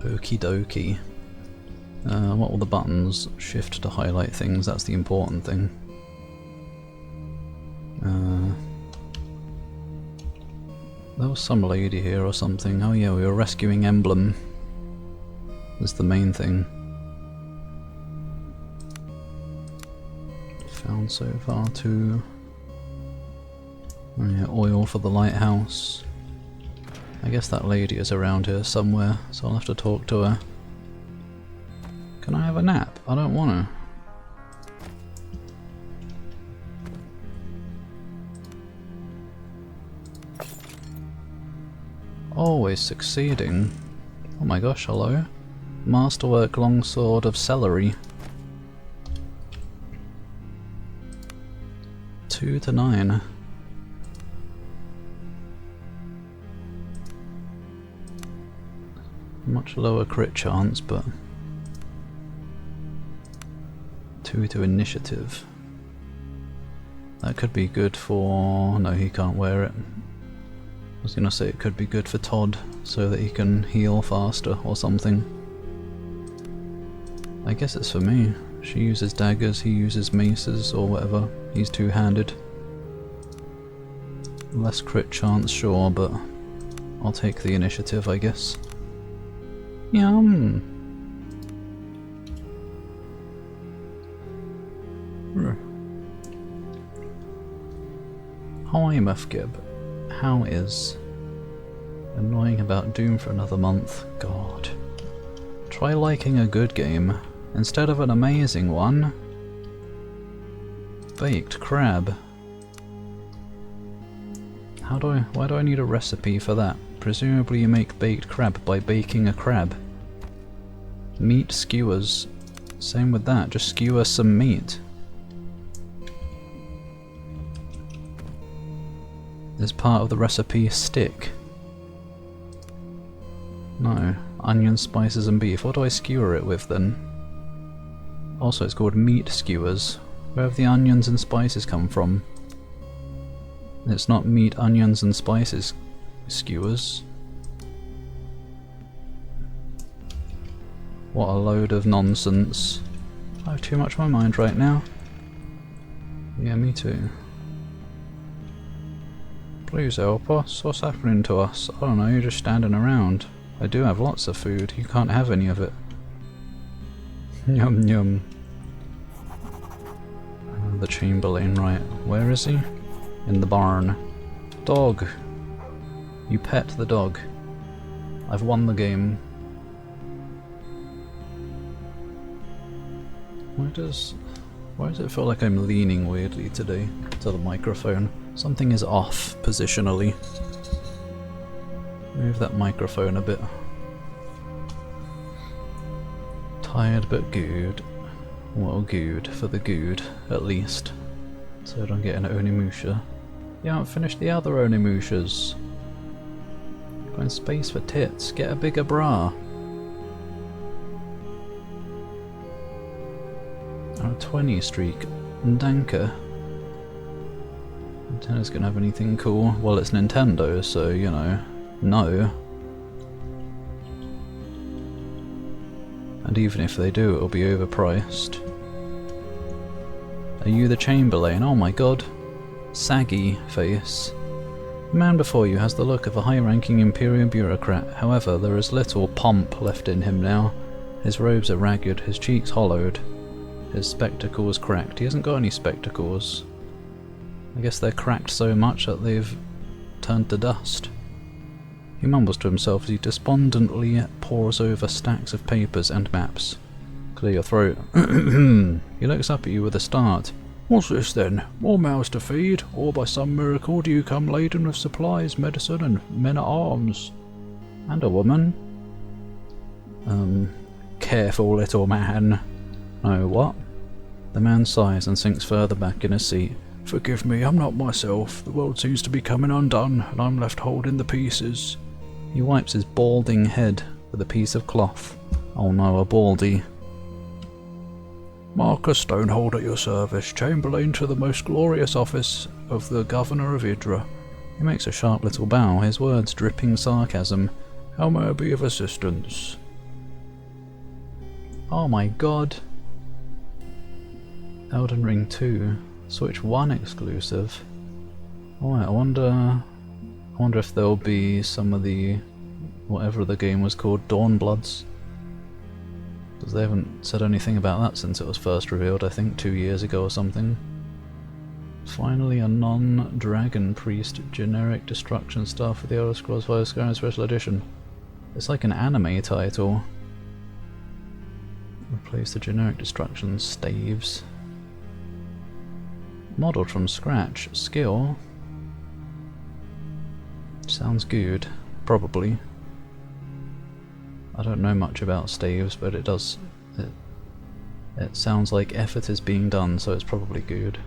Okie dokie. What were the buttons? Shift to highlight things, that's the important thing. There was some lady here or something. Oh yeah, we were rescuing Emblem. That's the main thing. Found so far too. Oh yeah, oil for the lighthouse. I guess that lady is around here somewhere, so I'll have to talk to her. Can I have a nap? I don't want to. Always succeeding. Oh my gosh, hello. Masterwork longsword of celery. 2 to 9. Much lower crit chance, but 2 to initiative. That could be good for... no, he can't wear it. I was gonna say it could be good for Todd, so that he can heal faster or something. I guess it's for me. She uses daggers, he uses maces or whatever. He's two-handed. Less crit chance, sure, but I'll take the initiative, I guess. Yum! Hi, Mufgib. How is? Annoying about Doom for another month. God. Try liking a good game instead of an amazing one. Baked crab. Why do I need a recipe for that? Presumably you make baked crab by baking a crab. Meat skewers. Same with that, just skewer some meat. Is part of the recipe stick? No. Onions, spices and beef. What do I skewer it with then? Also it's called meat skewers. Where have the onions and spices come from? It's not meat, onions and spices skewers. What a load of nonsense. I have too much on my mind right now. Yeah, me too. Please help us. What's happening to us? I don't know, you're just standing around. I do have lots of food. You can't have any of it. Yum yum. The Chamberlain, right. Where is he? In the barn. Dog! You pet the dog. I've won the game. Why does it feel like I'm leaning weirdly today to the microphone? Something is off positionally. Move that microphone a bit. Tired but good. Well, good for the good, at least. So I don't get an Onimusha. You haven't finished the other Onimushas. Find space for tits. Get a bigger bra. Oh, 20 streak. Danker. Nintendo's gonna have anything cool. Well, it's Nintendo, so, you know, no. And even if they do, it'll be overpriced. Are you the Chamberlain? Oh my god. Saggy face. The man before you has the look of a high-ranking Imperial bureaucrat. However, there is little pomp left in him now. His robes are ragged, his cheeks hollowed, his spectacles cracked. He hasn't got any spectacles. I guess they're cracked so much that they've turned to dust. He mumbles to himself as he despondently pores over stacks of papers and maps. Clear your throat. He looks up at you with a start. What's this then? More mouths to feed? Or by some miracle do you come laden with supplies, medicine and men-at-arms? And a woman? Careful little man. Oh, what? The man sighs and sinks further back in his seat. Forgive me, I'm not myself. The world seems to be coming undone, and I'm left holding the pieces. He wipes his balding head with a piece of cloth. Oh no, a baldy. Marcus Stonehold at your service, Chamberlain to the most glorious office of the Governor of Idra. He makes a sharp little bow, his words dripping sarcasm. How may I be of assistance? Oh my god! Elden Ring 2, Switch 1 exclusive. Alright, I wonder if there'll be some of the, whatever the game was called, Dawnbloods. Because they haven't said anything about that since it was first revealed, I think 2 years ago or something. Finally a non-dragon priest generic destruction staff for the Elder Scrolls V Skyrim Special Edition. It's like an anime title. Replace the generic destruction staves. Modelled from scratch. Skill. Sounds good. Probably. I don't know much about staves, but it does... It sounds like effort is being done, so it's probably good.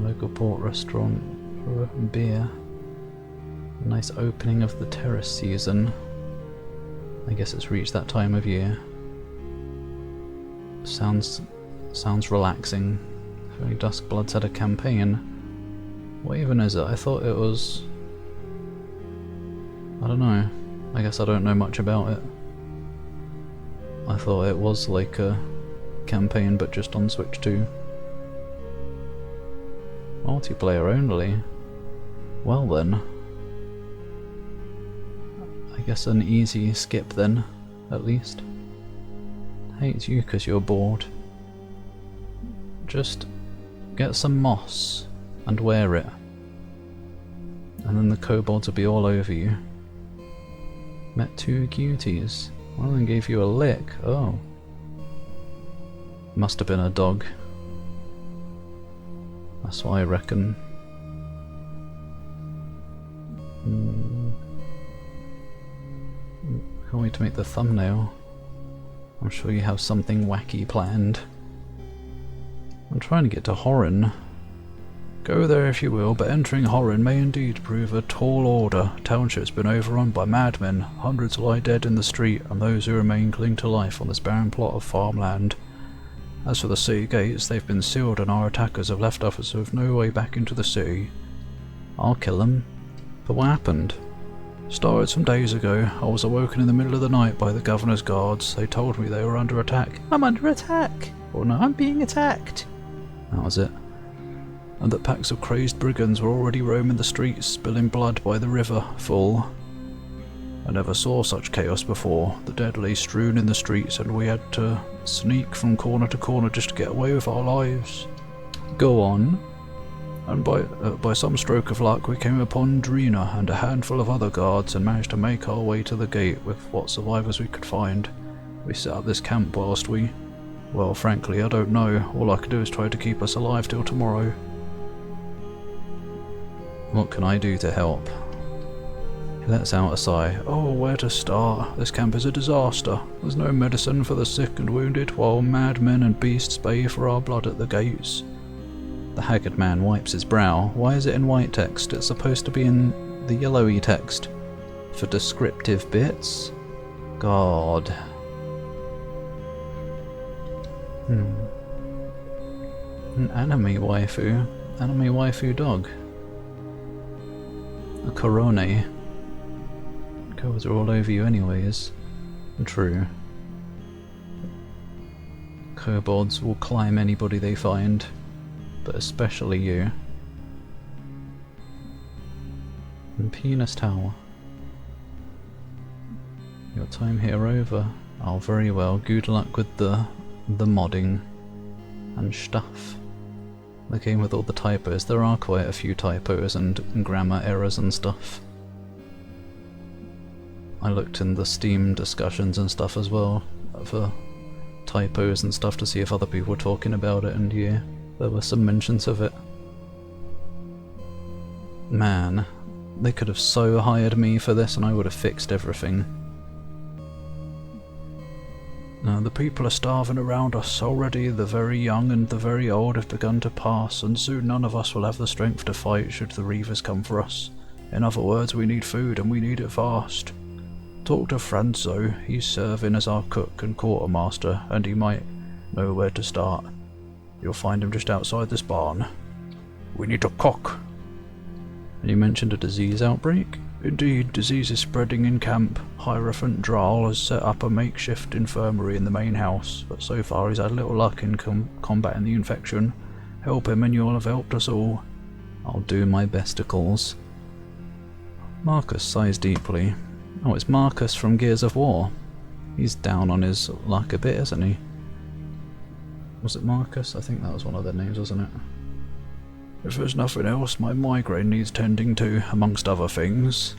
Local port restaurant for beer. Nice opening of the terrace season. I guess it's reached that time of year. Sounds relaxing. If only Duskbloods had a campaign. What even is it? I thought it was... I don't know. I guess I don't know much about it. I thought it was like a campaign but just on Switch 2. Multiplayer only? Well then. I guess an easy skip then, at least. Hates you because you're bored. Just get some moss and wear it. And then the kobolds will be all over you. Met 2 cuties. One of them gave you a lick. Oh. Must have been a dog. That's what I reckon. Can't wait to make the thumbnail. I'm sure you have something wacky planned. I'm trying to get to Horin. Go there if you will, but entering Horin may indeed prove a tall order. Township's been overrun by madmen. Hundreds lie dead in the street, and those who remain cling to life on this barren plot of farmland. As for the city gates, they've been sealed and our attackers have left us with no way back into the city. I'll kill them. But what happened? Started some days ago. I was awoken in the middle of the night by the governor's guards. They told me they were under attack. I'm under attack! Or no, I'm being attacked! That was it. And that packs of crazed brigands were already roaming the streets, spilling blood by the river full. I never saw such chaos before. The dead lay strewn in the streets and we had to sneak from corner to corner just to get away with our lives. Go on. And by some stroke of luck we came upon Drina and a handful of other guards and managed to make our way to the gate with what survivors we could find. We set up this camp whilst we... Well, frankly, I don't know. All I could do is try to keep us alive till tomorrow. What can I do to help? He lets out a sigh. Oh, where to start? This camp is a disaster. There's no medicine for the sick and wounded, while madmen and beasts bay for our blood at the gates. The haggard man wipes his brow. Why is it in white text? It's supposed to be in the yellowy text. For descriptive bits? God. An anime waifu. Anime waifu dog. A Corone. Covers are all over you anyways. True. Kobolds will climb anybody they find, but especially you. And Penis Tower. Your time here over. Oh, very well. Good luck with the modding and stuff. The game with all the typos. There are quite a few typos and grammar errors and stuff. I looked in the Steam discussions and stuff as well for typos and stuff to see if other people were talking about it, and yeah, there were some mentions of it. Man, they could have so hired me for this and I would have fixed everything. The people are starving around us already. The very young and the very old have begun to pass, and soon none of us will have the strength to fight should the Reavers come for us. In other words, we need food, and we need it fast. Talk to Franzo. He's serving as our cook and quartermaster, and he might know where to start. You'll find him just outside this barn. We need to cook. You mentioned a disease outbreak? Indeed, disease is spreading in camp. Hierophant Dral has set up a makeshift infirmary in the main house, but so far he's had little luck in combating the infection. Help him and you'll have helped us all. I'll do my besticles. Marcus sighs deeply. Oh, it's Marcus from Gears of War. He's down on his luck a bit, isn't he? Was it Marcus? I think that was one of their names, wasn't it? If there's nothing else, my migraine needs tending to, amongst other things.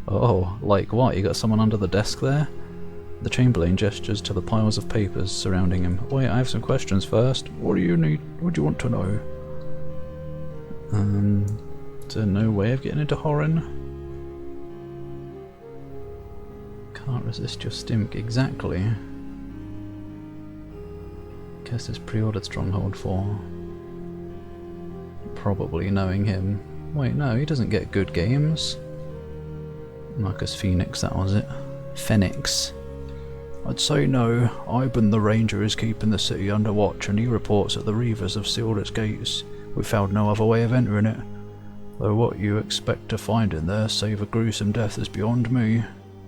Oh, like what? You got someone under the desk there? The Chamberlain gestures to the piles of papers surrounding him. Wait, I have some questions first. What do you need? What do you want to know? Is there no way of getting into Horin? Can't resist your stink. Exactly. Guess it's pre-ordered Stronghold 4. Probably knowing him. Wait, no, he doesn't get good games. Marcus Phoenix, that was it. Phoenix. I'd say no. Ivan the Ranger is keeping the city under watch and he reports that the Reavers have sealed its gates. We've found no other way of entering it. Though what you expect to find in there, save a gruesome death, is beyond me.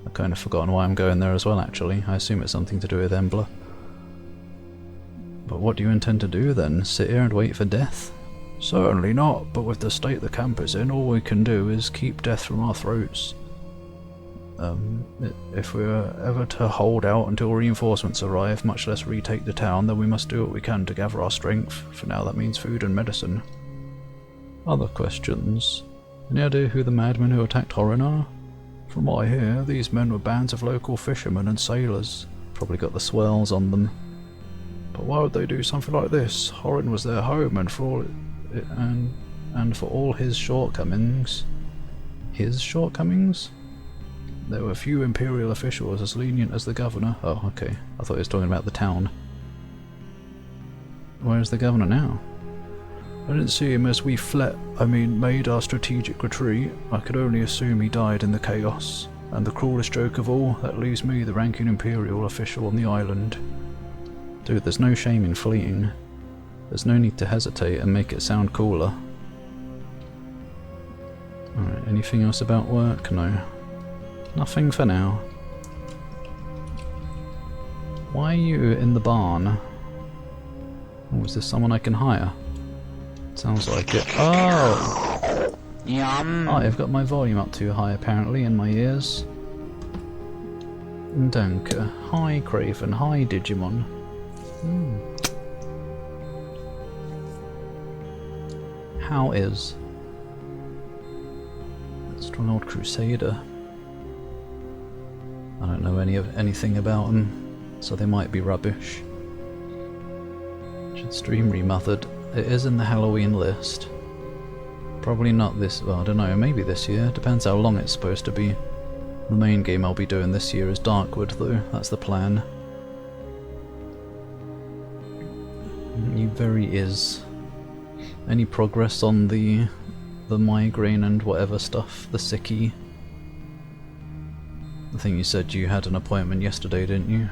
I've kind of forgotten why I'm going there as well, actually. I assume it's something to do with Embla. But what do you intend to do then? Sit here and wait for death? Certainly not, but with the state the camp is in, all we can do is keep death from our throats. If we're ever to hold out until reinforcements arrive, much less retake the town, then we must do what we can to gather our strength. For now that means food and medicine. Other questions? Any idea who the madmen who attacked Horin are? From what I hear, these men were bands of local fishermen and sailors. Probably got the swells on them. But why would they do something like this? Horin was their home, and for all his shortcomings... His shortcomings? There were few Imperial officials as lenient as the governor. Oh, okay. I thought he was talking about the town. Where's the governor now? I didn't see him as we made our strategic retreat. I could only assume he died in the chaos. And the cruelest joke of all, that leaves me the ranking Imperial official on the island. Dude, there's no shame in fleeing. There's no need to hesitate and make it sound cooler. Alright, anything else about work? No. Nothing for now. Why are you in the barn? Oh, is this someone I can hire? Sounds like it. Oh! Yum. I've got my volume up too high apparently in my ears. Danke. Hi Craven. Hi Digimon. How is? Stronghold Crusader. I don't know anything about them, so they might be rubbish. Should stream remothered. It is in the Halloween list. Probably not this. Well, I don't know. Maybe this year. Depends how long it's supposed to be. The main game I'll be doing this year is Darkwood, though. That's the plan. You very is. Any progress on the migraine and whatever stuff? The sickie? I think you said you had an appointment yesterday, didn't you?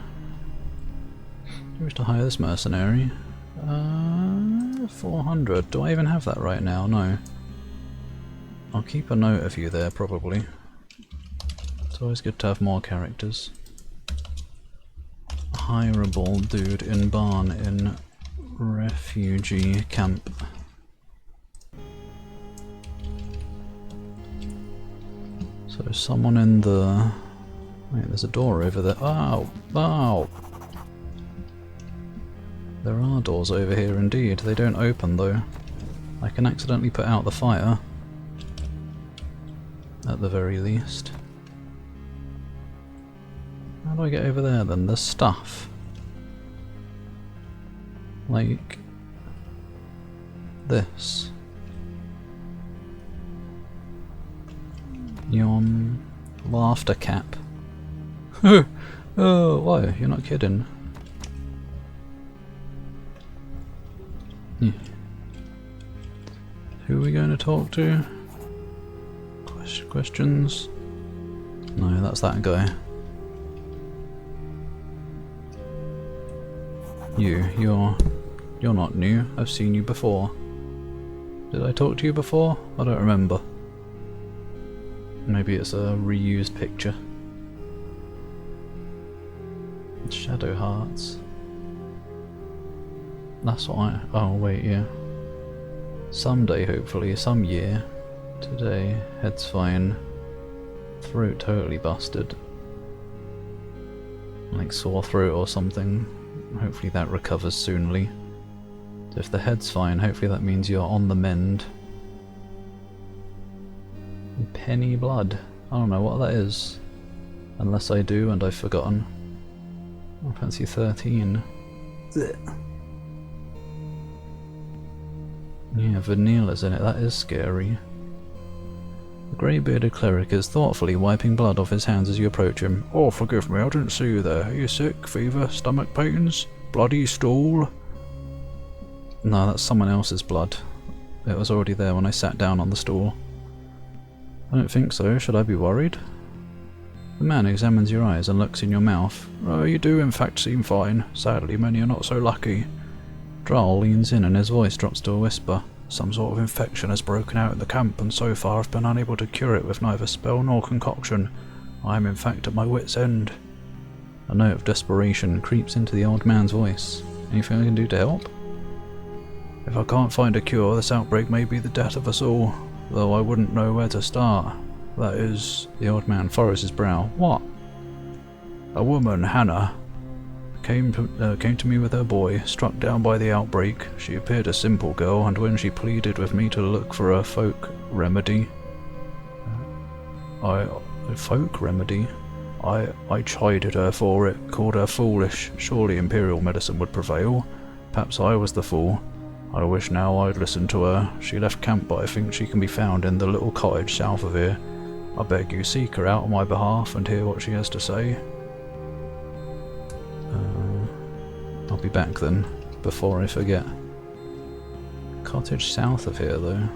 You wish to hire this mercenary? 400. Do I even have that right now? No. I'll keep a note of you there, probably. It's always good to have more characters. Hireable dude in barn in refugee camp. So someone in the... Wait, there's a door over there. Oh! Oh! There are doors over here indeed. They don't open though. I can accidentally put out the fire. At the very least. How do I get over there then? There's stuff. Like... this. Yon... laughter cap. Oh, why? You're not kidding. Yeah. Who are we going to talk to? Questions? No, that's that guy. You're not new. I've seen you before. Did I talk to you before? I don't remember. Maybe it's a reused picture. Shadow hearts. That's what I... oh wait, yeah. Someday, hopefully, some year. Today, head's fine. Throat totally busted. Like sore throat or something. Hopefully that recovers soonly. If the head's fine, hopefully that means you're on the mend. Penny blood. I don't know what that is. Unless I do and I've forgotten. I fancy 13. Yeah, vanillas in it, that is scary. The grey-bearded cleric is thoughtfully wiping blood off his hands as you approach him. Oh, forgive me, I didn't see you there. Are you sick? Fever? Stomach pains? Bloody stool? No, that's someone else's blood. It was already there when I sat down on the stool. I don't think so. Should I be worried? The man examines your eyes and looks in your mouth. Oh, you do in fact seem fine. Sadly, many are not so lucky. Droll leans in and his voice drops to a whisper. Some sort of infection has broken out in the camp, and so far I've been unable to cure it with neither spell nor concoction. I am in fact at my wit's end. A note of desperation creeps into the old man's voice. Anything I can do to help? If I can't find a cure, this outbreak may be the death of us all, though I wouldn't know where to start. That is... The old man furrows his brow. What? A woman, Hannah, came to me with her boy, struck down by the outbreak. She appeared a simple girl, and when she pleaded with me to look for a folk remedy... I chided her for it, called her foolish. Surely imperial medicine would prevail. Perhaps I was the fool. I wish now I'd listened to her. She left camp, but I think she can be found in the little cottage south of here. I beg you, seek her out on my behalf and hear what she has to say. I'll be back then, before I forget. Cottage south of here, though.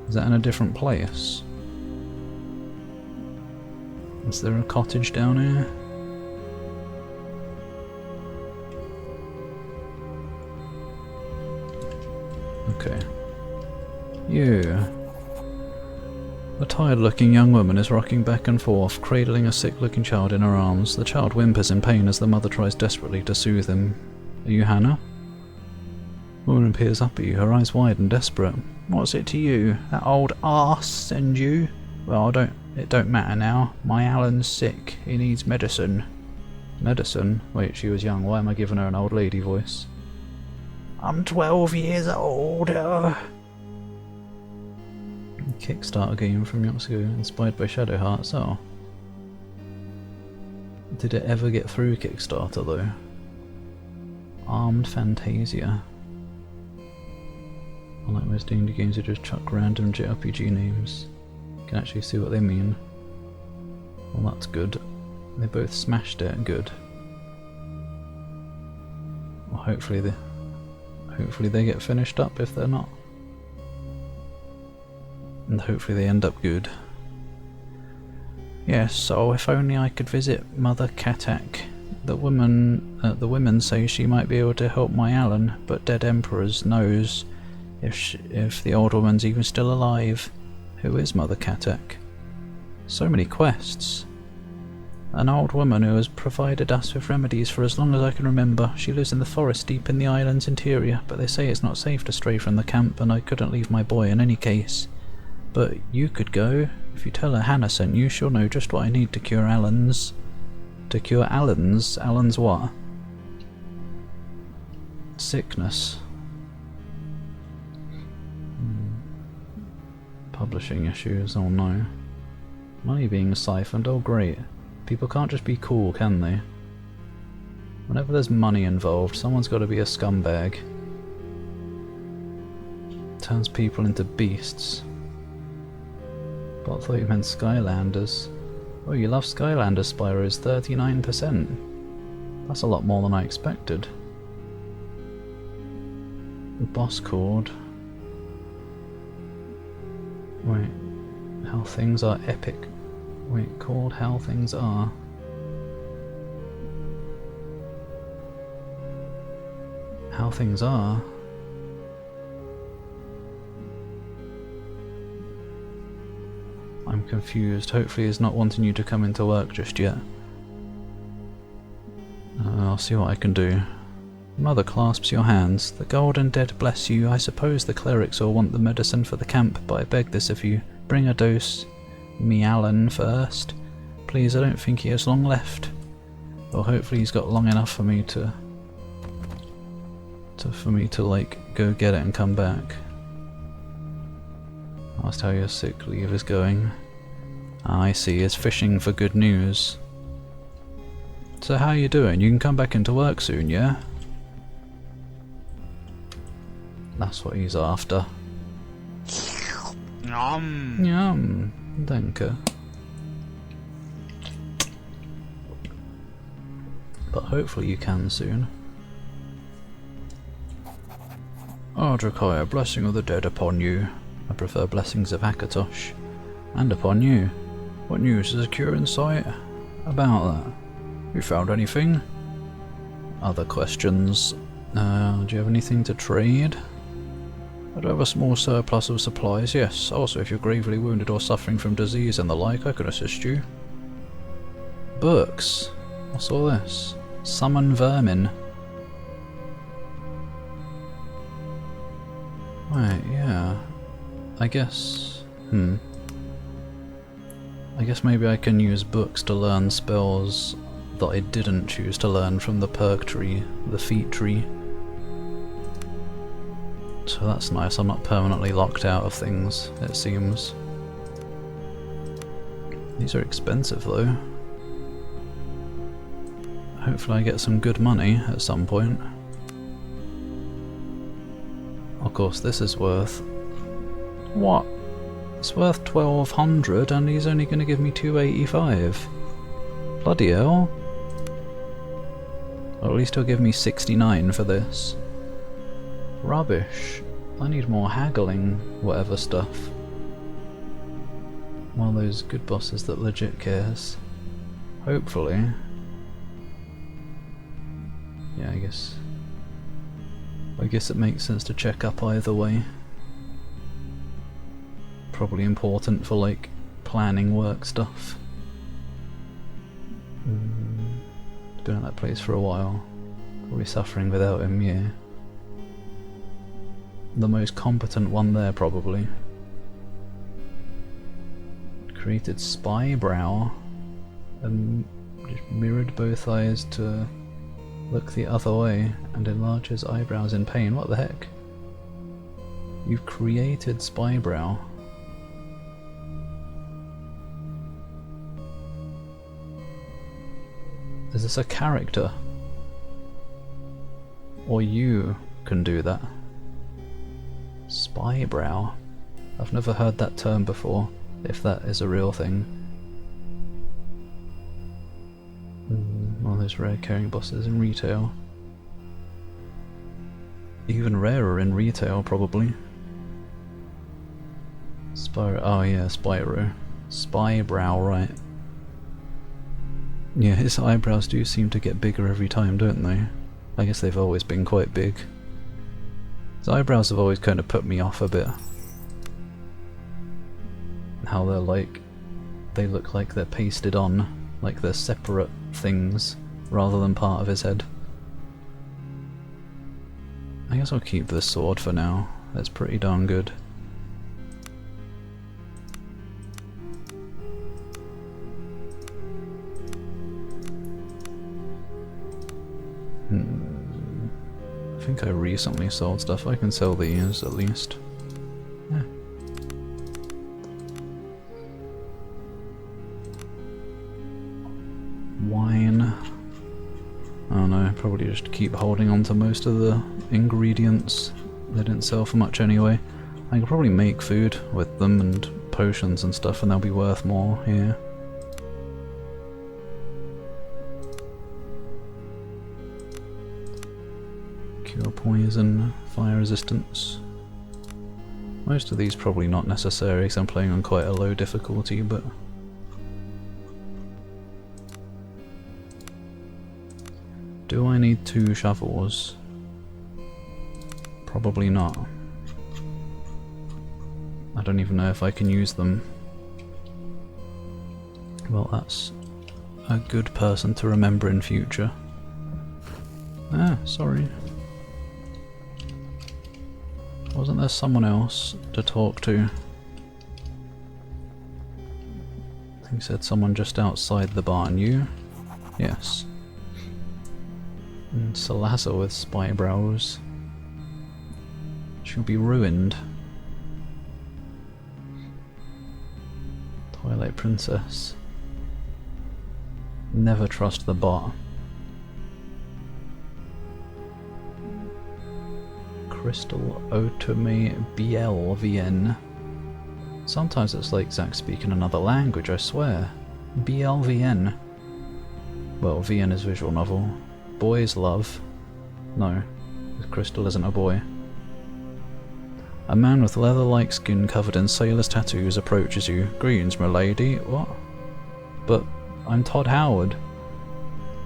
Is that in a different place? Is there a cottage down here? Okay. You. A tired-looking young woman is rocking back and forth, cradling a sick-looking child in her arms. The child whimpers in pain as the mother tries desperately to soothe him. Are you Hannah? The woman peers up at you, her eyes wide and desperate. What's it to you? That old arse send you? Well, it don't matter now. My Alan's sick. He needs medicine. Medicine? Wait, she was young. Why am I giving her an old lady voice? I'm 12 years old. Kickstarter game from Yoxu, inspired by Shadow Hearts. Oh. Did it ever get through Kickstarter though? Armed Fantasia. Unlike most D&D games, you just chuck random JRPG names. You can actually see what they mean. Well, that's good. They both smashed it. Good. Well, hopefully they get finished up if they're not. And hopefully they end up good. Yes, so if only I could visit Mother Katak. The women say she might be able to help my Alan, but Dead Emperors knows if the old woman's even still alive. Who is Mother Katak? So many quests. An old woman who has provided us with remedies for as long as I can remember. She lives in the forest deep in the island's interior, but they say it's not safe to stray from the camp, and I couldn't leave my boy in any case. But you could go. If you tell her Hannah sent you, she'll know just what I need to cure Alan's... To cure Alan's? Alan's what? Sickness. Publishing issues, oh no. Money being siphoned, oh great. People can't just be cool, can they? Whenever there's money involved, someone's got to be a scumbag. Turns people into beasts. But I thought you meant Skylanders. Oh, you love Skylanders, Spyros, 39%. That's a lot more than I expected. Boss chord. Wait, how things are epic. Wait, called How Things Are. How Things Are? I'm I'm confused. Hopefully he's not wanting you to come into work just yet. I'll see what I can do. Mother clasps your hands. The golden dead bless you. I suppose the clerics all want the medicine for the camp, but I beg this of you. Bring a dose. Me Alan first. Please, I don't think he has long left. Well, hopefully he's got long enough for me to like go get it and come back. Asked how your sick leave is going. I see, is fishing for good news. So how you doing? You can come back into work soon, yeah? That's what he's after. Yum. Yum. Danke. But hopefully you can soon. Ardrakaya, blessing of the dead upon you. I prefer blessings of Akatosh. And upon you. What news is a cure in sight? About that. You found anything? Other questions? Do you have anything to trade? I do have a small surplus of supplies, yes. Also, if you're gravely wounded or suffering from disease and the like, I can assist you. Books? What's all this? Summon vermin. Right, yeah. I guess... I guess maybe I can use books to learn spells that I didn't choose to learn from the perk tree, the feat tree. So that's nice, I'm not permanently locked out of things, it seems. These are expensive though. Hopefully I get some good money at some point. Of course this is worth... What? It's worth 1200 and he's only going to give me 285. Bloody hell. Or at least he'll give me 69 for this. Rubbish. I need more haggling, whatever stuff. One of those good bosses that legit cares. Hopefully. Yeah, I guess it makes sense to check up either way. Probably important for like planning work stuff. Been at that place for a while. Probably suffering without him, yeah. The most competent one there, probably. Created spy brow and just mirrored both eyes to look the other way and enlarges eyebrows in pain. What the heck? You've created spy brow. Is this a character? Or you can do that? Spy brow? I've never heard that term before, if that is a real thing. One of those rare carrying bosses in retail. Even rarer in retail, probably. Spyro. Oh yeah, Spyro. Spy brow, right. Yeah, his eyebrows do seem to get bigger every time, don't they? I guess they've always been quite big. His eyebrows have always kind of put me off a bit. How they're like... they look like they're pasted on, like they're separate things, rather than part of his head. I guess I'll keep this sword for now, that's pretty darn good. I think I recently sold stuff. I can sell these at least. Yeah. Wine. Oh no, probably just keep holding on to most of the ingredients. They didn't sell for much anyway. I could probably make food with them and potions and stuff and they'll be worth more here. Cure poison, fire resistance. Most of these probably not necessary because I'm playing on quite a low difficulty, but... do I need 2 shovels? Probably not. I don't even know if I can use them. well that's a good person to remember in future. Ah, sorry. Wasn't there someone else to talk to? I think he said someone just outside the barn. You? Yes. And Salazar with spy brows. She'll be ruined. Twilight Princess. Never trust the bot. Crystal Otome BLVN. Sometimes it's like Zach speaking another language, I swear. BLVN. Well, VN is visual novel. Boys love. No, Crystal isn't a boy. A man with leather-like skin covered in sailor's tattoos approaches you. Greetings, milady. What? But I'm Todd Howard.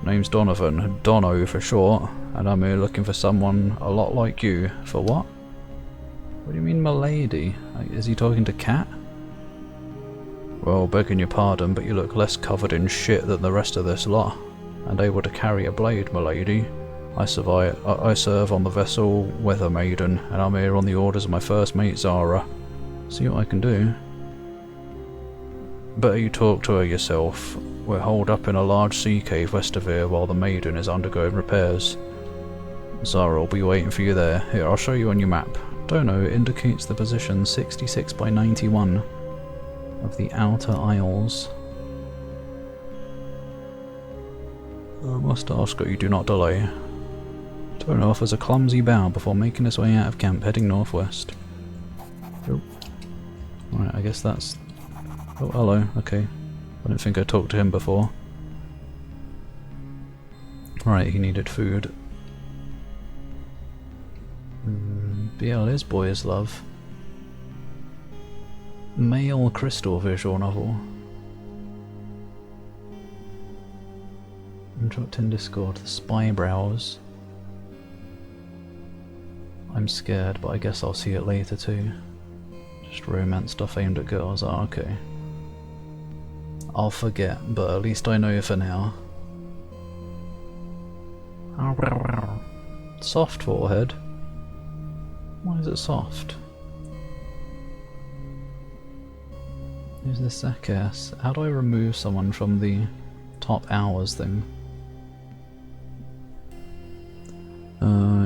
Name's Donovan, Dono for short, and I'm here looking for someone a lot like you. For what? What do you mean, milady? Is he talking to Cat? Well, begging your pardon, but you look less covered in shit than the rest of this lot, and able to carry a blade, milady. I serve on the vessel Weather Maiden, and I'm here on the orders of my first mate Zara. See what I can do. Better you talk to her yourself. We're holed up in a large sea cave west of here while the Maiden is undergoing repairs. Zara will be waiting for you there. Here, I'll show you on your map. Dono indicates the position 66 by 91 of the Outer Isles. I must ask that you do not delay. Dono offers a clumsy bow before making his way out of camp, heading northwest. Oh. Alright, I guess that's... Oh, hello, okay. I don't think I talked to him before. Right, he needed food. BL is boy's love. Male crystal visual novel. I'm dropped in Discord, the spy brows. I'm scared, but I guess I'll see it later too. Just romance stuff aimed at girls. Oh, okay. I'll forget, but at least I know for now. Soft forehead. Why is it soft? Who's this jackass? How do I remove someone from the top hours thing?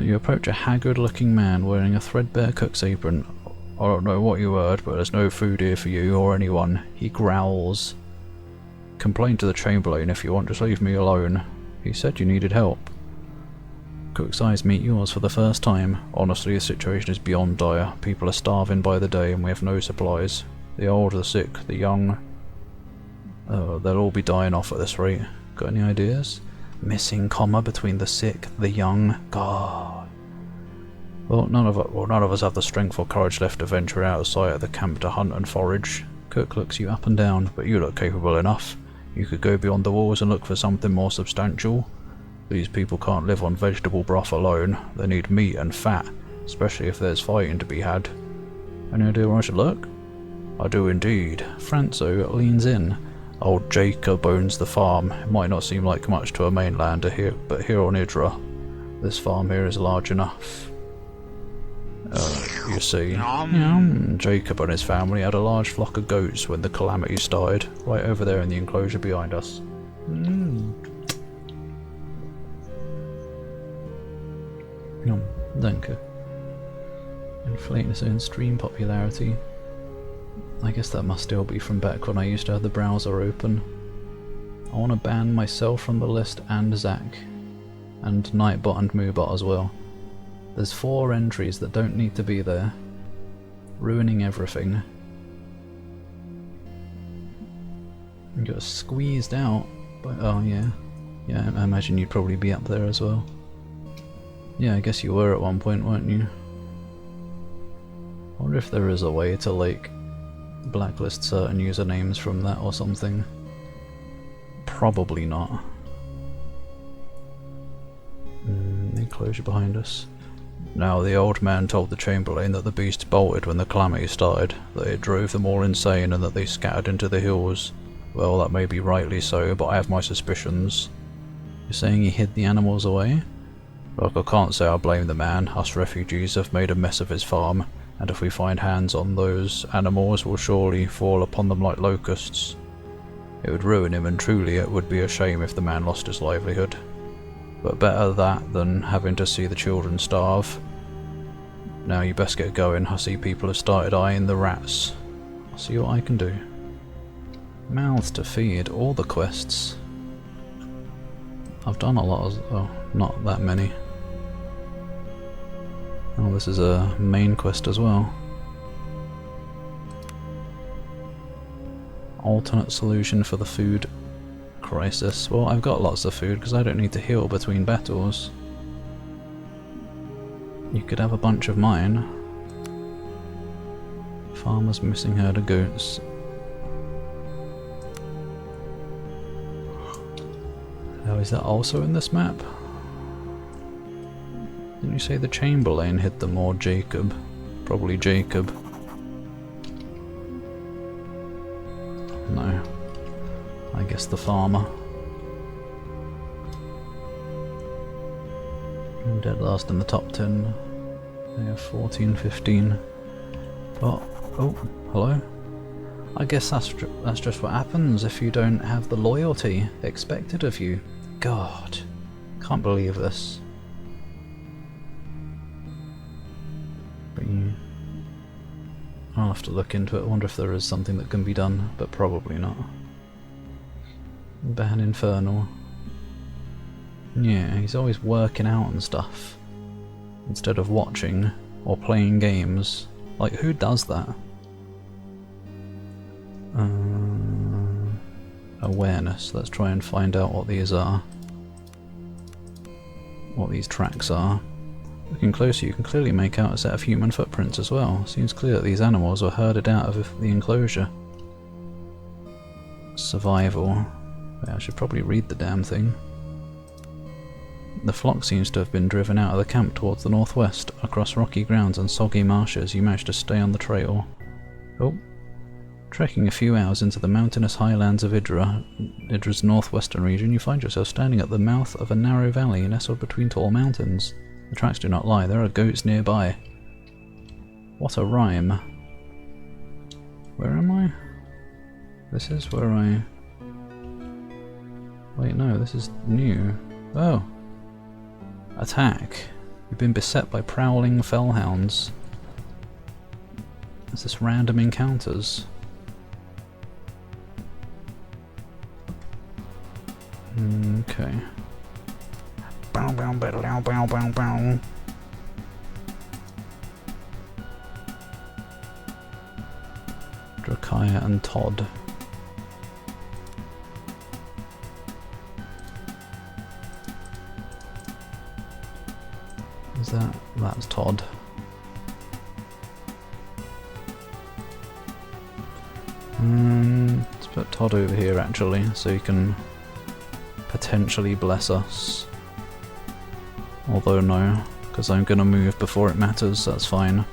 You approach a haggard-looking man wearing a threadbare cook's apron. I don't know what you heard, but there's no food here for you or anyone. He growls. Complain to the Chamberlain if you want, just leave me alone. He said you needed help. Cook's eyes meet yours for the first time. Honestly, the situation is beyond dire. People are starving by the day and we have no supplies. The old, the sick, the young... they'll all be dying off at this rate. Got any ideas? Missing comma between the sick, the young. God. Well, none of us have the strength or courage left to venture out of sight of the camp to hunt and forage. Cook looks you up and down, but you look capable enough. You could go beyond the walls and look for something more substantial. These people can't live on vegetable broth alone. They need meat and fat, especially if there's fighting to be had. Any idea where I should look? I do indeed. Franzo leans in. Old Jacob owns the farm. It might not seem like much to a mainlander here, but here on Idra, this farm here is large enough. You see, Jacob and his family had a large flock of goats when the calamity started, right over there in the enclosure behind us. Danke. Inflating its own stream popularity. I guess that must still be from back when I used to have the browser open. I want to ban myself from the list and Zach. And Nightbot and Moobot as well. There's 4 entries that don't need to be there. Ruining everything. You got squeezed out. But oh yeah. Yeah, I imagine you'd probably be up there as well. Yeah, I guess you were at one point, weren't you? I wonder if there is a way to, like, blacklist certain usernames from that or something. Probably not. Enclosure behind us. Now the old man told the Chamberlain that the beasts bolted when the calamity started, that it drove them all insane and that they scattered into the hills. Well, that may be rightly so, but I have my suspicions. You're saying he hid the animals away? Look, I can't say I blame the man. Us refugees have made a mess of his farm, and if we find hands on those animals, we'll surely fall upon them like locusts. It would ruin him, and truly it would be a shame if the man lost his livelihood. But better that than having to see the children starve. Now you best get going. I see people have started eyeing the rats. I'll see what I can do. Mouths to feed, all the quests. I've done a lot of... oh, not that many. Oh, this is a main quest as well. Alternate solution for the food crisis. Well, I've got lots of food because I don't need to heal between battles. You could have a bunch of mine. Farmer's missing herd of goats. Oh, is that also in this map? Didn't you say the Chamberlain hid them, or Jacob? Probably Jacob. No. I guess the farmer. Dead last in the top 10. They have 14, 15. But, oh, hello? I guess that's just what happens if you don't have the loyalty expected of you. God, can't believe this. But I'll have to look into it. I wonder if there is something that can be done, but probably not. Ban Infernal. Yeah, he's always working out and stuff, instead of watching or playing games. Like, who does that? Awareness. Let's try and find out what these are. What these tracks are. Looking closer, you can clearly make out a set of human footprints as well. Seems clear that these animals were herded out of the enclosure. Survival. Yeah, I should probably read the damn thing. The flock seems to have been driven out of the camp towards the northwest, across rocky grounds and soggy marshes. You managed to stay on the trail. Oh. Trekking a few hours into the mountainous highlands of Idra's northwestern region, you find yourself standing at the mouth of a narrow valley nestled between tall mountains. The tracks do not lie, there are goats nearby. What a rhyme. Where am I? This is where I... Wait, no, this is new. Oh. Attack. You've been beset by prowling fellhounds. Is this random encounters? Okay. Bow bow bow bow bow bow. Drakaya and Todd. Is that? That's Todd. Let's put Todd over here actually, so he can potentially bless us. Although no, because I'm gonna move before it matters, that's fine.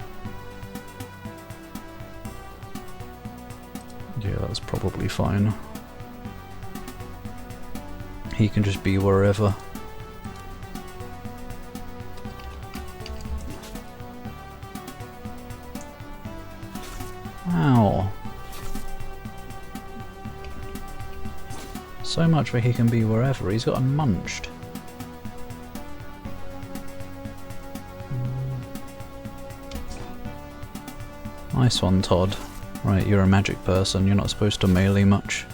Yeah, that's probably fine. He can just be wherever. Ow. So much where he can be wherever. He's got him munched. Nice one, Todd. Right, you're a magic person. You're not supposed to melee much.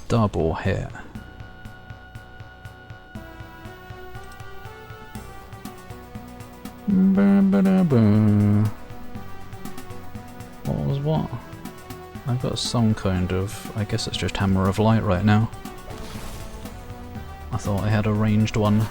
Double hit. What was what? I've got some kind of... I guess it's just Hammer of Light right now. I thought I had a ranged one.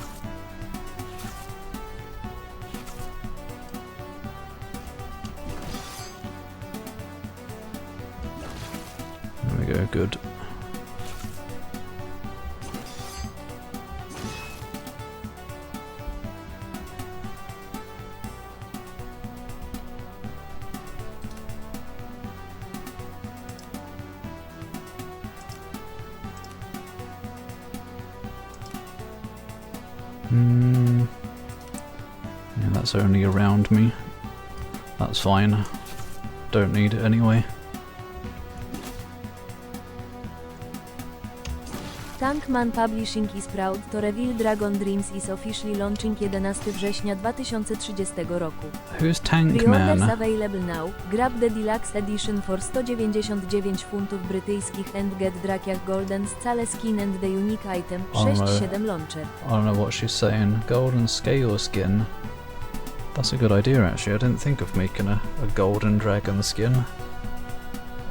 Yeah, that's only around me. That's fine. Don't need it anyway. Tankman Publishing is proud to reveal Dragon Dreams is officially launching 11 września 2030 roku. Who's Tankman? Pre-orders available now. Grab the deluxe edition for 199 funtów brytyjskich and get Drakiach Golden Scale skin and the unique item 6-7 launcher. I don't know what she's saying. Golden scale skin. That's a good idea actually. I didn't think of making a golden dragon skin.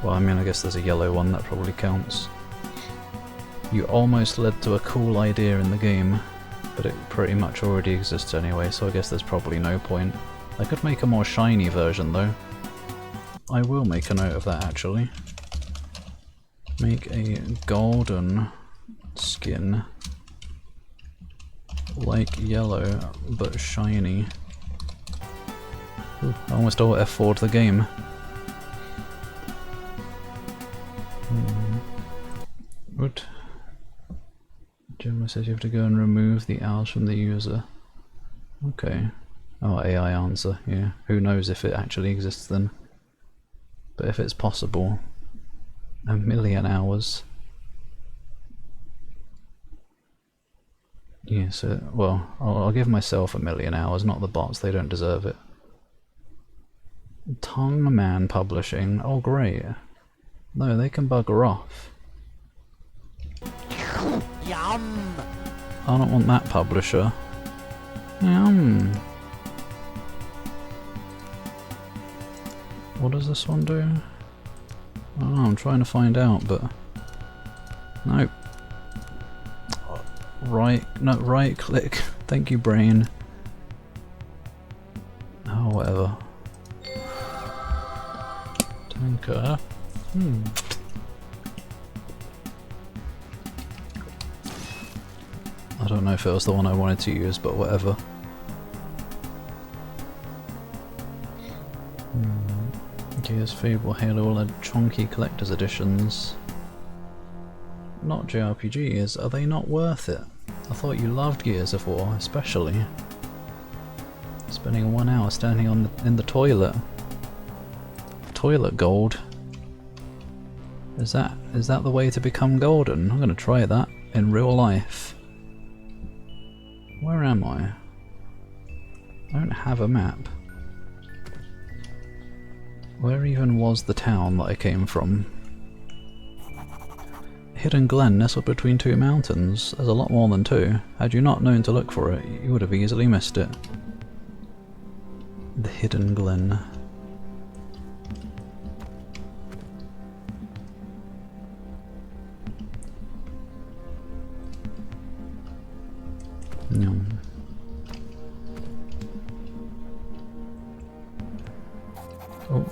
Well, I mean, I guess there's a yellow one that probably counts. You almost led to a cool idea in the game, but it pretty much already exists anyway, so I guess there's probably no point. I could make a more shiny version though. I will make a note of that actually. Make a golden skin, like yellow, but shiny. Ooh, I almost all F4'd the game. Good. Gemma says you have to go and remove the owls from the user. Okay. Oh, AI answer, yeah. Who knows if it actually exists then. But if it's possible, 1,000,000 hours. Yeah, so, well, I'll give myself 1,000,000 hours, not the bots, they don't deserve it. Tongue Man Publishing, oh great. No, they can bugger off. Yum! I don't want that publisher. Yum! What does this one do? I don't know, I'm trying to find out, but... Nope. Right click. Thank you, brain. Oh, whatever. Tanker. I don't know if it was the one I wanted to use, but whatever. Gears Fable Halo all had chunky collector's editions. Not JRPGs, are they not worth it? I thought you loved Gears of War, especially. Spending 1 hour standing in the toilet. Toilet gold. Is that the way to become golden? I'm gonna try that in real life. Where am I? I don't have a map. Where even was the town that I came from? Hidden Glen nestled between 2 mountains. There's a lot more than 2. Had you not known to look for it, you would have easily missed it. The Hidden Glen. No. Oh.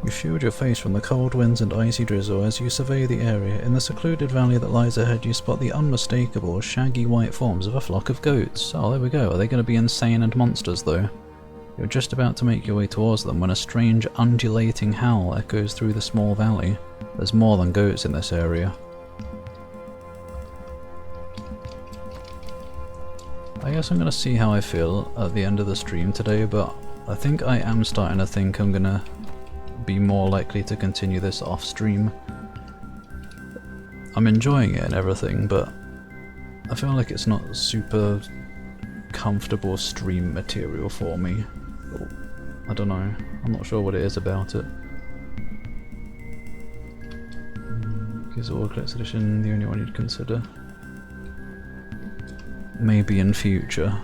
You shield your face from the cold winds and icy drizzle as you survey the area. In the secluded valley that lies ahead, you spot the unmistakable, shaggy white forms of a flock of goats. Oh, there we go. Are they going to be insane and monsters, though? You're just about to make your way towards them when a strange, undulating howl echoes through the small valley. There's more than goats in this area. I guess I'm going to see how I feel at the end of the stream today, but I think I am starting to think I'm going to be more likely to continue this off stream. I'm enjoying it and everything, but I feel like it's not super comfortable stream material for me. I don't know, I'm not sure what it is about it. Kissable Collector's Edition, the only one you'd consider. Maybe in future.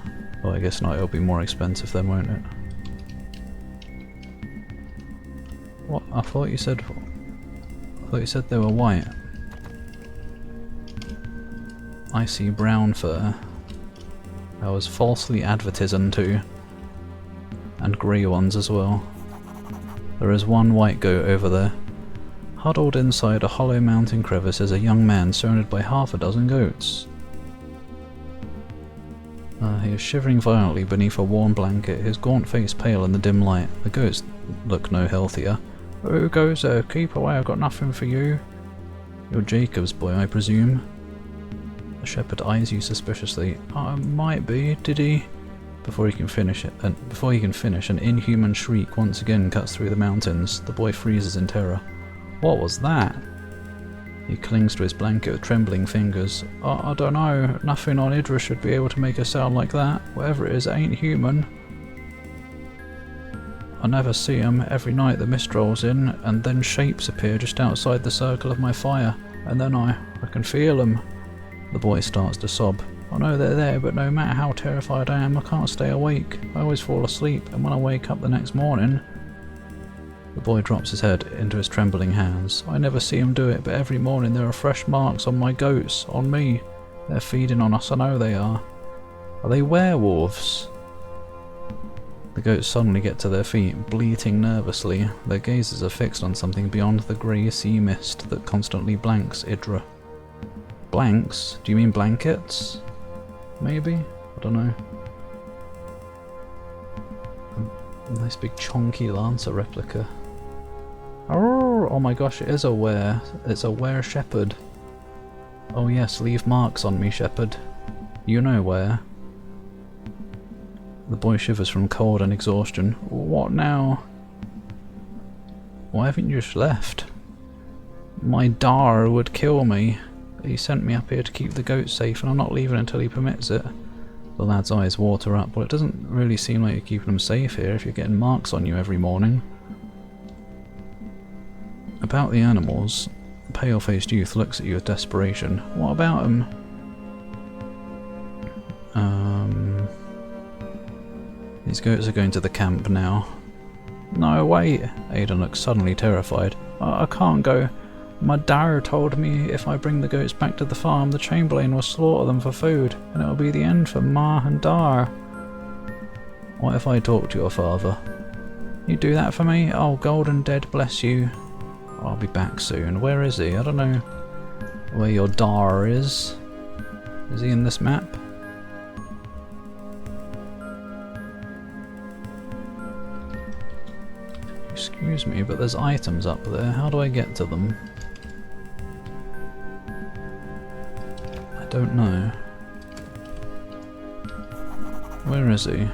Well, I guess not, it'll be more expensive then, won't it? What? I thought you said they were white. I see brown fur. I was falsely advertising too. And grey ones as well. There is one white goat over there. Huddled inside a hollow mountain crevice is a young man surrounded by half a dozen goats. He is shivering violently beneath a warm blanket, his gaunt face pale in the dim light. The goats look no healthier. Who goes there? Keep away, I've got nothing for you. You're Jacob's boy, I presume. The shepherd eyes you suspiciously. Oh, it might be. Did he? Before he can finish, an inhuman shriek once again cuts through the mountains. The boy freezes in terror. What was that? He clings to his blanket with trembling fingers. I don't know. Nothing on Idris should be able to make a sound like that. Whatever it is, it ain't human. I never see 'em. Every night the mist rolls in, and then shapes appear just outside the circle of my fire. And then I can feel 'em. The boy starts to sob. I know they're there, but no matter how terrified I am, I can't stay awake. I always fall asleep, and when I wake up the next morning... The boy drops his head into his trembling hands. I never see him do it, but every morning there are fresh marks on my goats, on me. They're feeding on us, I know they are. Are they werewolves? The goats suddenly get to their feet, bleating nervously. Their gazes are fixed on something beyond the grey sea mist that constantly blanks Idra. Blanks? Do you mean blankets? Maybe? I don't know. A nice big chonky Lancer replica. Oh my gosh, it is a were. It's a were shepherd. Oh yes, leave marks on me, shepherd. You know where. The boy shivers from cold and exhaustion. What now? Why haven't you just left? My Dar would kill me. He sent me up here to keep the goats safe, and I'm not leaving until he permits it. The lad's eyes water up. Well, it doesn't really seem like you're keeping them safe here if you're getting marks on you every morning. About the animals, the pale-faced youth looks at you with desperation. What about them? These goats are going to the camp now. No, wait! Aidan looks suddenly terrified. I can't go. My Dar told me if I bring the goats back to the farm, the Chamberlain will slaughter them for food, and it'll be the end for Ma and Dar. What if I talk to your father? You do that for me? Oh, Golden Dead bless you. I'll be back soon. Where is he? I don't know where your Dar is. Is he in this map? Excuse me, but there's items up there. How do I get to them? I don't know. Where is he?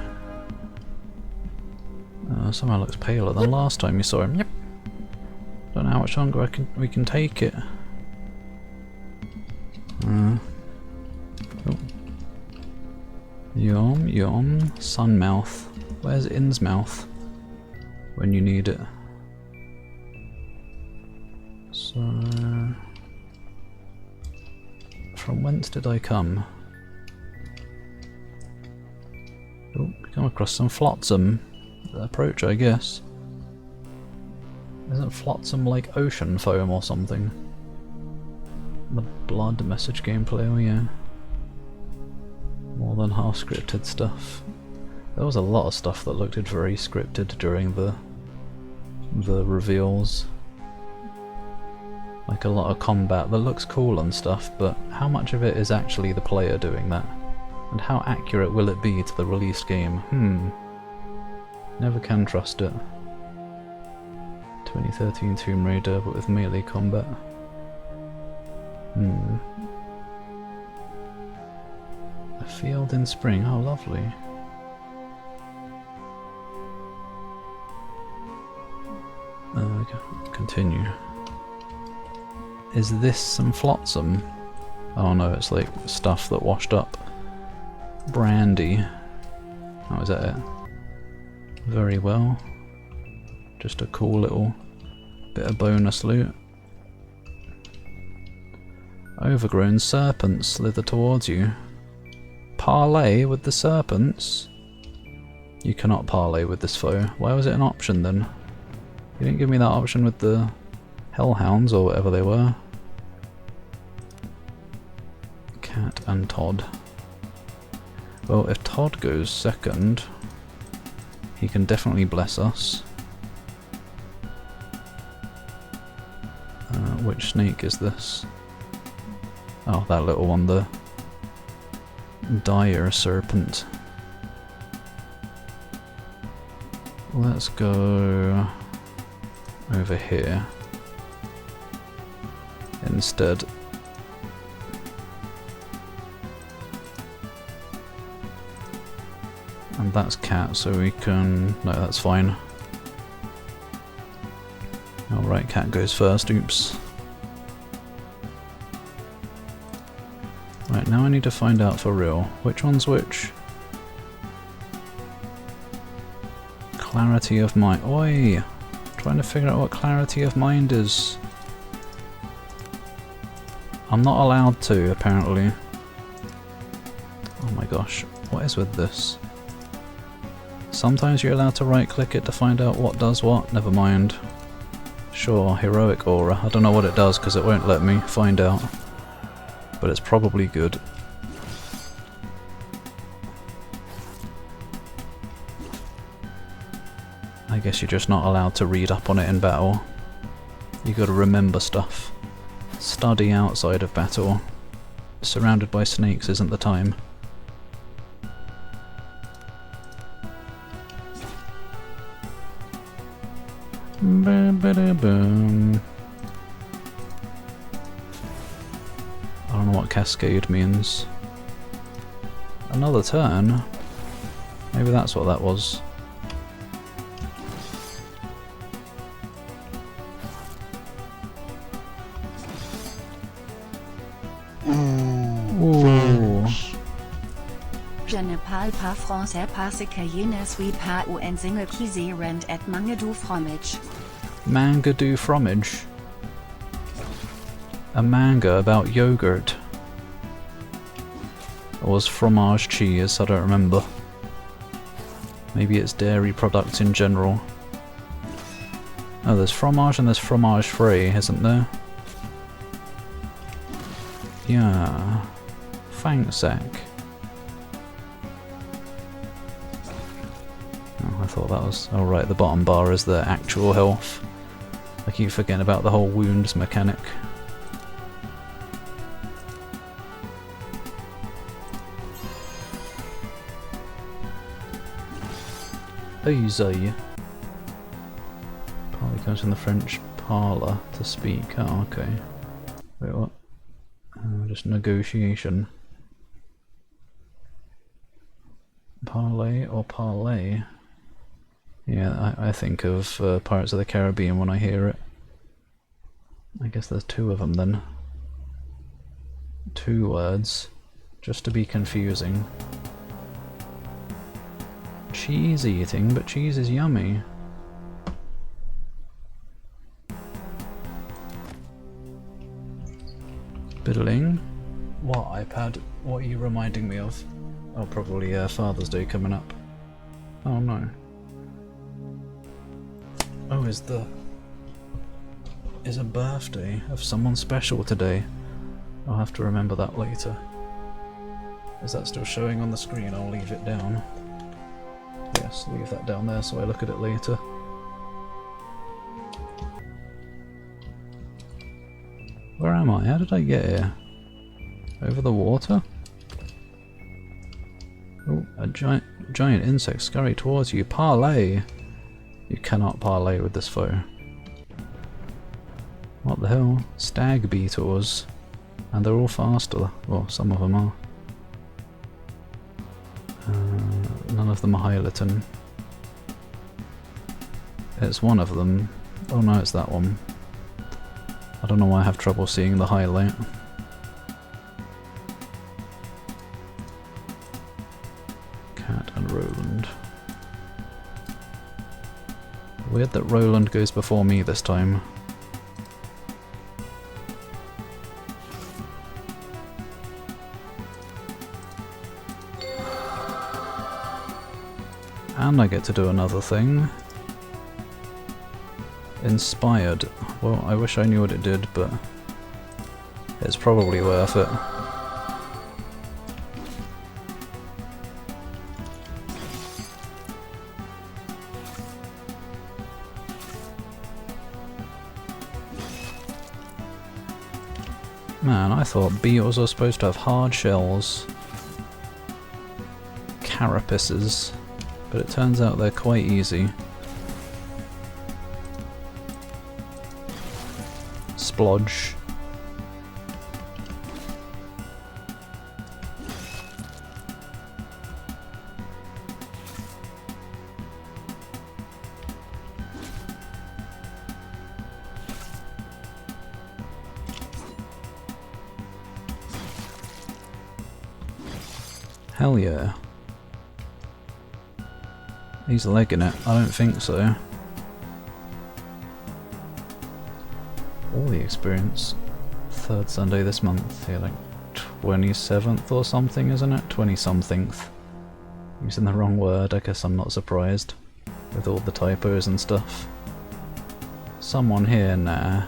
Somehow looks paler than last time you saw him. Yep. Don't know how much longer we can take it. Oh. Yum, yum. Sunmouth. Where's Innsmouth? When you need it. So... From whence did I come? Oh, come across some flotsam. Approach, I guess. Isn't flotsam like ocean foam or something? The blood message gameplay, oh yeah. More than half scripted stuff. There was a lot of stuff that looked very scripted during the reveals. Like a lot of combat that looks cool and stuff, but how much of it is actually the player doing that? And how accurate will it be to the released game? Never can trust it. 2013 Tomb Raider, but with melee combat. A field in spring, oh lovely. Continue. Is this some flotsam? Oh no, it's like stuff that washed up. Brandy. Oh, is that it? Very well. Just a cool little bit of bonus loot. Overgrown serpents slither towards you. Parley with the serpents? You cannot parley with this foe. Why was it an option then? You didn't give me that option with the hellhounds or whatever they were. Cat and Todd. Well, if Todd goes second, he can definitely bless us. Which snake is this? Oh, that little one, the dire serpent. Let's go over here instead. And that's cat, so we can... no, that's fine. Alright, cat goes first, oops. Right, now I need to find out for real. Which one's which? Clarity of mind. Oi! Trying to figure out what clarity of mind is. I'm not allowed to, apparently. Oh my gosh, what is with this? Sometimes you're allowed to right click it to find out what does what, never mind. Sure, heroic aura. I don't know what it does because it won't let me find out. But it's probably good. I guess you're just not allowed to read up on it in battle. You gotta remember stuff. Study outside of battle. Surrounded by snakes isn't the time. Ba-ba-da-boom. I don't know what cascade means. Another turn? Maybe that's what that was. Je ne parle pas français parce que je ne suis pas un single qui se rend et mange du fromage. Manga do fromage? A manga about yogurt. Or was fromage cheese? I don't remember. Maybe it's dairy products in general. Oh, there's fromage and there's fromage free, isn't there? Yeah. Thanks, Zach. Oh, I thought that was... oh right, the bottom bar is the actual health. I keep forgetting about the whole wounds mechanic. Easy. Parley comes from the French parlor, to speak. Oh, okay. Wait, what? Just negotiation. Parley or parlay? Yeah, I think of Pirates of the Caribbean when I hear it. I guess there's two of them then. Two words, just to be confusing. Cheese eating, but cheese is yummy. Biddling? What iPad? What are you reminding me of? Oh, probably Father's Day coming up. Oh no. Oh, is a birthday of someone special today? I'll have to remember that later. Is that still showing on the screen? I'll leave it down. Yes, leave that down there so I look at it later. Where am I? How did I get here? Over the water? Oh, a giant insect scurry towards you. Parlay! You cannot parlay with this foe. What the hell? Stag beetles. And they're all faster. Well, some of them are. None of them are Hyliton. It's one of them. Oh no, it's that one. I don't know why I have trouble seeing the highlight. Cat and Roland. Weird that Roland goes before me this time. And I get to do another thing. Inspired. Well, I wish I knew what it did, but it's probably worth it. Man, I thought beetles were supposed to have hard shells. Carapaces. But it turns out they're quite easy. Splodge. Hell yeah. He's legging it. I don't think so. All the experience. 3rd Sunday this month. Yeah, like 27th or something, isn't it? 20-somethingth. Using the wrong word, I guess I'm not surprised. With all the typos and stuff. Someone here? Nah.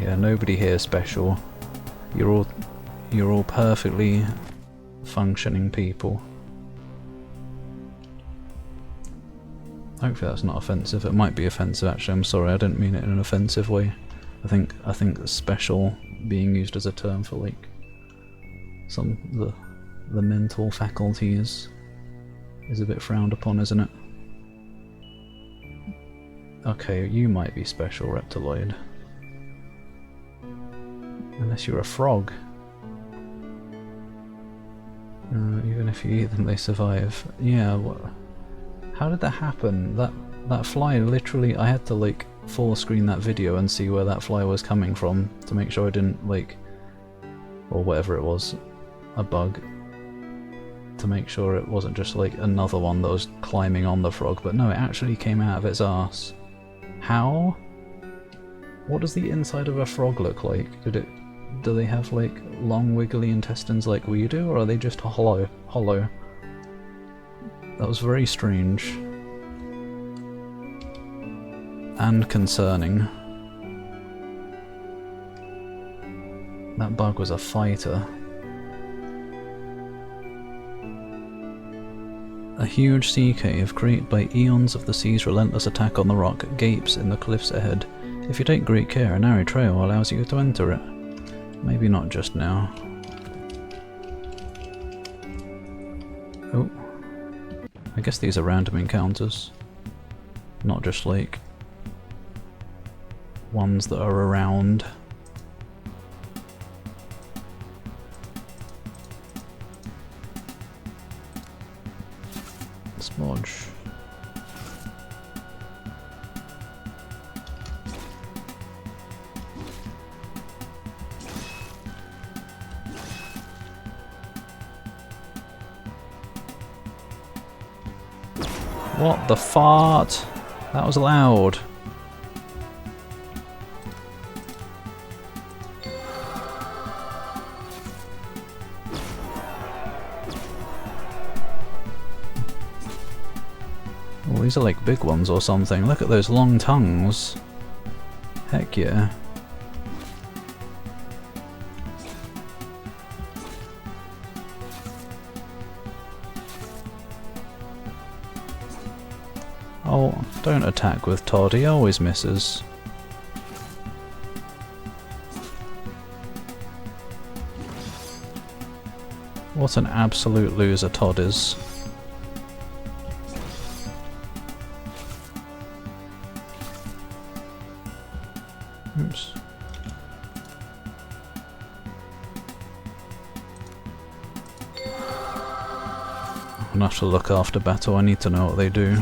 Yeah, nobody here special. You're all perfectly functioning people. Hopefully that's not offensive. It might be offensive actually, I'm sorry, I didn't mean it in an offensive way. I think special being used as a term for like the mental faculties is a bit frowned upon, isn't it? Okay, you might be special, Reptiloid. Unless you're a frog. Even if you eat them, they survive. Yeah, how did that happen? That fly literally, I had to like full screen that video and see where that fly was coming from to make sure I didn't like, or whatever it was, a bug. To make sure it wasn't just like another one that was climbing on the frog, but no, it actually came out of its arse. How? What does the inside of a frog look like? Do they have like long wiggly intestines like we do, or are they just hollow? That was very strange. And concerning. That bug was a fighter. A huge sea cave, created by eons of the sea's relentless attack on the rock, gapes in the cliffs ahead. If you take great care, a narrow trail allows you to enter it. Maybe not just now. Oh. I guess these are random encounters. Not just like ones that are around. Smudge. What the fart? That was loud. Well, these are like big ones or something. Look at those long tongues. Heck yeah. Oh, don't attack with Todd, he always misses. What an absolute loser Todd is. Oops. I'm gonna have to look after battle, I need to know what they do.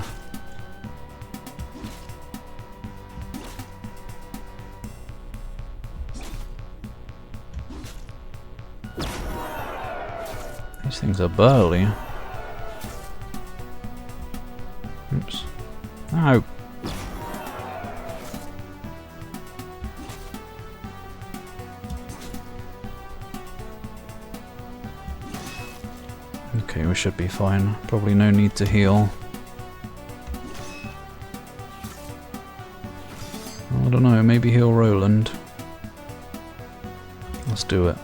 These things are burly. Oops. Ow! Okay, we should be fine. Probably no need to heal. I don't know, maybe heal Roland. Let's do it.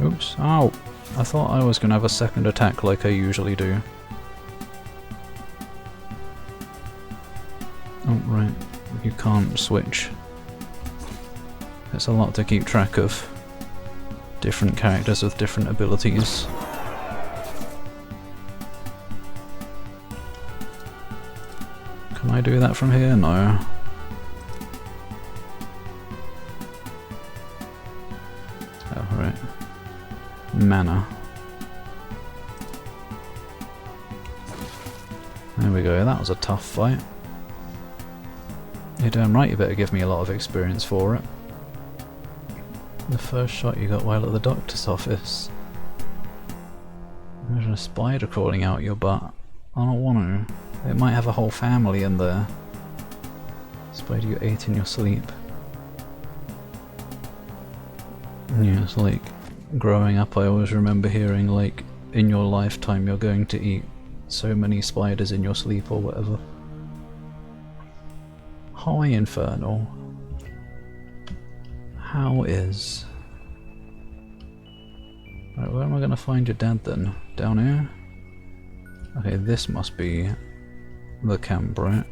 Oops, ow! I thought I was gonna have a second attack like I usually do. Oh, right. You can't switch. It's a lot to keep track of. Different characters with different abilities. Can I do that from here? No. Oh, right. mana. There we go, that was a tough fight. You're damn right you better give me a lot of experience for it. The first shot you got while at the doctor's office. Imagine a spider crawling out your butt. I don't want to. It might have a whole family in there. Spider you ate in your sleep. Yeah, it's like growing up I always remember hearing like in your lifetime you're going to eat so many spiders in your sleep or whatever. Hi Infernal. How is... Right, where am I going to find your dad then? Down here? Okay, this must be the camp, right?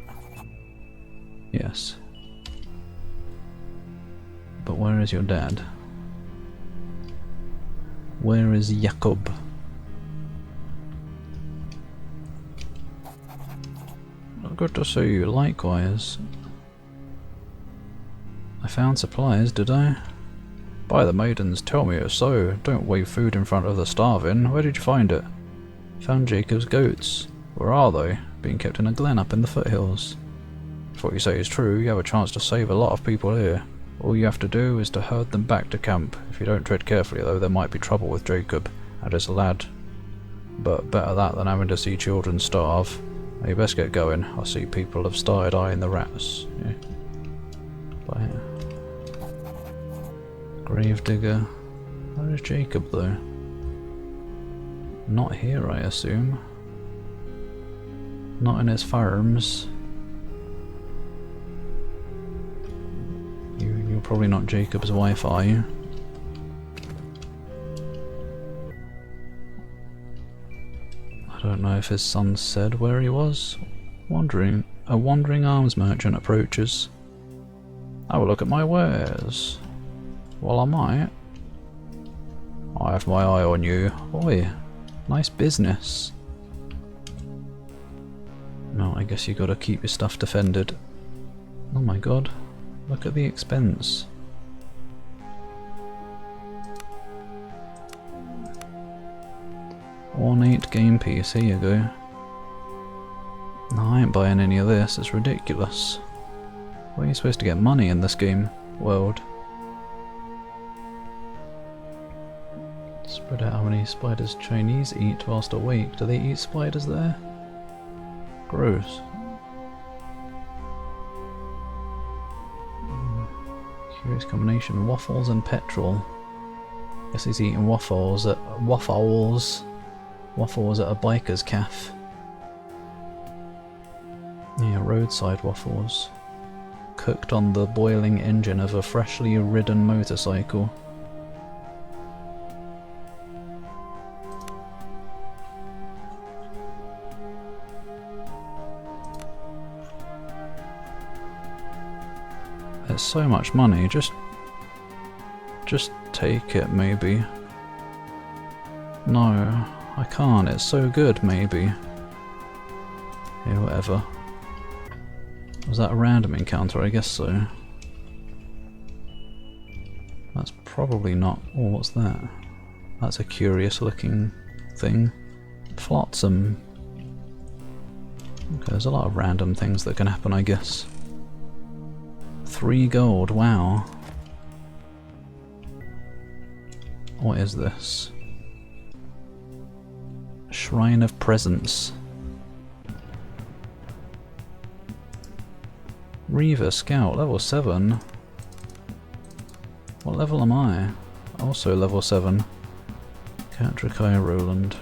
Yes. But where is your dad? Where is Jakob? Good to see you, likewise. I found supplies, did I? By the maidens, tell me it's so. Don't wave food in front of the starving. Where did you find it? Found Jacob's goats. Where are they? Being kept in a glen up in the foothills. If what you say is true, you have a chance to save a lot of people here. All you have to do is to herd them back to camp. If you don't tread carefully though, there might be trouble with Jacob and his lad. But better that than having to see children starve. You best get going. I see people have started eyeing the rats. Yeah. Bye. Gravedigger. Where is Jacob though? Not here, I assume. Not in his farms. You're probably not Jacob's wife, are you? I don't know if his son said where he was. A wandering arms merchant approaches. Have a look at my wares. Well, I might. I have my eye on you. Oi, nice business. No, I guess you gotta keep your stuff defended. Oh my god, look at the expense. Ornate game piece, here you go. No, I ain't buying any of this, it's ridiculous. Where are you supposed to get money in this game world? Spread out how many spiders Chinese eat whilst awake. Do they eat spiders there? Gross. Curious combination. Waffles and petrol. Guess he's eating waffles at a biker's cafe. Yeah, roadside waffles. Cooked on the boiling engine of a freshly ridden motorcycle. It's so much money, just take it maybe. No, I can't, it's so good maybe. Yeah, whatever. Was that a random encounter? I guess so. That's probably not... Oh, what's that? That's a curious looking thing. Flotsam. Okay, there's a lot of random things that can happen, I guess. 3 gold, wow. What is this? Shrine of Presence. Reaver Scout, level 7. What level am I? Also level 7. Katrakai Roland.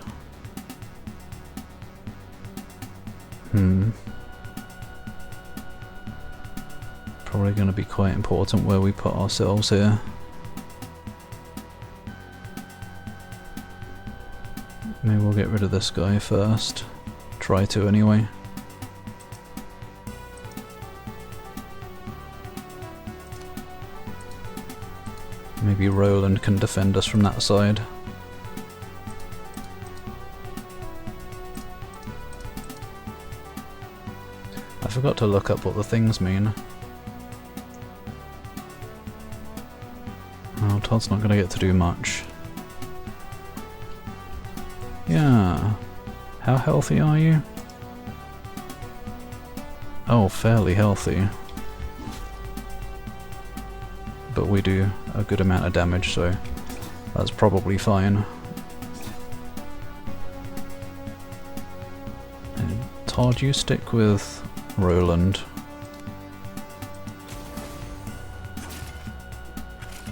Probably going to be quite important where we put ourselves here. Maybe we'll get rid of this guy first. Try to anyway. Maybe Roland can defend us from that side. I forgot to look up what the things mean. Oh, Todd's not going to get to do much. Yeah. How healthy are you? Oh, fairly healthy. But we do a good amount of damage, so that's probably fine. And Todd, you stick with Roland.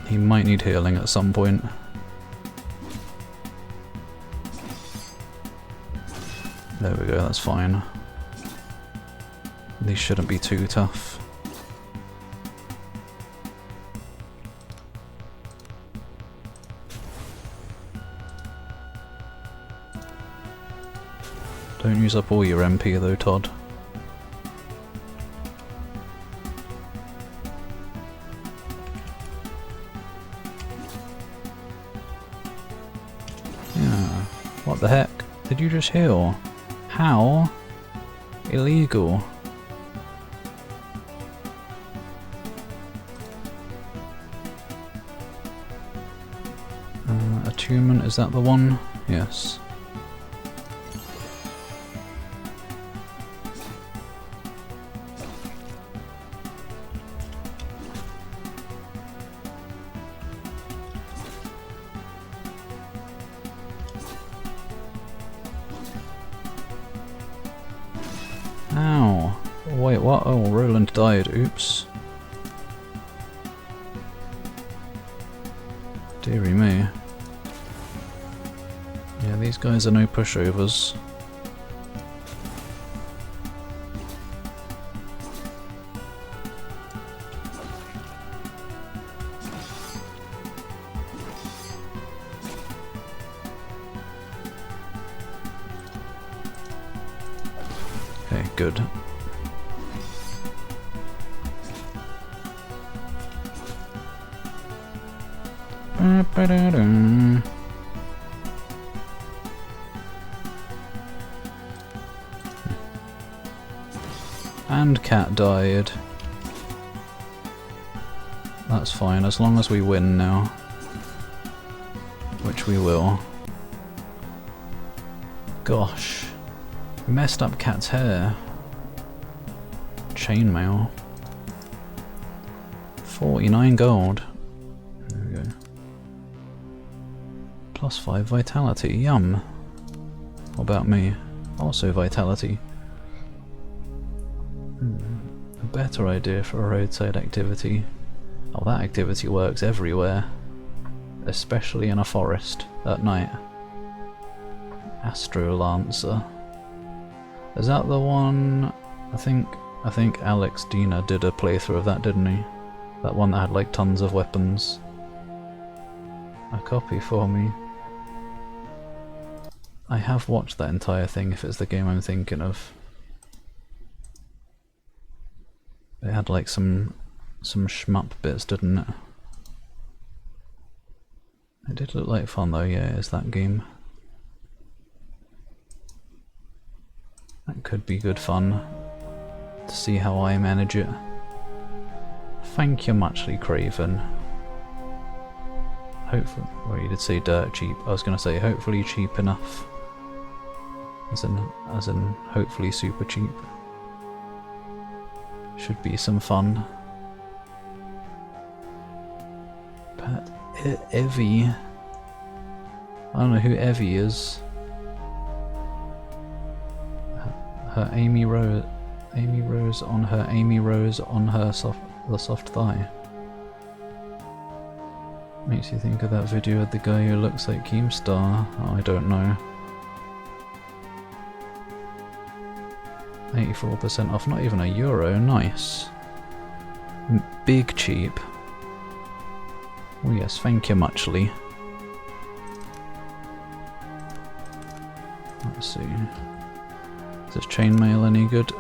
He might need healing at some point. There we go, that's fine. These shouldn't be too tough. Don't use up all your MP though, Todd. Yeah. What the heck? Did you just heal? How? Illegal. Attunement, is that the one? Yes. Ow. Wait, what? Oh, Roland died. Oops. Dearie me. Yeah, these guys are no pushovers. Okay, good. And Cat died. That's fine, as long as we win now. Which we will. Gosh. Messed up Cat's hair. Chainmail. 49 gold. There we go. Plus 5 vitality. Yum. What about me? Also vitality. A better idea for a roadside activity. Oh, that activity works everywhere. Especially in a forest at night. Astro Lancer. Is that the one? I think Alex Dina did a playthrough of that, didn't he? That one that had like tons of weapons. A copy for me. I have watched that entire thing if it's the game I'm thinking of. It had like some shmup bits, didn't it? It did look like fun though, yeah, it's that game. That could be good fun to see how I manage it. Thank you muchly, Craven. Hopefully, well, you did say dirt cheap. I was gonna say hopefully cheap enough. As in hopefully super cheap. Should be some fun. But Evie, I don't know who Evie is. Her Amy Rose on her the soft thigh. Makes you think of that video of the guy who looks like Keemstar. Oh, I don't know. 84% off, not even €1, nice. Big cheap. Oh yes, thank you muchly. Let's see. Is this chainmail any good?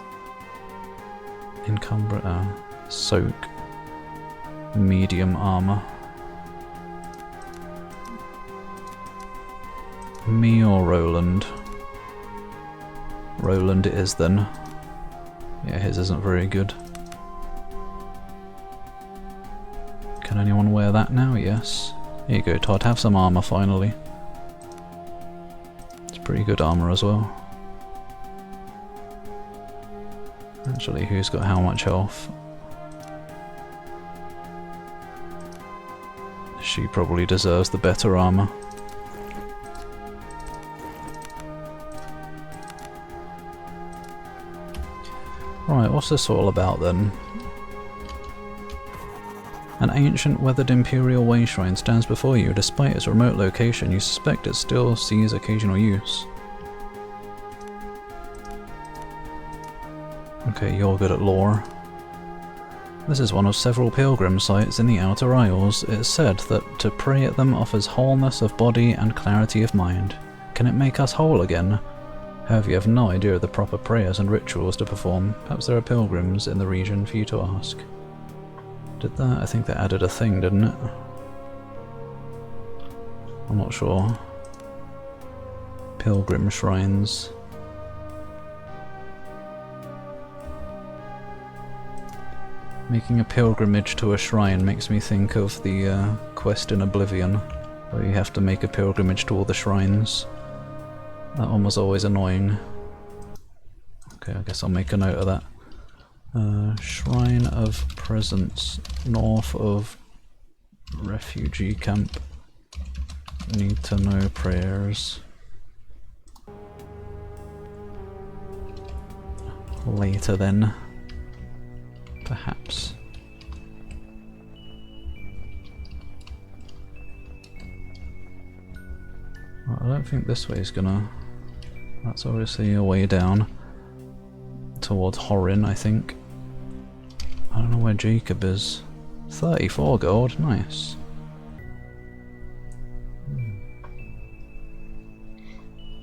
Encumber, soak. Medium armor. Me or Roland? Roland it is then. Yeah, his isn't very good. Can anyone wear that now? Yes. Here you go, Todd, have some armor finally. It's pretty good armor as well. Actually, who's got how much health? She probably deserves the better armor. Right, what's this all about then? An ancient weathered imperial way shrine stands before you. Despite its remote location, you suspect it still sees occasional use. Okay, you're good at lore. This is one of several pilgrim sites in the Outer Isles. It is said that to pray at them offers wholeness of body and clarity of mind. Can it make us whole again? However, you have no idea of the proper prayers and rituals to perform. Perhaps there are pilgrims in the region for you to ask. Did that? I think that added a thing, didn't it? I'm not sure. Pilgrim shrines. Making a pilgrimage to a shrine makes me think of the quest in Oblivion, where you have to make a pilgrimage to all the shrines. That one was always annoying. Okay, I guess I'll make a note of that. Shrine of Presence, north of refugee camp. Need to know prayers. Later then. Perhaps. Well, I don't think this way is gonna... That's obviously a way down. Towards Horin, I think. I don't know where Jacob is. 34 gold, nice.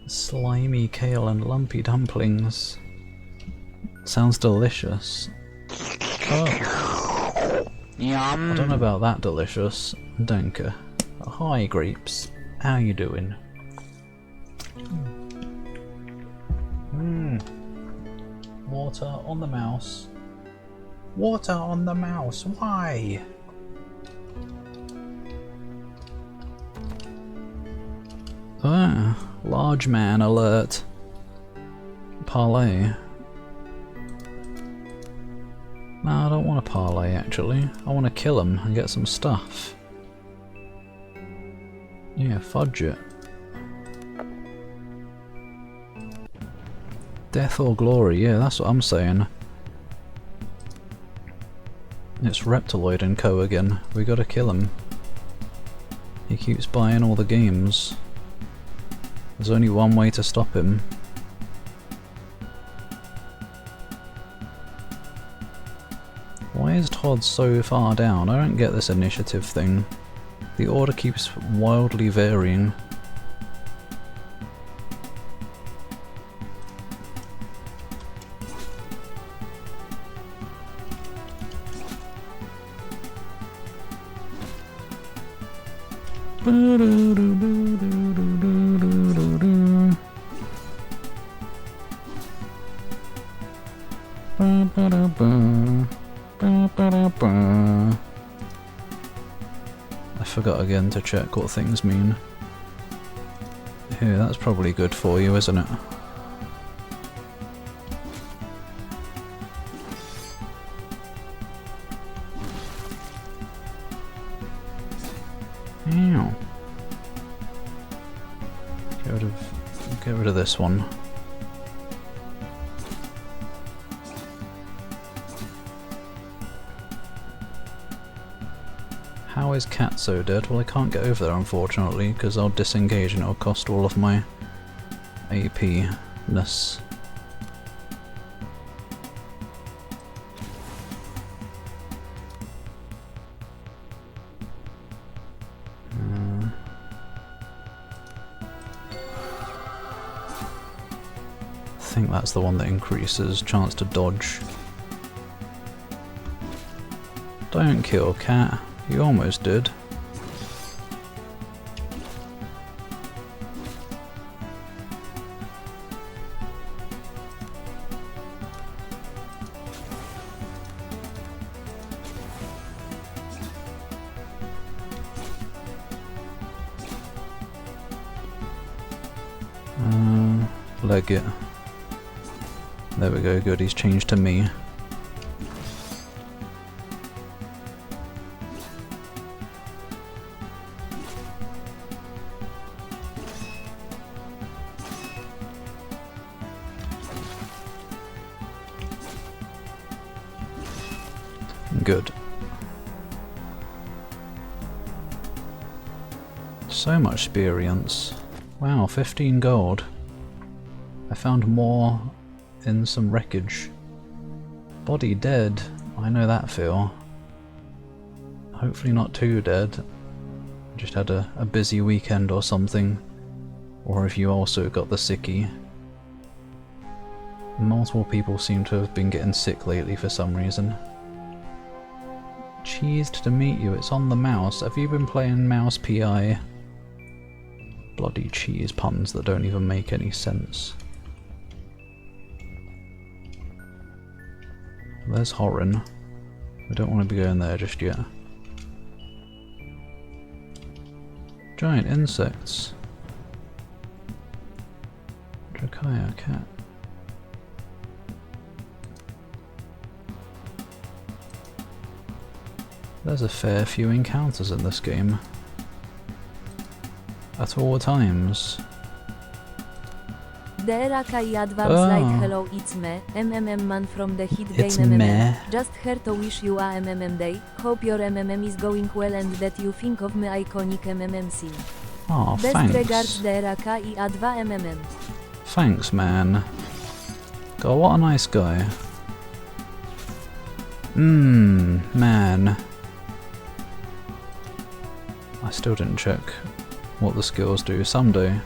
Slimy kale and lumpy dumplings. Sounds delicious. Oh. Yum. I don't know about that delicious. Danke. Hi grapes. How you doing? Water on the mouse. Water on the mouse, why? Ah, large man alert. Parlay. No, I don't want to parlay actually. I want to kill him and get some stuff. Yeah, fudge it. Death or glory, yeah, that's what I'm saying. It's Reptiloid and Co again. We gotta kill him. He keeps buying all the games. There's only one way to stop him. Why is Todd so far down? I don't get this initiative thing. The order keeps wildly varying. I forgot again to check what things mean. Here, that's probably good for you, isn't it? Ow. Get rid of this one. How is Cat so dead? Well, I can't get over there unfortunately, because I'll disengage and it'll cost all of my AP-ness. I think that's the one that increases chance to dodge. Don't kill Cat. You almost did. Leg it. There we go, good, he's changed to me. Good. So much experience. Wow, 15 gold. I found more in some wreckage. Body dead. I know that feel. Hopefully not too dead. Just had a busy weekend or something. Or if you also got the sickie. Multiple people seem to have been getting sick lately for some reason. Cheesed to meet you, it's on the mouse. Have you been playing Mouse PI? Bloody cheese puns that don't even make any sense. There's Horin. We don't want to be going there just yet. Giant insects. Drakaya cat. There's a fair few encounters in this game. At all times. DRK i advance like hello it's me, MMM man from the hit game It's MMM. me. Just here to wish you a MMM day. Hope your MMM is going well and that you think of me iconic MMM scene. Aw, Best thanks. regards DRK i A2 MMM. Thanks, man. God, what a nice guy. Man. I still didn't check what the skills do. Someday.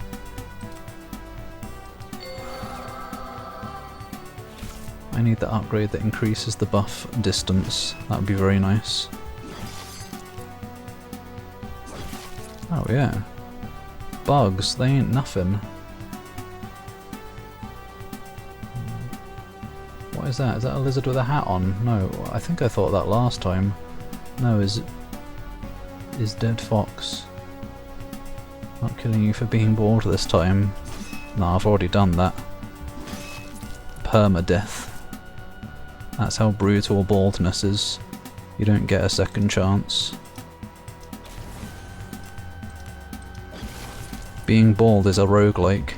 I need the upgrade that increases the buff distance. That would be very nice. Oh yeah. Bugs, they ain't nothing. What is that? Is that a lizard with a hat on? No, I think I thought that last time. No, is dead fox. Not killing you for being bored this time. Nah, I've already done that. Permadeath. That's how brutal baldness is. You don't get a second chance. Being bald is a roguelike.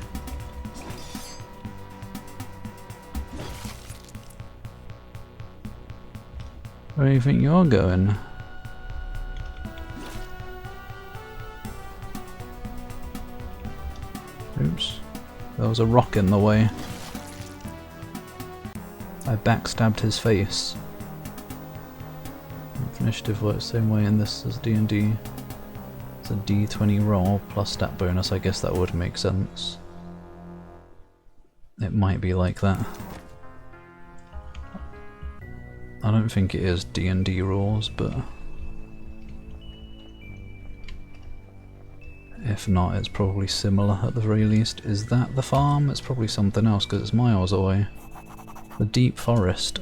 Where do you think you're going? Oops. There was a rock in the way. I backstabbed his face. Initiative works the same way in this as D&D. It's a D20 roll plus stat bonus, I guess that would make sense. It might be like that. I don't think it is D&D rules, but if not, it's probably similar at the very least. Is that the farm? It's probably something else because it's miles away. The deep forest.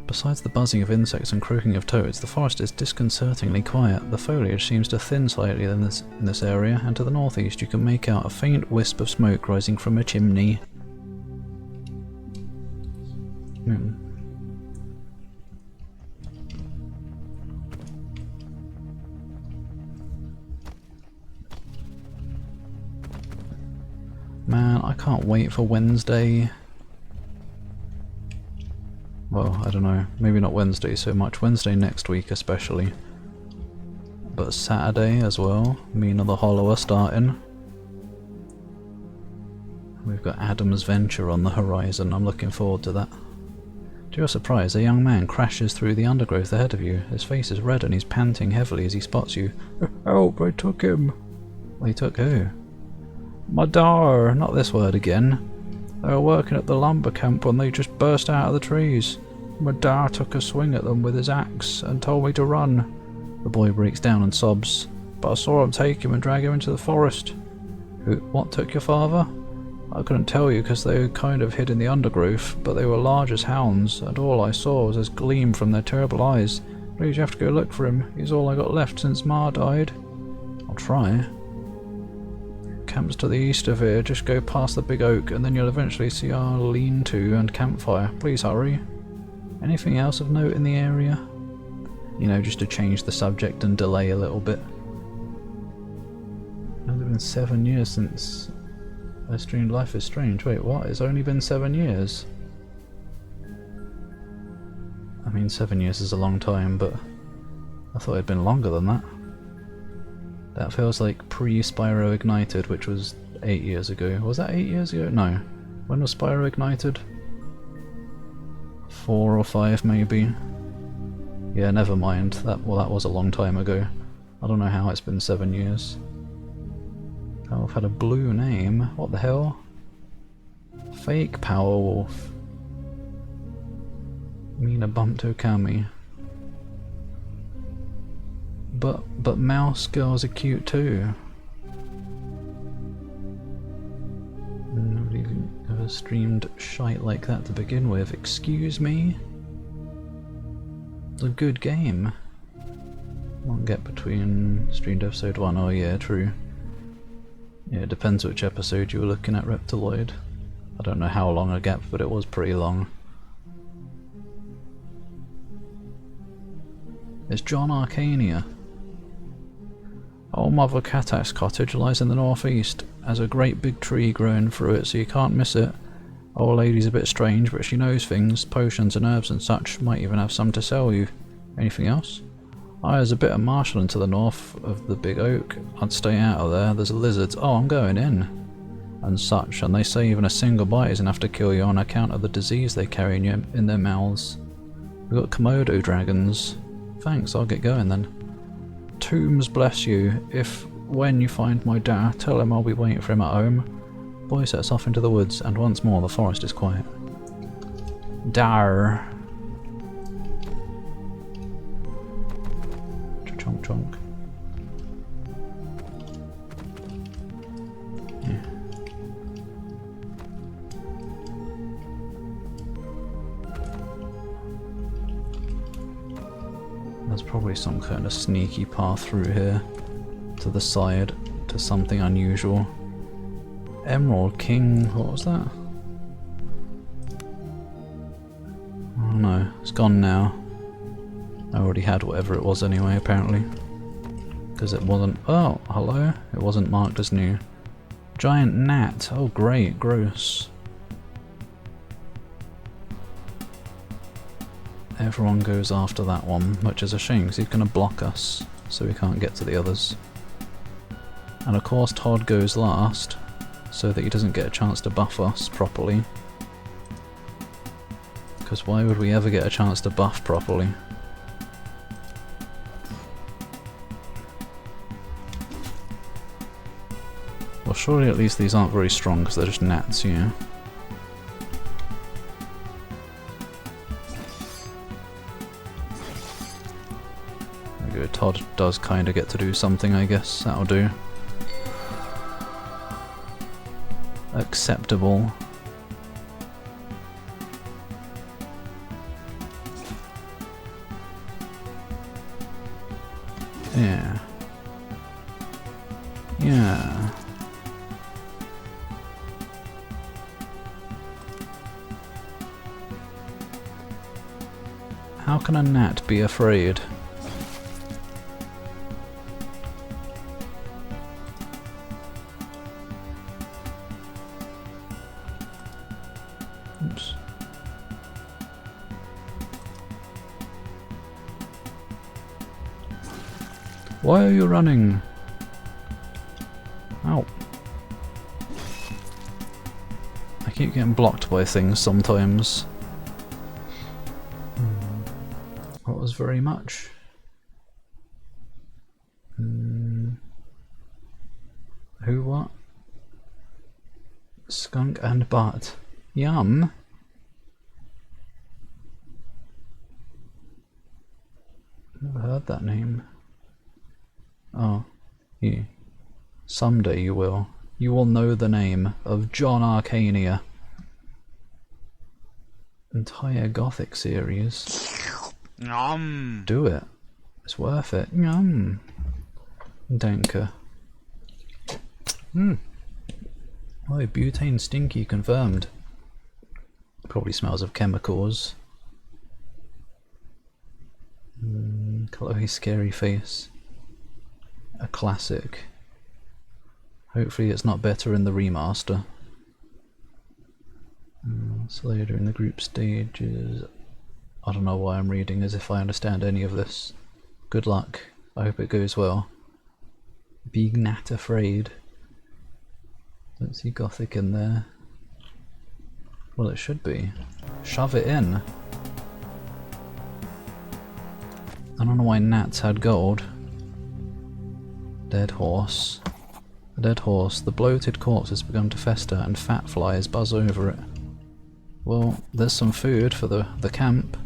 Besides the buzzing of insects and croaking of toads, the forest is disconcertingly quiet. The foliage seems to thin slightly in this area, and to the northeast you can make out a faint wisp of smoke rising from a chimney. Man, I can't wait for Wednesday. Well, I don't know, maybe not Wednesday so much, Wednesday next week especially. But Saturday as well, Mina the Hollower starting. We've got Adam's Venture on the horizon, I'm looking forward to that. To your surprise, a young man crashes through the undergrowth ahead of you. His face is red and he's panting heavily as he spots you. Help, I took him! Well, he took who? My dar, not this word again. They were working at the lumber camp when they just burst out of the trees. My dad took a swing at them with his axe and told me to run. The boy breaks down and sobs, but I saw him take him and drag him into the forest. What took your father? I couldn't tell you because they were kind of hid in the undergrowth, but they were large as hounds, and all I saw was this gleam from their terrible eyes. Please, you have to go look for him. He's all I got left since Ma died. I'll try. Camp's to the east of here. Just go past the big oak and then you'll eventually see our lean-to and campfire. Please hurry. Anything else of note in the area? You know, just to change the subject and delay a little bit. It's been 7 years since I streamed Life is Strange. Wait, what? It's only been 7 years? I mean, 7 years is a long time, but I thought it'd been longer than that. That feels like pre-Spyro Ignited, which was 8 years ago. Was that 8 years ago? No. When was Spyro Ignited? 4 or 5 maybe. Yeah, never mind. That was a long time ago. I don't know how it's been 7 years. Oh, I've had a blue name. What the hell? Fake Powerwolf. Mina Bumpto Kami. But mouse girls are cute too. Nobody ever streamed shite like that to begin with. Excuse me? It's a good game. Long gap between streamed episode 1. Oh yeah, true. Yeah, it depends which episode you were looking at, Reptiloid. I don't know how long a gap, but it was pretty long. It's John Arcania. Old Mother Katak's cottage lies in the northeast. Has a great big tree growing through it, so you can't miss it. Old lady's a bit strange, but she knows things, potions and herbs and such. Might even have some to sell you. Anything else? There's a bit of marshland to the north of the big oak. I'd stay out of there. There's lizards. Oh, I'm going in. And such, and they say even a single bite is enough to kill you on account of the disease they carry in their mouths. We've got Komodo dragons. Thanks, I'll get going then. Tombs bless you. When you find my dad, tell him I'll be waiting for him at home. Boy sets off into the woods, and once more the forest is quiet. Dar. Chonk chonk. Yeah. There's probably some kind of sneaky path through here to the side to something unusual. Emerald King, what was that? Oh no, it's gone now. I already had whatever it was anyway, apparently. Because it wasn't... Oh, hello? It wasn't marked as new. Giant gnat. Oh great, gross. Everyone goes after that one, which is a shame because he's going to block us, so we can't get to the others. And of course Todd goes last, so that he doesn't get a chance to buff us properly. Because why would we ever get a chance to buff properly? Well, surely at least these aren't very strong because they're just gnats, yeah. There we go, Todd does kinda get to do something, I guess. That'll do. Acceptable. Yeah. Yeah. How can a gnat be afraid? Oops. Why are you running? Ow. I keep getting blocked by things sometimes. What was very much? Who what? Skunk and Bart. Yum. Never heard that name. Oh, yeah. Someday you will. You will know the name of John Arcania. Entire Gothic series. Nom. Do it. It's worth it. Yum. Danke. Oh, butane Stinky confirmed. Probably smells of chemicals. Chloe Scary Face. A classic. Hopefully it's not better in the remaster. Slayer in the group stages. I don't know why I'm reading as if I understand any of this. Good luck. I hope it goes well. Be not afraid. Don't see Gothic in there. Well, it should be. Shove it in. I don't know why Nats had gold. Dead horse. A dead horse. The bloated corpse has begun to fester and fat flies buzz over it. Well, there's some food for the camp.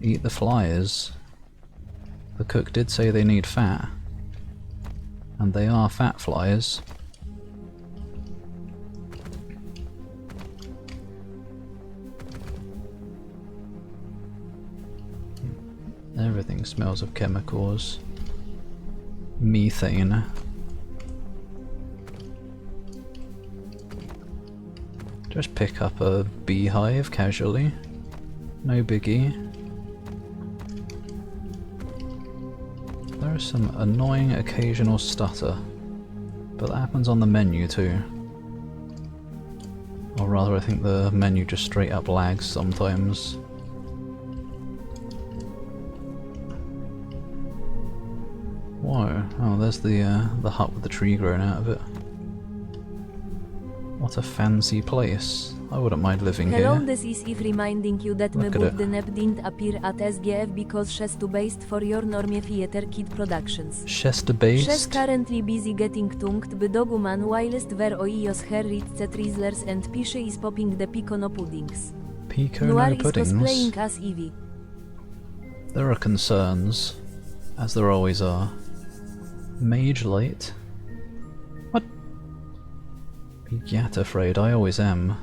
Eat the flies. The cook did say they need fat. And they are fat flies. Everything smells of chemicals. Methane. Just pick up a beehive casually. No biggie. There is some annoying occasional stutter, but that happens on the menu too. Or rather, I think the menu just straight up lags sometimes. Whoa, oh there's the hut with the tree growing out of it. What a fancy place. I wouldn't mind living Hello, here. this is if reminding you that my Look at book it. The Nap didn't appear at SGF because she's too based for your normie theater kid productions. Chester She's based. currently busy getting tunked by doguman whilst where oios her ritze twizzlers and pishy is popping the picono puddings. Pico Noir no is puddings. cosplaying as Evie. There are concerns, as there always are. Mage light. What? Be yet afraid, I always am.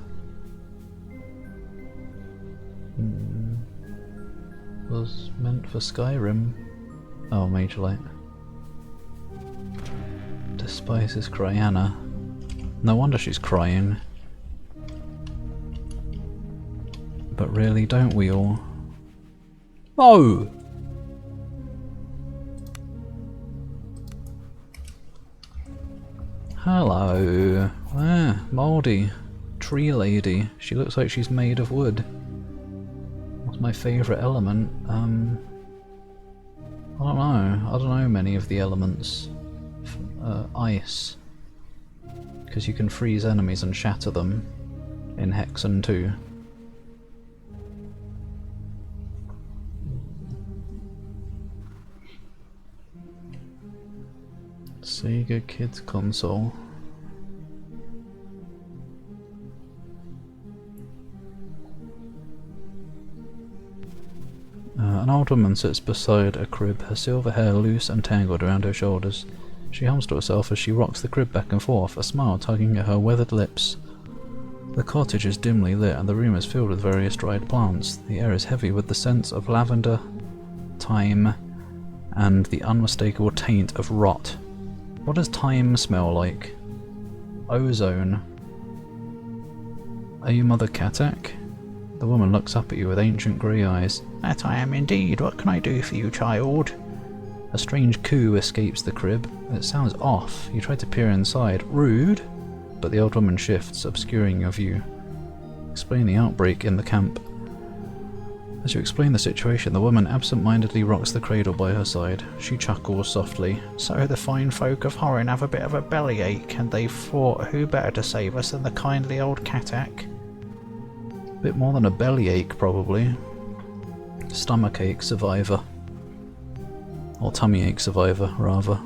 Was meant for Skyrim. Oh, Mage light. Despises Cryana. No wonder she's crying. But really, don't we all? Oh! Hello. Ah, Mouldy. Tree lady. She looks like she's made of wood. What's my favourite element? I don't know. I don't know many of the elements. Ice. Because you can freeze enemies and shatter them in Hexen 2. Sega Kids console. An old woman sits beside a crib, her silver hair loose and tangled around her shoulders. She hums to herself as she rocks the crib back and forth, a smile tugging at her weathered lips. The cottage is dimly lit and the room is filled with various dried plants. The air is heavy with the scents of lavender, thyme, and the unmistakable taint of rot. What does thyme smell like? Ozone. Are you Mother Katak? The woman looks up at you with ancient grey eyes. That I am indeed. What can I do for you, child? A strange coo escapes the crib. It sounds off. You try to peer inside. Rude! But the old woman shifts, obscuring your view. Explain the outbreak in the camp. As you explain the situation, the woman absent-mindedly rocks the cradle by her side. She chuckles softly. So the fine folk of Horin have a bit of a bellyache, and they thought who better to save us than the kindly old Katak? Bit more than a bellyache, probably. Stomachache survivor. Or tummy ache survivor, rather.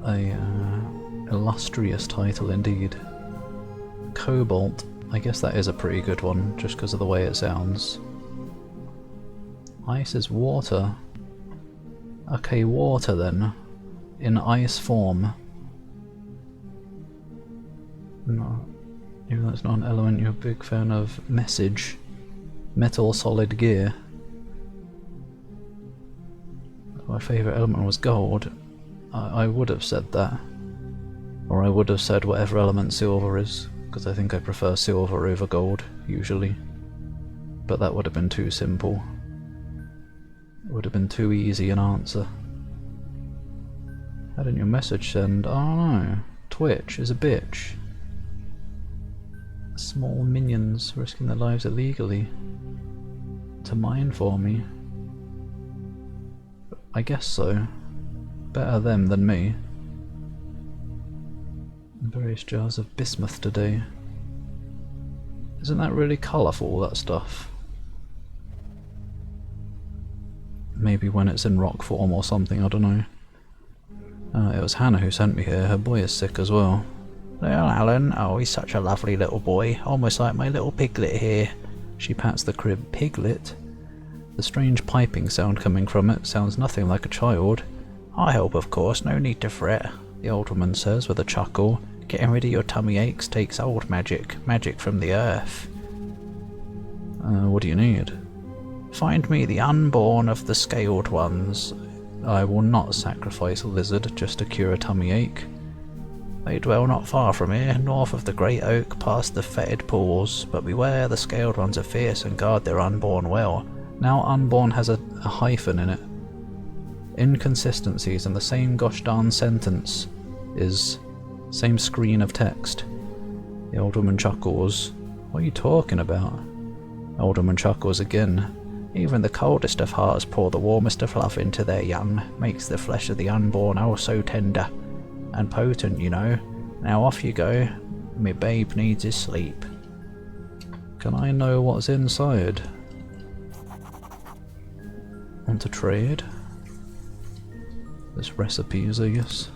A illustrious title indeed. Cobalt. I guess that is a pretty good one, just because of the way it sounds. Ice is water. Okay, water then. In ice form. No. Even though it's not an element, you're a big fan of message. Metal Solid Gear. My favourite element was gold. I would have said that. Or I would have said whatever element silver is, because I think I prefer silver over gold, usually. But that would have been too simple. It would have been too easy an answer. How didn't your message send? Oh no. Twitch is a bitch. Small minions risking their lives illegally to mine for me. I guess so. Better them than me. Various jars of bismuth today. Isn't that really colourful, that stuff? Maybe when it's in rock form or something, I don't know. It was Hannah who sent me here. Her boy is sick as well. Well, Alan, oh, he's such a lovely little boy, almost like my little piglet here. She pats the crib. Piglet? The strange piping sound coming from it sounds nothing like a child. I help, of course, no need to fret, the old woman says with a chuckle. Getting rid of your tummy aches takes old magic, magic from the earth. What do you need? Find me the unborn of the scaled ones. I will not sacrifice a lizard just to cure a tummy ache. They dwell not far from here, north of the great oak, past the fetid pools, but beware, the scaled ones are fierce and guard their unborn well. Now unborn has a hyphen in it. Inconsistencies in the same gosh darn sentence is same screen of text. The old woman chuckles. What are you talking about? Old woman chuckles again. Even the coldest of hearts pour the warmest of love into their young, makes the flesh of the unborn oh so tender. And potent, you know. Now off you go. Me babe needs his sleep. Can I know what's inside? Want to trade? There's recipes, I guess.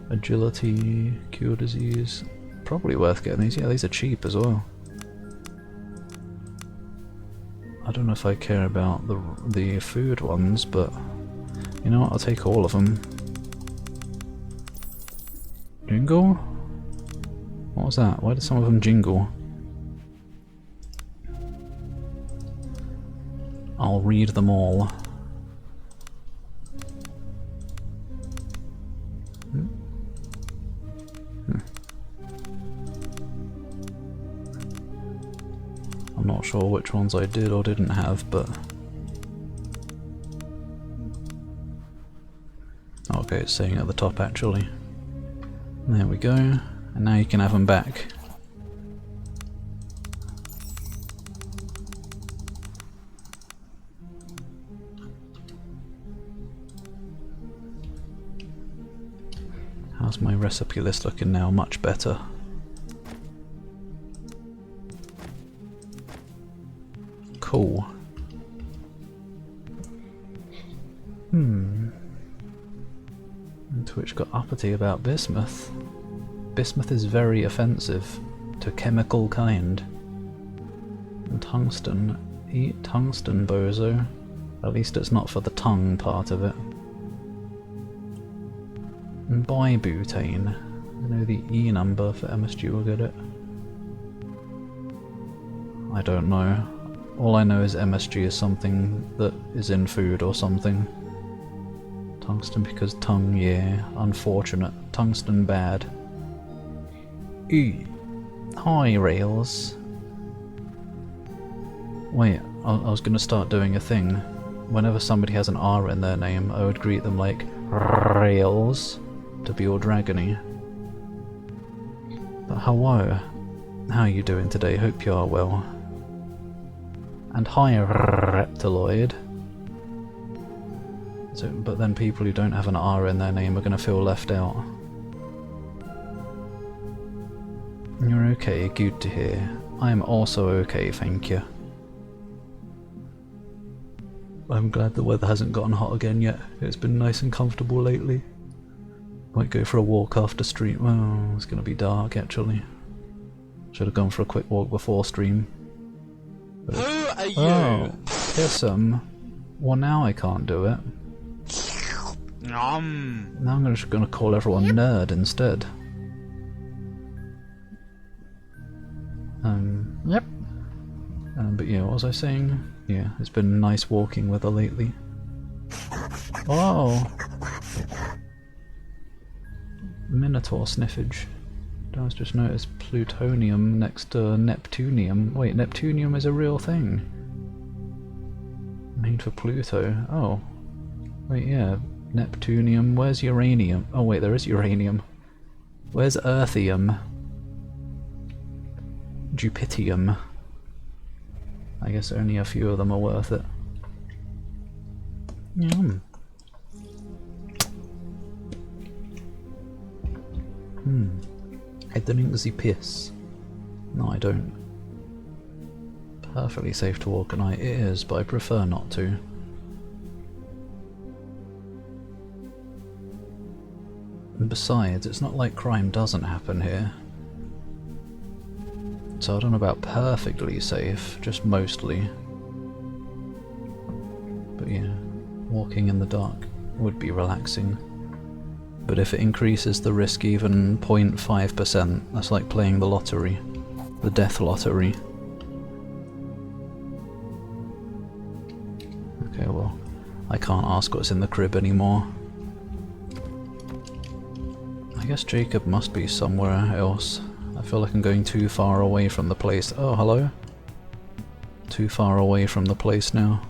Agility, cure disease. Probably worth getting these. Yeah, these are cheap as well. I don't know if I care about the food ones, but you know what? I'll take all of them. Jingle? What was that? Why did some of them jingle? I'll read them all. I'm not sure which ones I did or didn't have, but... Okay, it's saying at the top actually. There we go, and now you can have them back. How's my recipe list looking now? Much better. Cool. And Twitch got uppity about bismuth. Bismuth is very offensive to chemical kind. And tungsten. Eat tungsten, bozo. At least it's not for the tongue part of it. And butane. I know the E number for MSG will get it. I don't know. All I know is MSG is something that is in food or something. Tungsten because tongue, yeah. Unfortunate. Tungsten bad. Hi, Rails. Wait, I was gonna start doing a thing. Whenever somebody has an R in their name, I would greet them like Rails to be all dragony. But hello. How are you doing today? Hope you are well. And hi, Reptiloid. So, but then people who don't have an R in their name are going to feel left out. You're okay, good to hear. I am also okay, thank you. I'm glad the weather hasn't gotten hot again yet. It's been nice and comfortable lately. Might go for a walk after stream. Well, it's going to be dark actually. Should have gone for a quick walk before stream. Who are you? Oh, Kissable. Well, now I can't do it. Now I'm just gonna call everyone nerd instead. Yep. But yeah, what was I saying? Yeah, it's been nice walking with her lately. Oh! Minotaur sniffage. I was just noticed plutonium next to Neptunium. Wait, Neptunium is a real thing. Made for Pluto. Oh. Wait, yeah. Neptunium. Where's uranium? Oh wait, there is uranium. Where's earthium? Jupitium. I guess only a few of them are worth it. Yum. I drink the piss. No, I don't. Perfectly safe to walk at night. It is, but I prefer not to. And besides, it's not like crime doesn't happen here. So I don't know about perfectly safe, just mostly. But yeah, walking in the dark would be relaxing. But if it increases the risk even 0.5%, that's like playing the lottery. The death lottery. Okay, well, I can't ask what's in the crib anymore. I guess Jacob must be somewhere else. I feel like I'm going too far away from the place. Oh, hello? Too far away from the place now.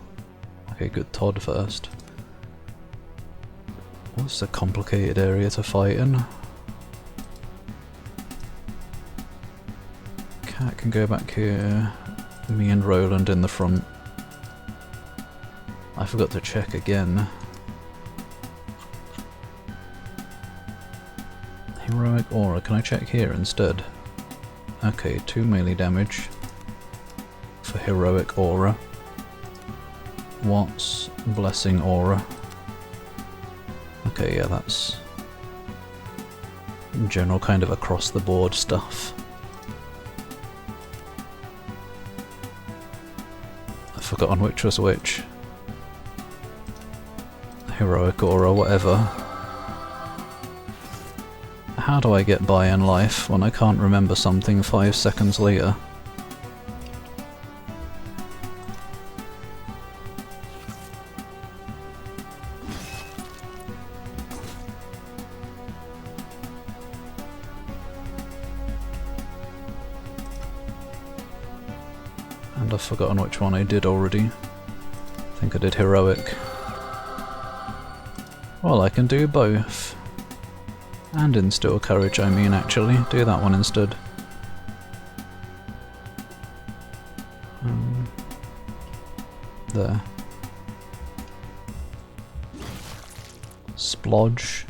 Okay, good, Todd first. What's a complicated area to fight in? Cat can go back here. Me and Roland in the front. I forgot to check again. Heroic Aura, can I check here instead? Okay, 2 melee damage for Heroic Aura. What's Blessing Aura? Okay, yeah, that's general kind of across the board stuff. I've forgotten which was which. Heroic Aura, whatever. How do I get by in life when I can't remember something 5 seconds later? And I've forgotten which one I did already. I think I did Heroic. Well, I can do both. And Instill Courage, I mean, actually. Do that one instead. There. Splodge.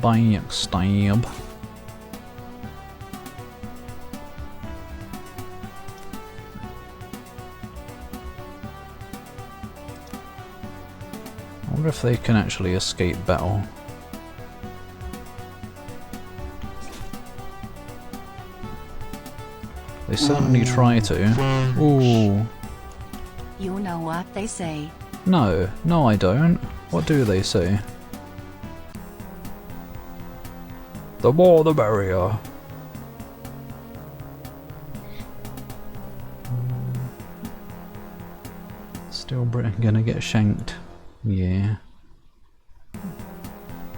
Backstab. I wonder if they can actually escape battle. They certainly try to. Ooh. You know what they say. No, no I don't. What do they say? The more the merrier. Still Britain gonna get shanked. Yeah.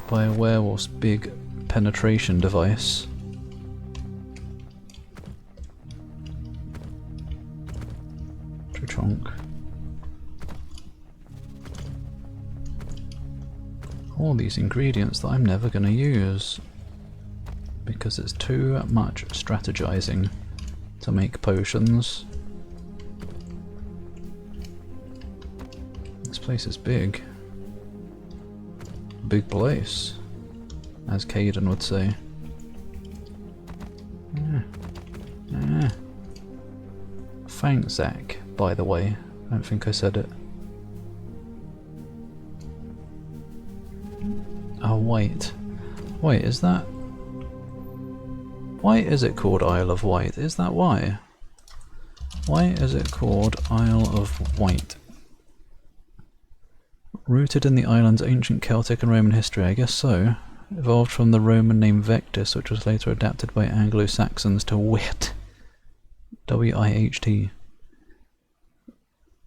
By a werewolf's big penetration device. Trunk. All these ingredients that I'm never gonna use. Because it's too much strategizing to make potions. This place is big. Big place, as Caden would say. Yeah. Thanks, Zach, by the way. I don't think I said it. Oh, wait. Wait, is that... Why is it called Isle of Wight? Is that why? Why is it called Isle of Wight? Rooted in the island's ancient Celtic and Roman history, I guess so. evolved from the Roman name Vectis, which was later adapted by Anglo-Saxons to wit. W-I-H-T.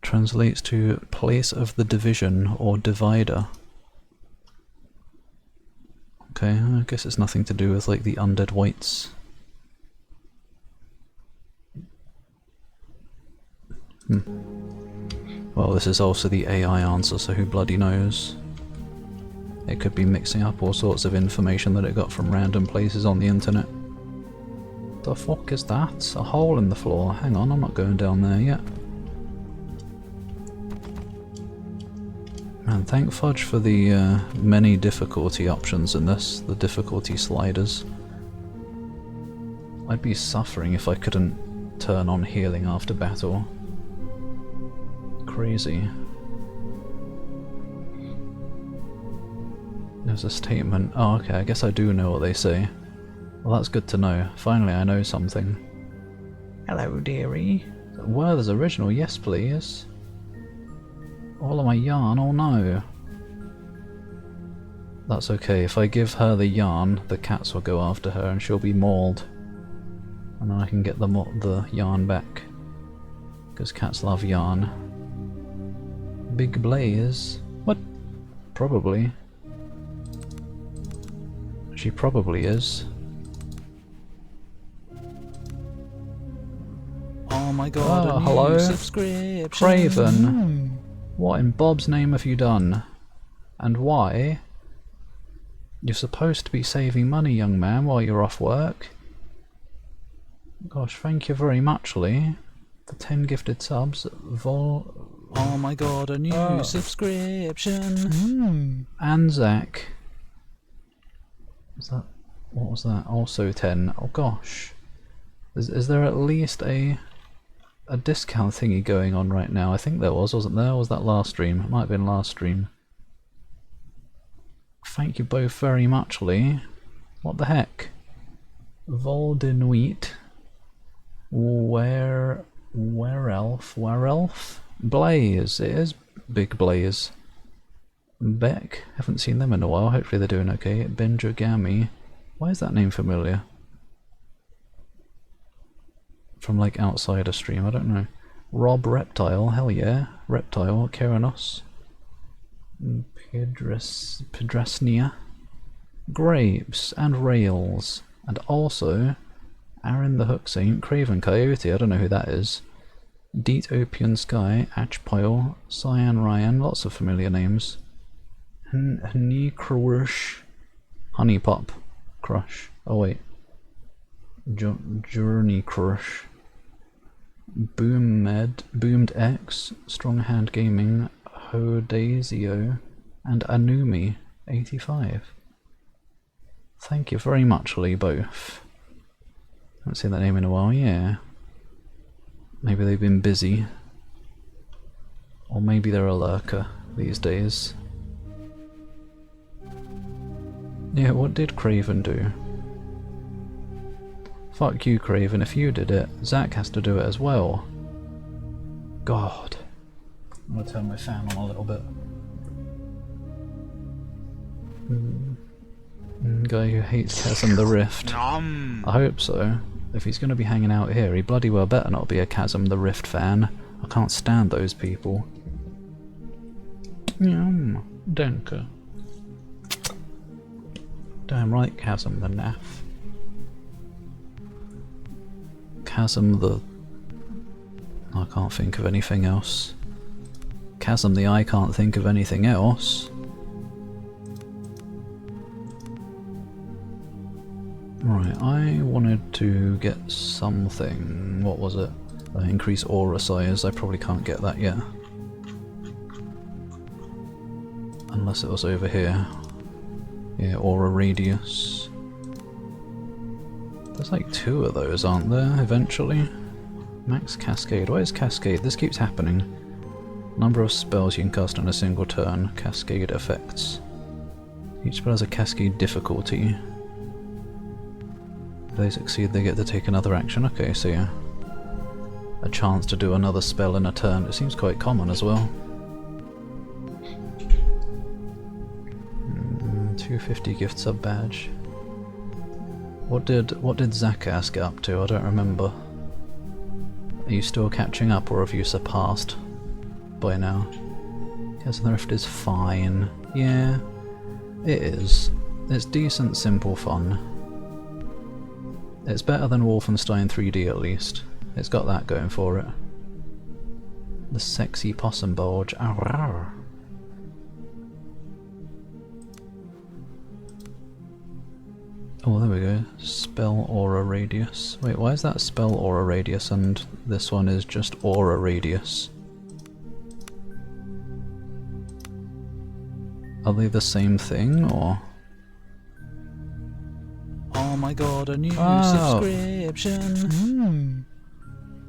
Translates to place of the division or divider. Okay, I guess it's nothing to do with like the undead whites. Well, this is also the AI answer, so who bloody knows? It could be mixing up all sorts of information that it got from random places on the internet. The fuck is that? A hole in the floor. Hang on, I'm not going down there yet. Man, thank fudge for the many difficulty options in this, the difficulty sliders. I'd be suffering if I couldn't turn on healing after battle. Crazy. There's a statement. Oh, okay, I guess I do know what they say. Well, that's good to know. Finally, I know something. Hello, dearie. Werther's original, yes please. All of my yarn, oh no. That's okay, if I give her the yarn, the cats will go after her and she'll be mauled. And then I can get the yarn back. Because cats love yarn. Big Blaze? What? Probably. She probably is. Oh my god, oh, hello? Subscription. Craven. What in Bob's name have you done? And why? You're supposed to be saving money, young man, while you're off work. Gosh, thank you very much, Lee. For 10 gifted subs. Oh my god, a new subscription. And Zach. What was that? Also 10. Oh gosh. Is there at least a discount thingy going on right now? I think there was, wasn't there? Or was that last stream? It might have been last stream. Thank you both very much, Lee. What the heck? Voldenwheat. Where elf? Blaze. It is Big Blaze. Beck. Haven't seen them in a while. Hopefully they're doing okay. Benjogami. Why is that name familiar? From like outside a stream, I don't know. Rob Reptile, hell yeah. Reptile, Keranos. Pedrasnia. Grapes and Rails. And also Aaron the Hook Saint, Craven Coyote, I don't know who that is. Deet Opian Sky, Atchpile, Cyan Ryan, lots of familiar names. Honey Crush. Honey Pop Crush. Oh wait. Journey Crush. Boomed X, Strong Hand Gaming, Hodazio, and Anumi 85. Thank you very much, Lee, both. Haven't seen that name in a while, yeah. Maybe they've been busy. Or maybe they're a lurker these days. Yeah, what did Craven do? Fuck you, Craven, if you did it, Zach has to do it as well. God. I'm gonna turn my fan on a little bit. Guy who hates Chasm the Rift. I hope so. If he's gonna be hanging out here, he bloody well better not be a Chasm the Rift fan. I can't stand those people. Danke. Damn right, Chasm the Naff. Chasm the... I can't think of anything else. Chasm the I can't think of anything else. Right, I wanted to get something. What was it? Increase aura size. I probably can't get that yet. Unless it was over here. Yeah, aura radius. There's like 2 of those, aren't there, eventually? Max Cascade. Why is Cascade? This keeps happening. Number of spells you can cast in a single turn. Cascade effects. Each spell has a cascade difficulty. If they succeed, they get to take another action. Okay, so yeah. A chance to do another spell in a turn. It seems quite common as well. 250 gift sub badge. What did Zakas get up to? I don't remember. Are you still catching up, or have you surpassed by now? Guess the Rift is fine. Yeah, it is. It's decent, simple fun. It's better than Wolfenstein 3D at least. It's got that going for it. The sexy possum bulge. Arrgh. Oh, there we go. Spell aura radius. Wait, why is that spell aura radius and this one is just aura radius? Are they the same thing, or? Oh my god, a new Oh. subscription!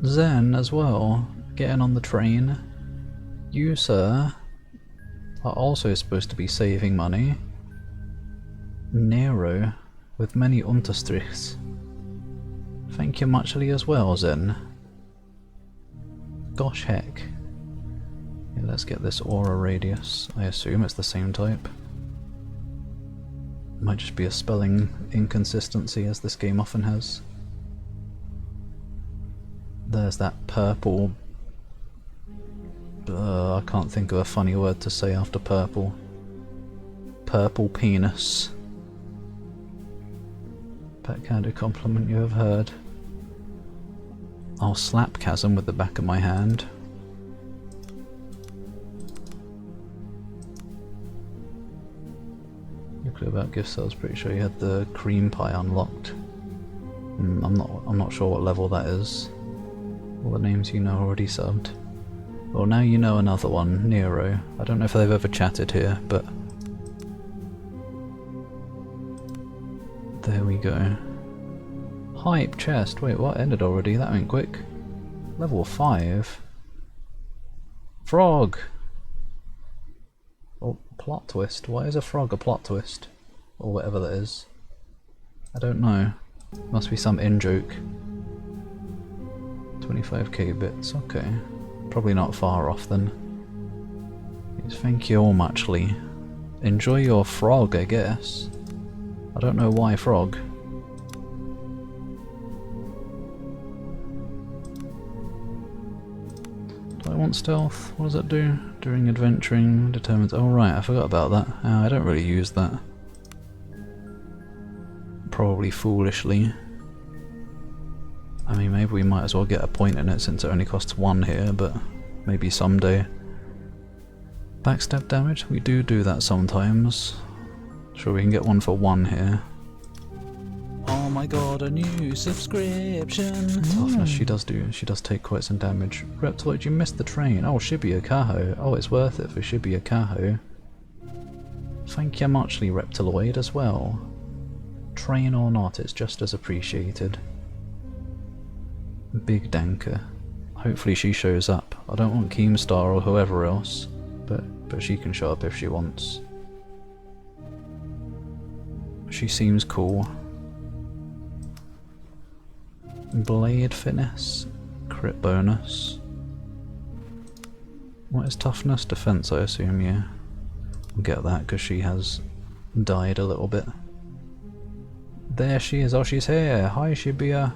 Zen as well, getting on the train. You, sir, are also supposed to be saving money. Nero, with many Unterstrichs. Thank you muchly as well, Zen. Gosh heck. Yeah, let's get this aura radius. I assume it's the same type. Might just be a spelling inconsistency, as this game often has. There's that purple... I can't think of a funny word to say after purple. Purple penis. Backhanded compliment you have heard. I'll slap Chasm with the back of my hand. You're clear about gift sales, pretty sure you had the cream pie unlocked. I'm not sure what level that is. All the names you know already subbed. Well, now you know another one, Nero. I don't know if they've ever chatted here, but... there we go. Hype chest. Wait, what? Ended already? That went quick. Level 5? Frog! Oh, plot twist. Why is a frog a plot twist? Or whatever that is. I don't know. Must be some in-joke. 25k bits, okay. Probably not far off then. Yes, thank you all muchly. Enjoy your frog, I guess. I don't know why frog. Do I want stealth? What does that do? During adventuring determines... oh right, I forgot about that. I don't really use that. Probably foolishly. I mean, maybe we might as well get a point in it since it only costs 1 here, but maybe someday. Backstab damage? We do that sometimes. Sure, we can get 1 for 1 here. Oh my god, a new subscription! Toughness, she does take quite some damage. Reptiloid, you missed the train. Oh, Shibuya Kaho. Oh, it's worth it for Shibuya Kaho. Thank you muchly, Reptiloid, as well. Train or not, it's just as appreciated. Big Danker. Hopefully she shows up. I don't want Keemstar or whoever else, but she can show up if she wants. She seems cool. Blade Finesse. Crit bonus. What is toughness? Defense, I assume, yeah. I'll get that because she has died a little bit. There she is. Oh, she's here. Hi, Shibuya.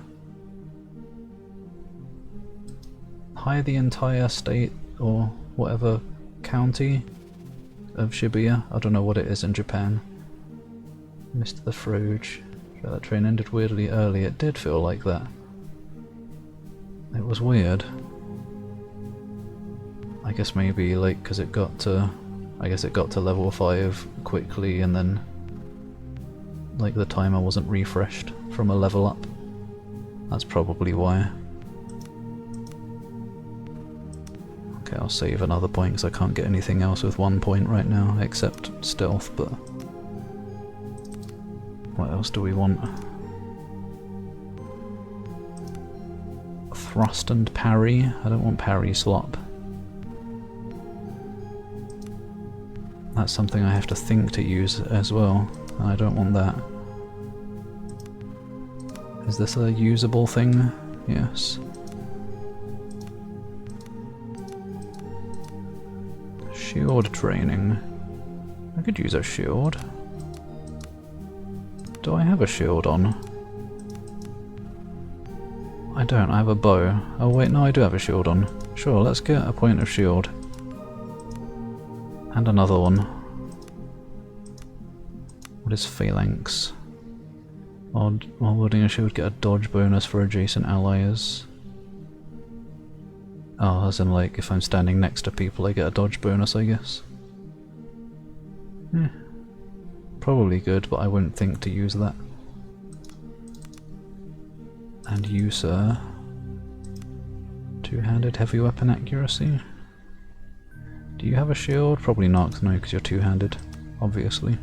Hi, the entire state, or whatever county of Shibuya. I don't know what it is in Japan. Missed the Froge. That train ended weirdly early. It did feel like that. It was weird. I guess maybe like because it got to... I guess it got to level 5 quickly and then like the timer wasn't refreshed from a level up. That's probably why. Okay, I'll save another point because I can't get anything else with 1 point right now except stealth, but what else do we want? Thrust and parry? I don't want parry slop. That's something I have to think to use as well, and I don't want that. Is this a usable thing? Yes. Shield training. I could use a shield. Do I have a shield on? I don't, I have a bow. Oh wait, no, I do have a shield on. Sure, let's get a point of shield. And another one. What is phalanx? While wielding a shield, get a dodge bonus for adjacent allies. Oh, as in like, if I'm standing next to people I get a dodge bonus, I guess. Probably good, but I wouldn't think to use that. And you, sir. Two-handed heavy weapon accuracy. Do you have a shield? Probably not, no, because you're two-handed, obviously.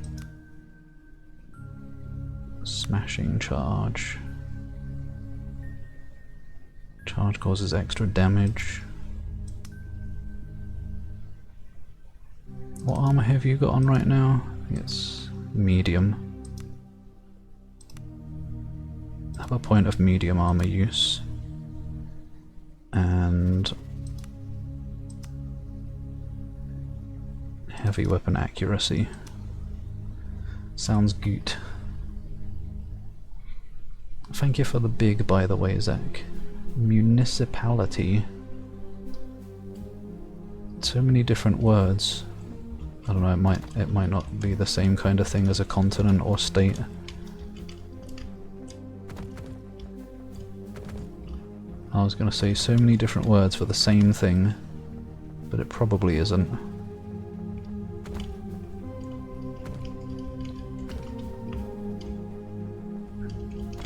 Smashing charge. Charge causes extra damage. What armor have you got on right now? I think it's medium. Have a point of medium armor use. And heavy weapon accuracy. Sounds good. Thank you for the big, by the way, Zach. Municipality. So many different words. I don't know, it might not be the same kind of thing as a continent or state. I was gonna say so many different words for the same thing, but it probably isn't.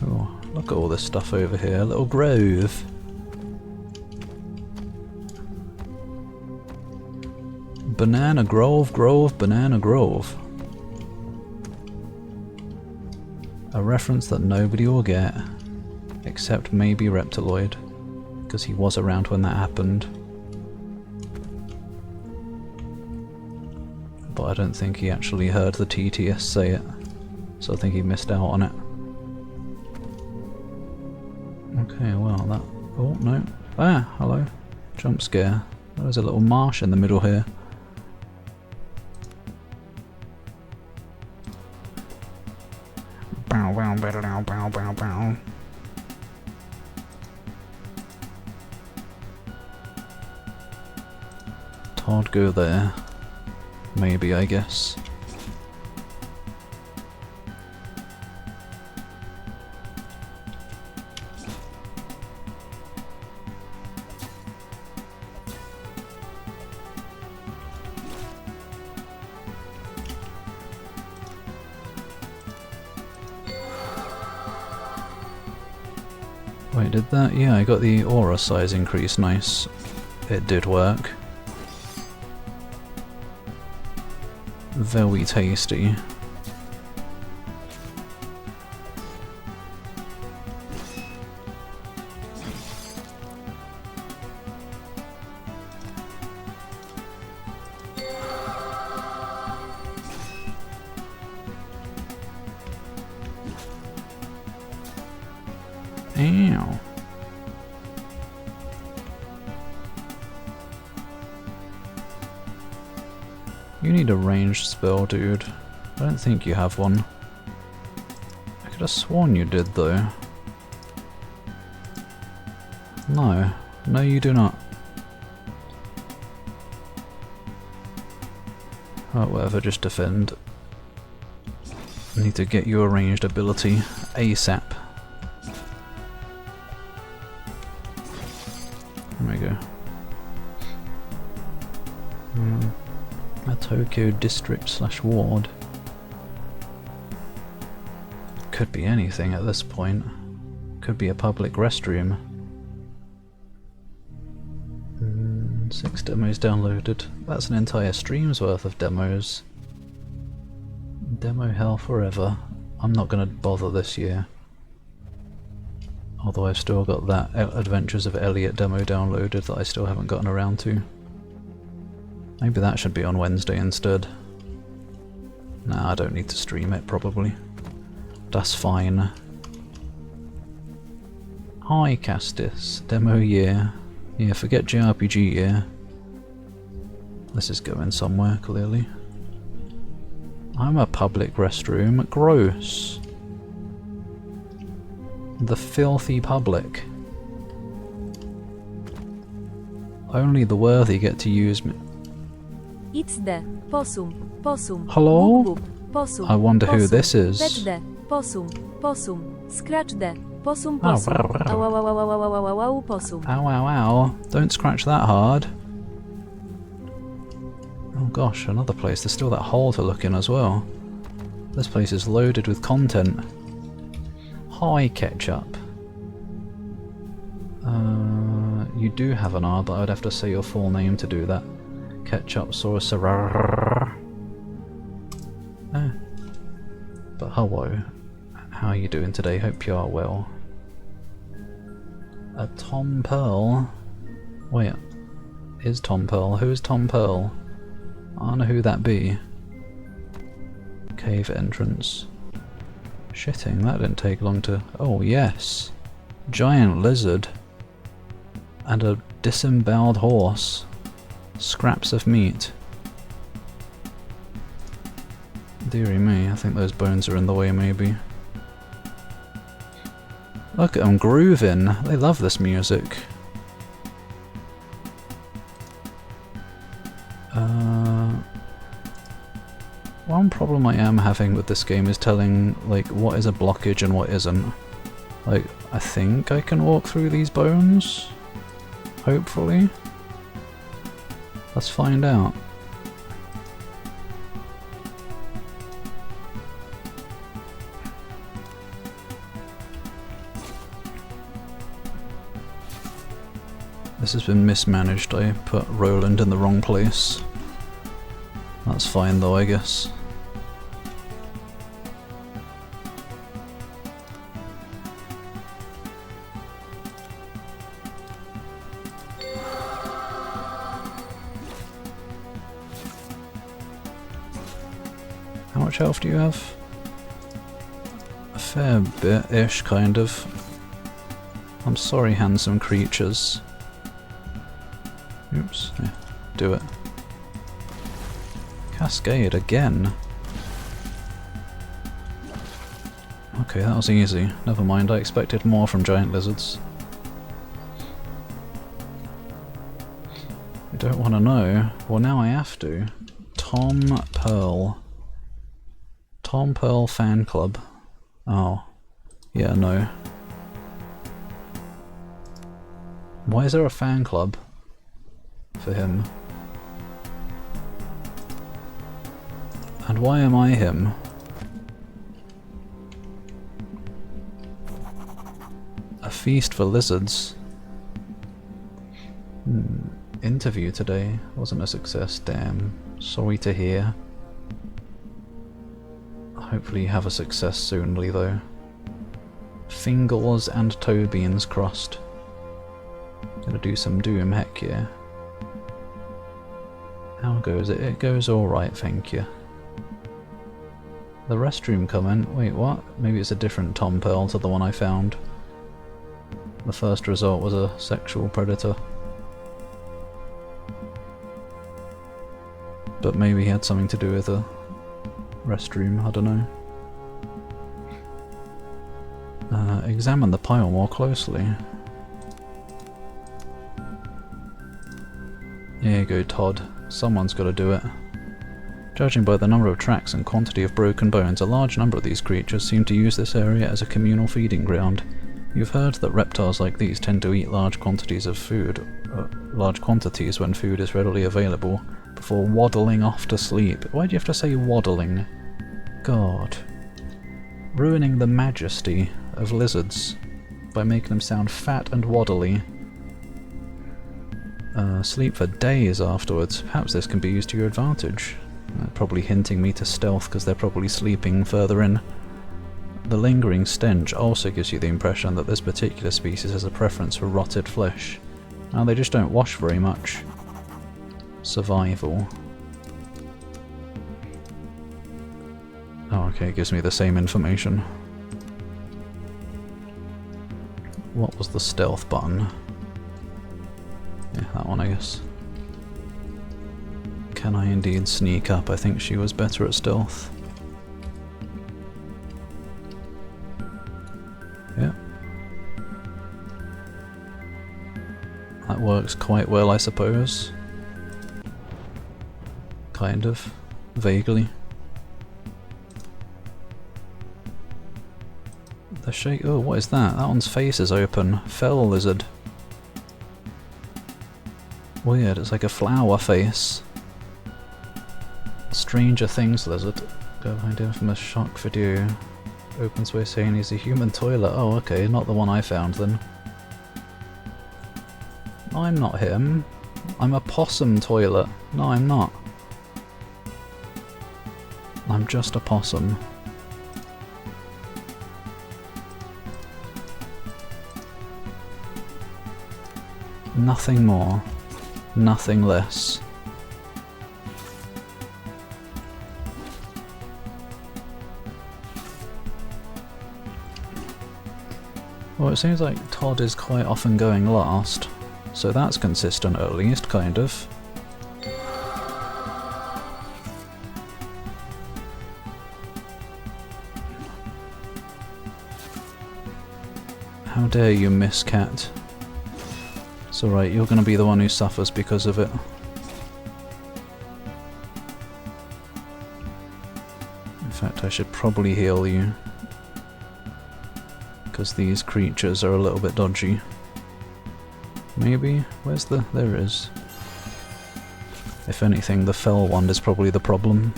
Oh, look at all this stuff over here, a little grove. Banana grove, grove, banana grove. A reference that nobody will get, except maybe Reptiloid, because he was around when that happened. But I don't think he actually heard the TTS say it, so I think he missed out on it. Okay, well that... oh no. Ah, hello. Jump scare. There's a little marsh in the middle here. Bow, bow, bow, bow, bow, bow. Todd, go there. Maybe, I guess. Wait, did that? Yeah, I got the aura size increase, nice. It did work. Very tasty. Ow. You need a ranged spell, dude. I don't think you have one. I could have sworn you did, though. No. No, you do not. Oh, whatever, just defend. I need to get you a ranged ability ASAP. There we go. A Tokyo district / ward. Could be anything at this point. Could be a public restroom. 6 demos downloaded. That's an entire stream's worth of demos. Demo hell forever. I'm not gonna bother this year. Although I've still got that Adventures of Elliot demo downloaded that I still haven't gotten around to. Maybe that should be on Wednesday instead. Nah, I don't need to stream it, probably. That's fine. Hi, Castis. Demo year. Yeah, forget JRPG year. This is going somewhere, clearly. I'm a public restroom. Gross. The filthy public. Only the worthy get to use me. It's the possum, possum. Hello? Boop, boop, possum. I wonder who possum, this is. Pet the possum, possum. Scratch the possum, Ow, possum. ow, ow. Ow, ow, ow, ow, ow, ow, ow, ow, possum. Ow, ow, ow. Don't scratch that hard. Oh gosh, another place. There's still that hole to look in as well. This place is loaded with content. Hi, Ketchup. You do have an R, but I would have to say your full name to do that. Ketchup Sorcerer. But hello. How are you doing today? Hope you are well. A Tom Pearl? Wait, is Tom Pearl? Who is Tom Pearl? I don't know who that be. Cave entrance. Shitting, that didn't take long to... Oh yes! Giant lizard. And a disemboweled horse. Scraps of meat. Dearie me, I think those bones are in the way maybe. Look at them grooving, they love this music. One problem I am having with this game is telling, like, what is a blockage and what isn't. Like, I think I can walk through these bones? Hopefully? Let's find out. This has been mismanaged. I put Roland in the wrong place. That's fine though, I guess. How much health do you have? A fair bit-ish, kind of. I'm sorry, handsome creatures. Oops, yeah, do it. Cascade again. Okay, that was easy. Never mind, I expected more from giant lizards. You don't want to know? Well, now I have to. Tom Pearl. Tom Pearl fan club. Oh. Yeah, no. Why is there a fan club for him? And why am I him? A feast for lizards. Interview today wasn't a success, damn. Sorry to hear. Hopefully you have a success soonly though. Fingers and toe beans crossed. Gonna do some doom, heck yeah. How goes it? It goes alright, thank you. The restroom comment? Wait, what? Maybe it's a different Tom Pearl to the one I found. The first result was a sexual predator. But maybe he had something to do with a restroom, I don't know. Examine the pile more closely. Here you go, Todd. Someone's got to do it. Judging by the number of tracks and quantity of broken bones, a large number of these creatures seem to use this area as a communal feeding ground. You've heard that reptiles like these tend to eat large quantities of food, when food is readily available, before waddling off to sleep. Why do you have to say waddling? God. Ruining the majesty of lizards by making them sound fat and waddly. Sleep for days afterwards. Perhaps this can be used to your advantage. Probably hinting me to stealth because they're probably sleeping further in. The lingering stench also gives you the impression that this particular species has a preference for rotted flesh. Now they just don't wash very much. Survival. Oh, okay, it gives me the same information. What was the stealth button? Yeah, that one, I guess. Can I indeed sneak up? I think she was better at stealth. Yeah, That works quite well, I suppose. Kind of. Vaguely. The shake. Oh, what is that? That one's face is open. Fell lizard. Weird, it's like a flower face. Stranger Things lizard. Go behind infamous shock video. Open space saying he's a human toilet. Oh, okay, not the one I found then. I'm not him. I'm a possum toilet. No, I'm not. I'm just a possum. Nothing more. Nothing less. Well, it seems like Todd is quite often going last, so that's consistent at least, kind of. How dare you, Miss Cat? It's alright, you're gonna be the one who suffers because of it. In fact, I should probably heal you. Because these creatures are a little bit dodgy. Maybe? Where's the... there it is. If anything, the fell one is probably the problem.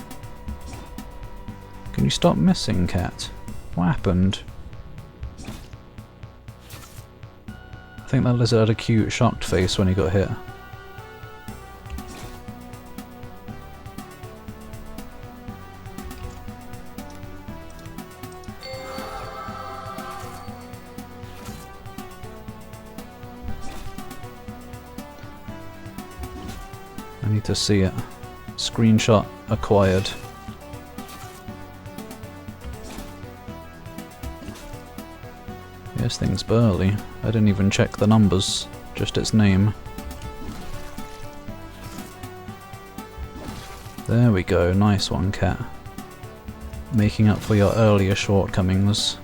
Can you stop missing, cat? What happened? I think that lizard had a cute shocked face when he got hit. I need to see it. Screenshot acquired. This thing's burly. I didn't even check the numbers, just its name. There we go, nice one, cat. Making up for your earlier shortcomings.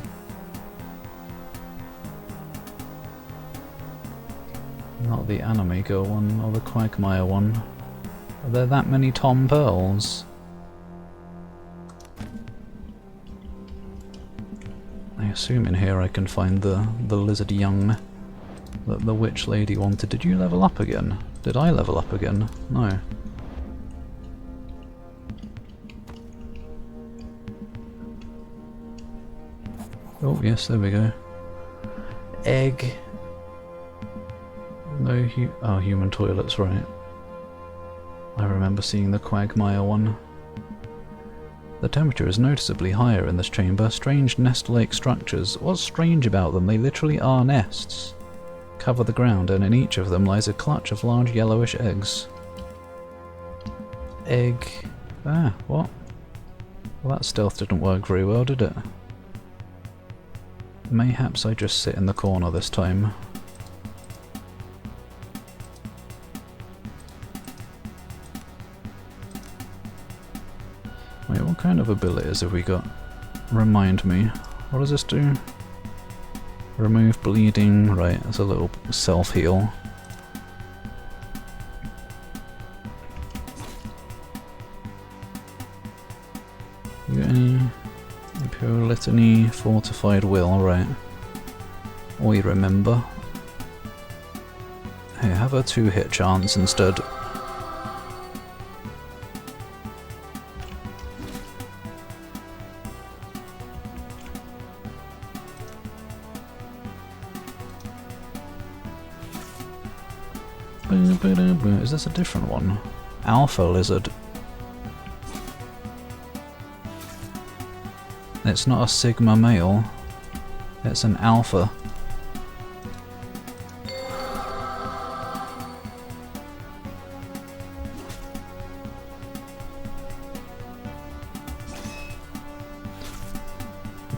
Not the anime girl one, or the Quagmire one. Are there that many Tom Pearls? I assume in here I can find the lizard young that the witch lady wanted. Did you level up again? Did I level up again? No. Oh yes, there we go. Egg. No human toilets, right. I remember seeing the Quagmire one. The temperature is noticeably higher in this chamber. Strange nest-like structures. What's strange about them? They literally are nests. Cover the ground, and in each of them lies a clutch of large yellowish eggs. Egg... Ah, what? Well, that stealth didn't work very well, did it? Mayhaps I just sit in the corner this time. Wait, what kind of abilities have we got? Remind me. What does this do? Remove bleeding. Right, that's a little self-heal. You got any... Imperial Litany, Fortified Will, right. We remember. Hey, have a 2-hit chance instead. Is this a different one? Alpha Lizard. It's not a Sigma male. It's an Alpha.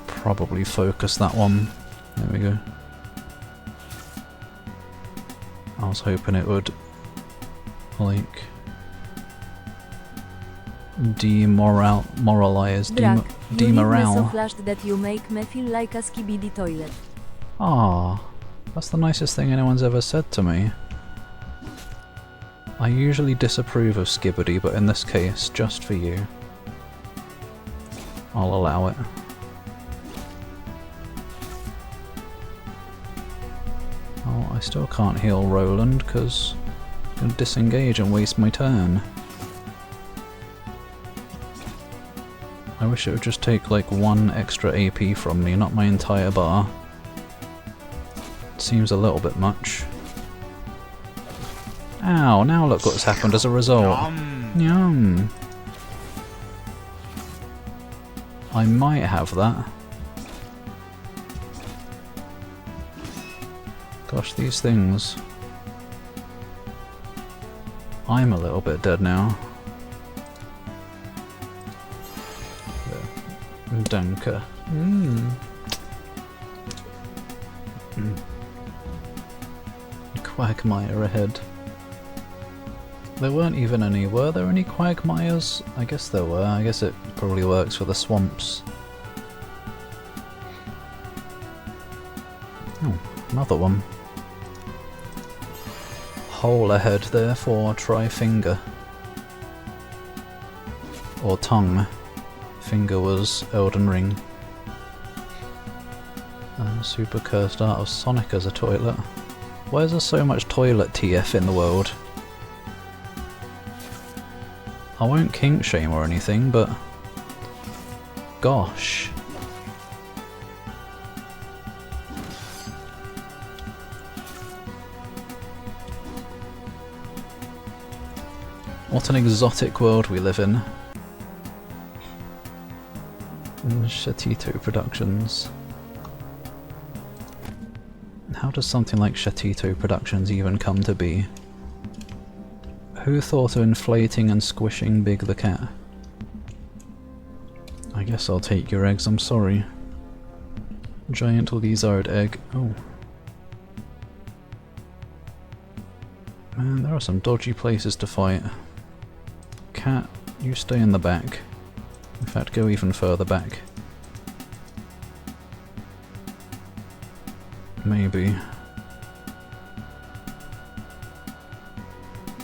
Probably focus that one. There we go. I was hoping it would, like, demoralize, demorale. So flashed that you make me feel like a skibidi toilet. Ah, that's the nicest thing anyone's ever said to me. I usually disapprove of Skibbity, but in this case, just for you, I'll allow it. Oh, I still can't heal Roland because I'm going to disengage and waste my turn. I wish it would just take like 1 extra AP from me, not my entire bar. Seems a little bit much. Ow, now look what's happened as a result. Yum. I might have that. Gosh, these things. I'm a little bit dead now. Danke. Quagmire ahead. There weren't even any. Were there any Quagmires? I guess there were. I guess it probably works for the swamps. Oh, another one. Hole ahead there for Try-Finger. Or Tongue. Finger was Elden Ring. Super cursed art of Sonic as a toilet. Why is there so much toilet TF in the world? I won't kink shame or anything, but gosh. What an exotic world we live in. Shatito Productions. How does something like Shatito Productions even come to be? Who thought of inflating and squishing Big the Cat? I guess I'll take your eggs, I'm sorry. Giant lizard egg. Oh. Man, there are some dodgy places to fight. Cat, you stay in the back. In fact, go even further back. Maybe.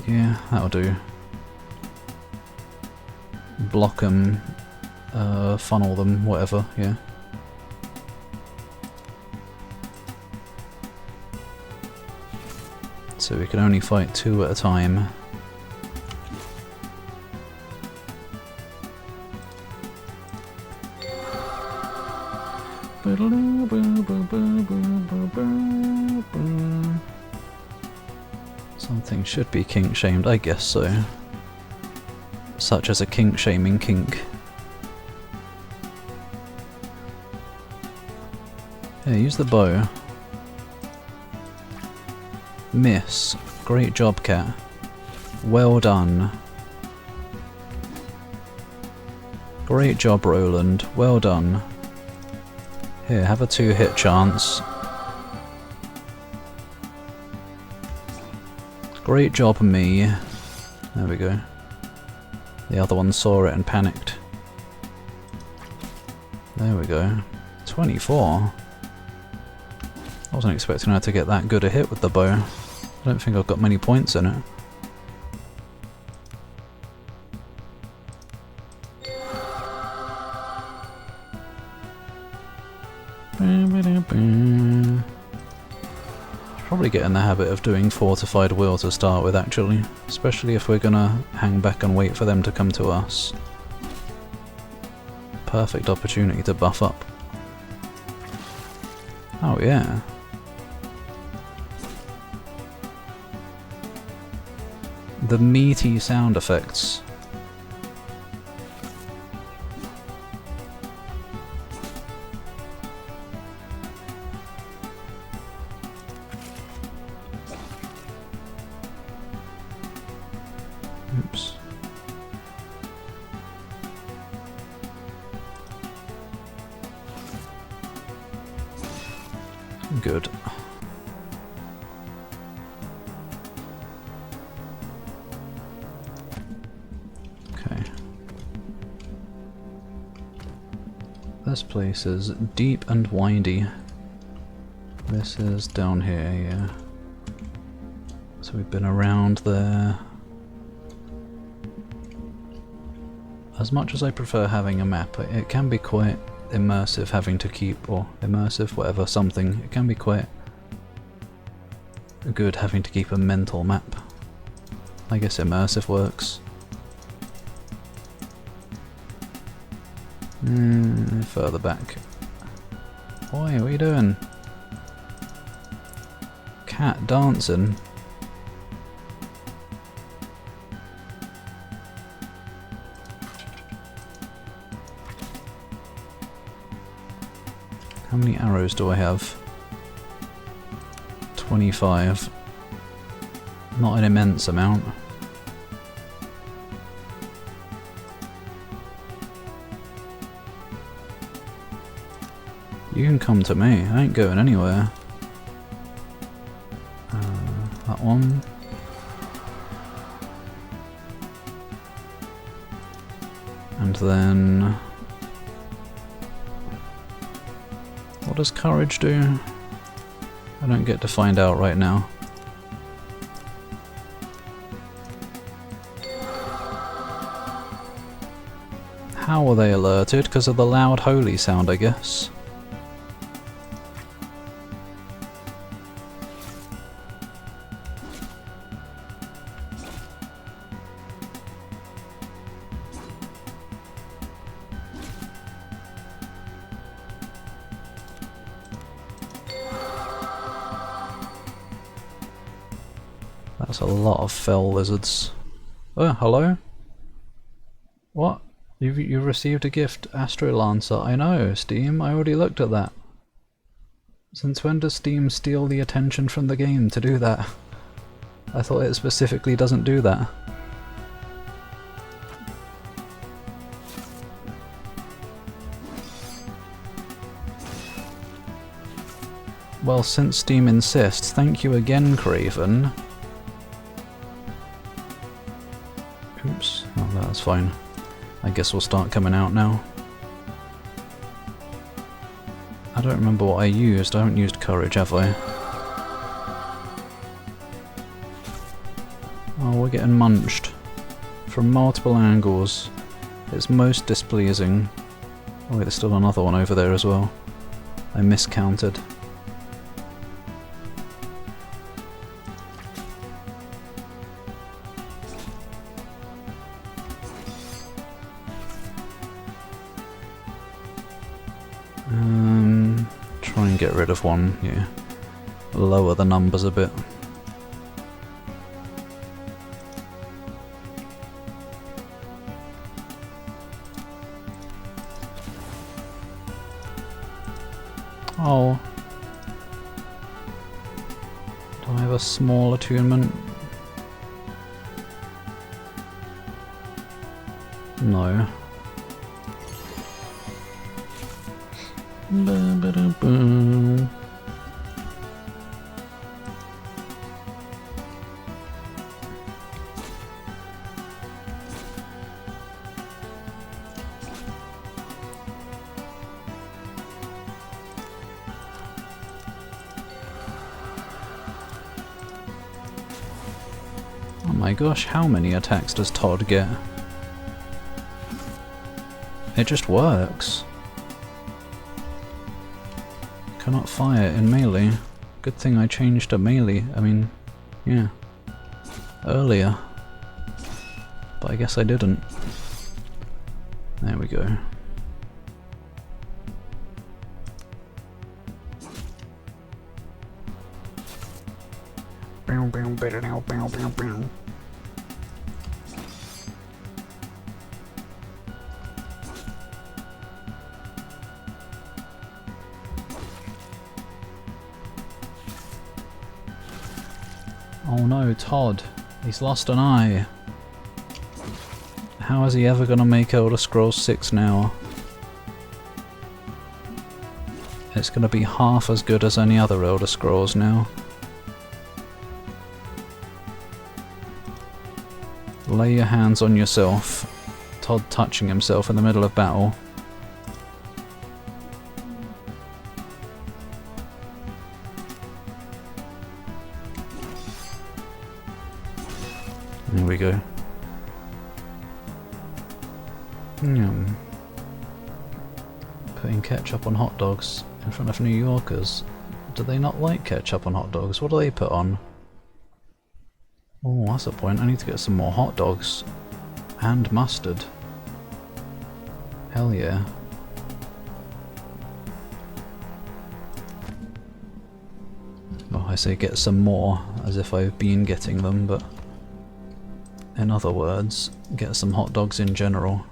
Yeah, that'll do. Block them, funnel them, whatever, yeah. So we can only fight 2 at a time. Something should be kink shamed, I guess so. Such as a kink shaming kink. Here, use the bow. Miss. Great job, Cat. Well done. Great job, Roland. Well done. Here, have a 2-hit chance. Great job, me. There we go. The other one saw it and panicked. There we go. 24. I wasn't expecting her to get that good a hit with the bow. I don't think I've got many points in it. Probably get in the habit of doing fortified will to start with, actually. Especially if we're gonna hang back and wait for them to come to us. Perfect opportunity to buff up. Oh yeah. The meaty sound effects. Oops. Good. Okay. This place is deep and windy. This is down here, yeah. So we've been around there. as much as I prefer having a map, it can be quite immersive having to keep, or immersive, whatever, something. It can be quite good having to keep a mental map. I guess immersive works. Further back. Boy, what are you doing? Cat dancing. How many arrows do I have? 25. Not an immense amount. You can come to me, I ain't going anywhere. That one. And then... what does courage do? I don't get to find out right now. How were they alerted? Because of the loud holy sound, I guess. That's a lot of fell lizards. Oh, hello? What? You received a gift, Astro Lancer. I know, Steam. I already looked at that. Since when does Steam steal the attention from the game to do that? I thought it specifically doesn't do that. Well, since Steam insists, thank you again, Craven. Oops. Oh, that's fine. I guess we'll start coming out now. I don't remember what I used. I haven't used courage, have I? Oh, we're getting munched. From multiple angles. It's most displeasing. Oh wait, there's still another one over there as well. I miscounted. Try and get rid of one, yeah. Lower the numbers a bit. Oh. Do I have a small attunement? No. Ba-ba-da-boom. Oh my gosh, how many attacks does Todd get? It just works. Cannot fire in melee. Good thing I changed to melee. I mean, yeah. Earlier. But I guess I didn't. There we go. Oh no, Todd. He's lost an eye. How is he ever gonna make Elder Scrolls 6 now? It's gonna be half as good as any other Elder Scrolls now. Lay your hands on yourself. Todd touching himself in the middle of battle. There we go. Putting ketchup on hot dogs in front of New Yorkers. Do they not like ketchup on hot dogs? What do they put on? Oh, that's a point. I need to get some more hot dogs. And mustard. Hell yeah. Oh, I say get some more, as if I've been getting them, but in other words, get some hot dogs in general.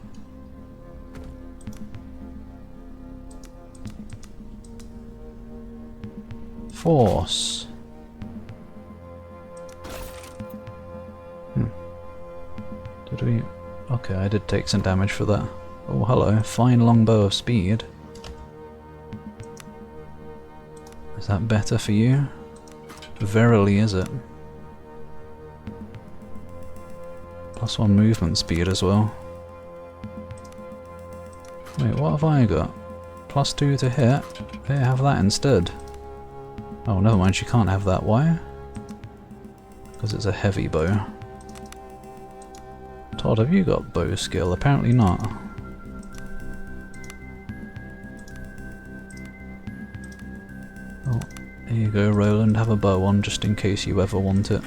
Force. Did we... Okay, I did take some damage for that. Oh, hello. Fine longbow of speed. Is that better for you? Verily is it. +1 movement speed as well. Wait, what have I got? +2 to hit? Here, have that instead. Oh, never mind, she can't have that. Why? Because it's a heavy bow. Todd, have you got bow skill? Apparently not. Oh, here you go, Roland. Have a bow on just in case you ever want it.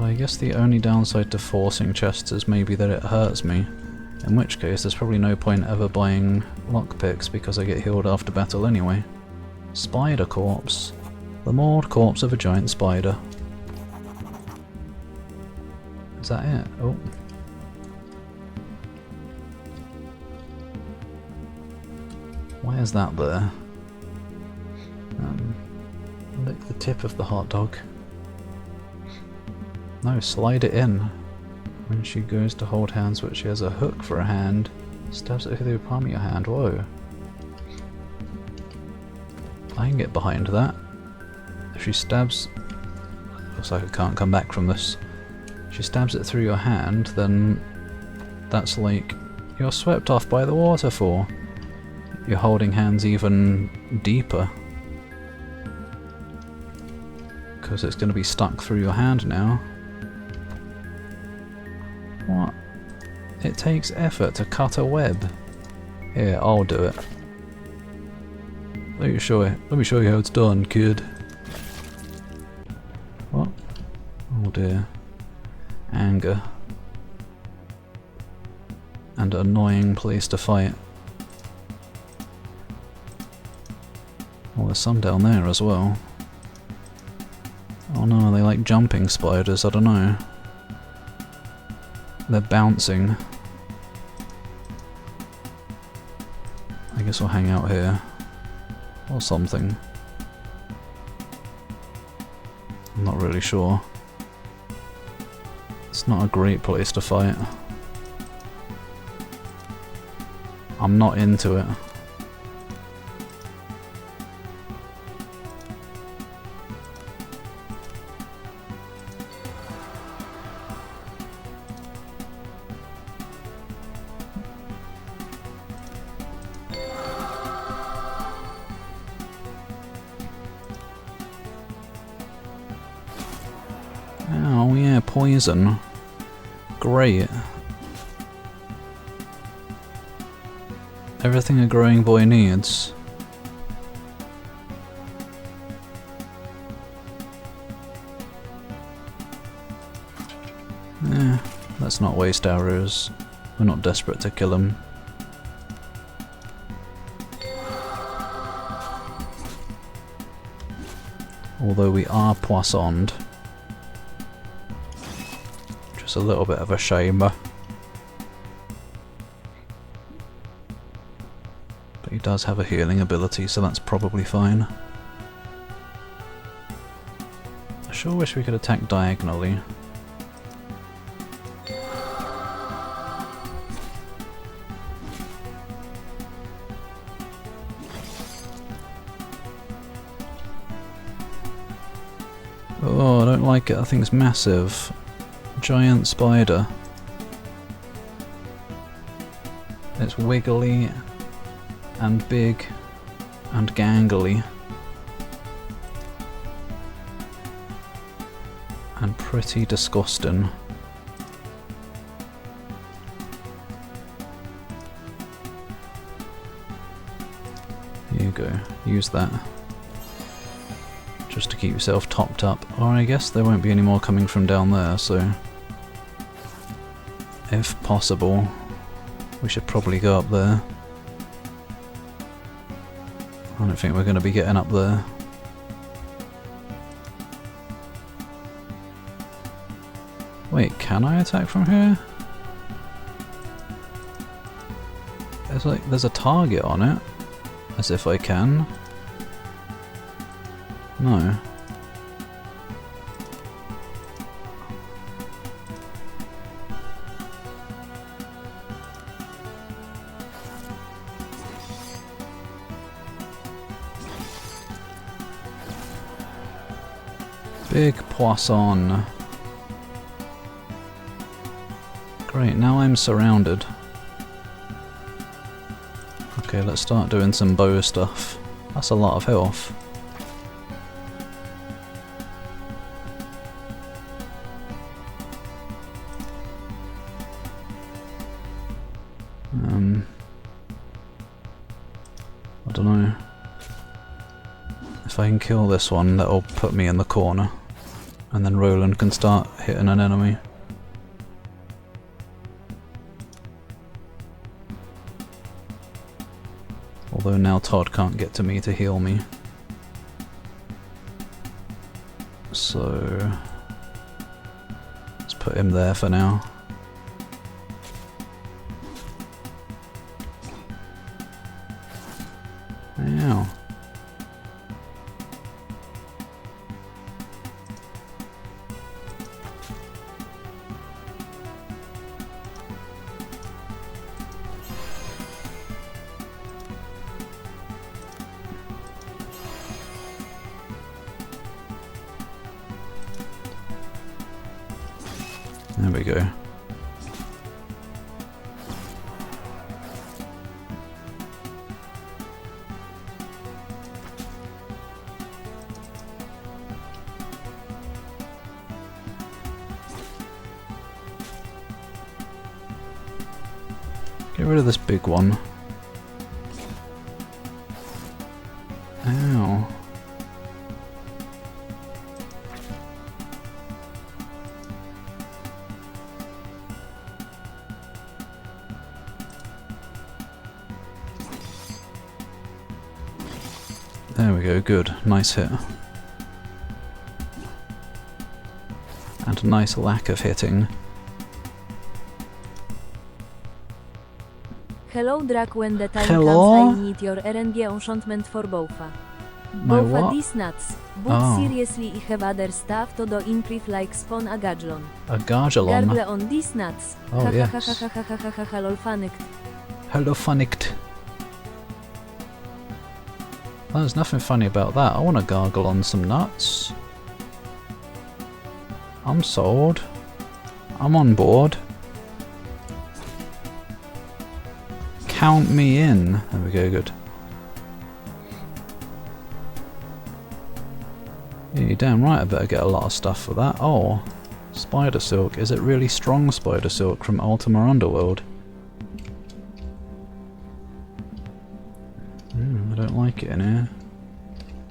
I guess the only downside to forcing chests is maybe that it hurts me, in which case there's probably no point ever buying lockpicks because I get healed after battle anyway. Spider corpse. The mauled corpse of a giant spider. Is that it? Oh. Why is that there? Lick the tip of the hot dog. No, slide it in. When she goes to hold hands, but she has a hook for a hand, stabs it through the palm of your hand. Whoa. I can get behind that. If she stabs... Looks like I can't come back from this. If she stabs it through your hand, then that's like you're swept off by the waterfall. You're holding hands even deeper. Because it's going to be stuck through your hand now. What? It takes effort to cut a web. Here, I'll do it. Let me show you how it's done, kid. What? Oh dear. Anger. And annoying place to fight. Oh, there's some down there as well. Oh no, they like jumping spiders, I don't know. They're bouncing. I guess we'll hang out here. Or something. I'm not really sure. It's not a great place to fight. I'm not into it. Oh yeah, poison. Great. Everything a growing boy needs. Let's not waste arrows. We're not desperate to kill him. Although we are poissoned. Just a little bit of a shame. But he does have a healing ability, so that's probably fine. I sure wish we could attack diagonally. Oh, I don't like it. That thing's massive. Giant spider. It's wiggly and big and gangly and pretty disgusting. Here you go, use that just to keep yourself topped up. Or I guess there won't be any more coming from down there, so if possible we should probably go up there. I don't think we're going to be getting up there. Wait, can I attack from here? It's like there's a target on it, as if I can. No. Big poisson. Great, now I'm surrounded. Okay, let's start doing some bow stuff. That's a lot of health. I don't know. If I can kill this one, that'll put me in the corner. And then Roland can start hitting an enemy. Although now Todd can't get to me to heal me. So let's put him there for now. Ow. There we go. Get rid of this big one. Ow. There we go, good. Nice hit. And a nice lack of hitting. Hello Drac, when the time Hello? comes I need your RNG enchantment for Bofa. My Bofa what? these nuts. But Oh. seriously I have other stuff to do improve like spawn a gagelon. A Gargelon. Gargle on these nuts. Oh, Ha, yes. ha, ha, ha, ha, ha, ha, ha, ha, lol, fanicked. Hello, Funnicked. There's nothing funny about that. I want to gargle on some nuts. I'm sold. I'm on board. Count me in. There we go, good. Yeah, you're damn right I better get a lot of stuff for that. Oh, spider silk. Is it really strong spider silk from Ultima Underworld? I don't like it in here.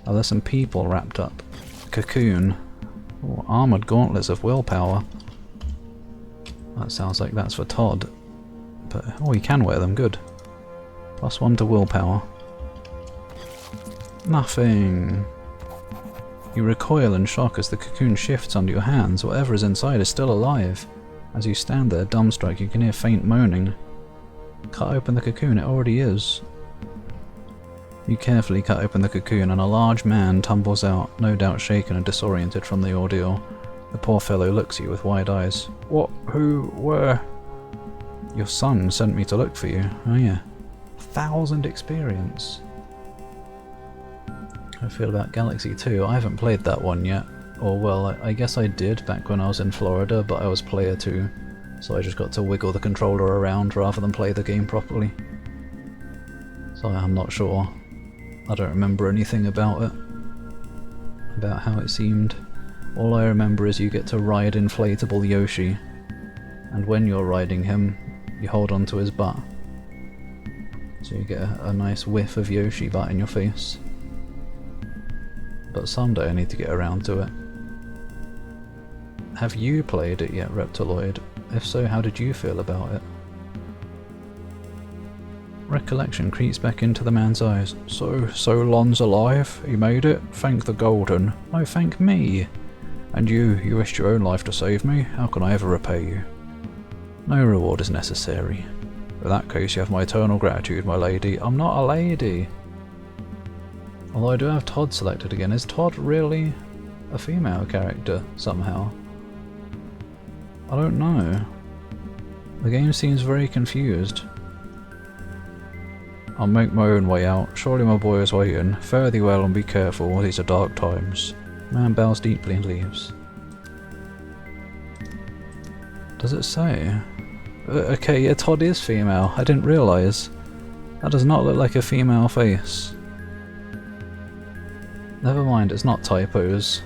Oh, there's some people wrapped up. Cocoon. Oh, armoured gauntlets of willpower. That sounds like that's for Todd. But, oh, you can wear them, good. +1 to willpower. Nothing. You recoil in shock as the cocoon shifts under your hands. Whatever is inside is still alive. As you stand there, dumbstruck, you can hear faint moaning. Cut open the cocoon, it already is. You carefully cut open the cocoon and a large man tumbles out, no doubt shaken and disoriented from the ordeal. The poor fellow looks at you with wide eyes. What? Who? Where? Your son sent me to look for you. Oh yeah. 1,000 experience. I feel about Galaxy 2. I haven't played that one yet. Or well, I guess I did back when I was in Florida, but I was player 2. So I just got to wiggle the controller around rather than play the game properly. So I'm not sure. I don't remember anything about it. About how it seemed. All I remember is you get to ride inflatable Yoshi. And when you're riding him, you hold onto his butt. So you get a nice whiff of Yoshi butt in your face. But someday I need to get around to it. Have you played it yet, Reptiloid? If so, how did you feel about it? Recollection creeps back into the man's eyes. So Lon's alive? He made it? Thank the Golden. No, thank me. And you risked your own life to save me? How can I ever repay you? No reward is necessary. In that case, you have my eternal gratitude, my lady. I'm not a lady. Although I do have Todd selected again. Is Todd really a female character somehow? I don't know. The game seems very confused. I'll make my own way out. Surely my boy is waiting. Fare thee well and be careful. These are dark times. Man bows deeply and leaves. Does it say? Okay, yeah, Todd is female. I didn't realise. That does not look like a female face. Never mind, it's not typos.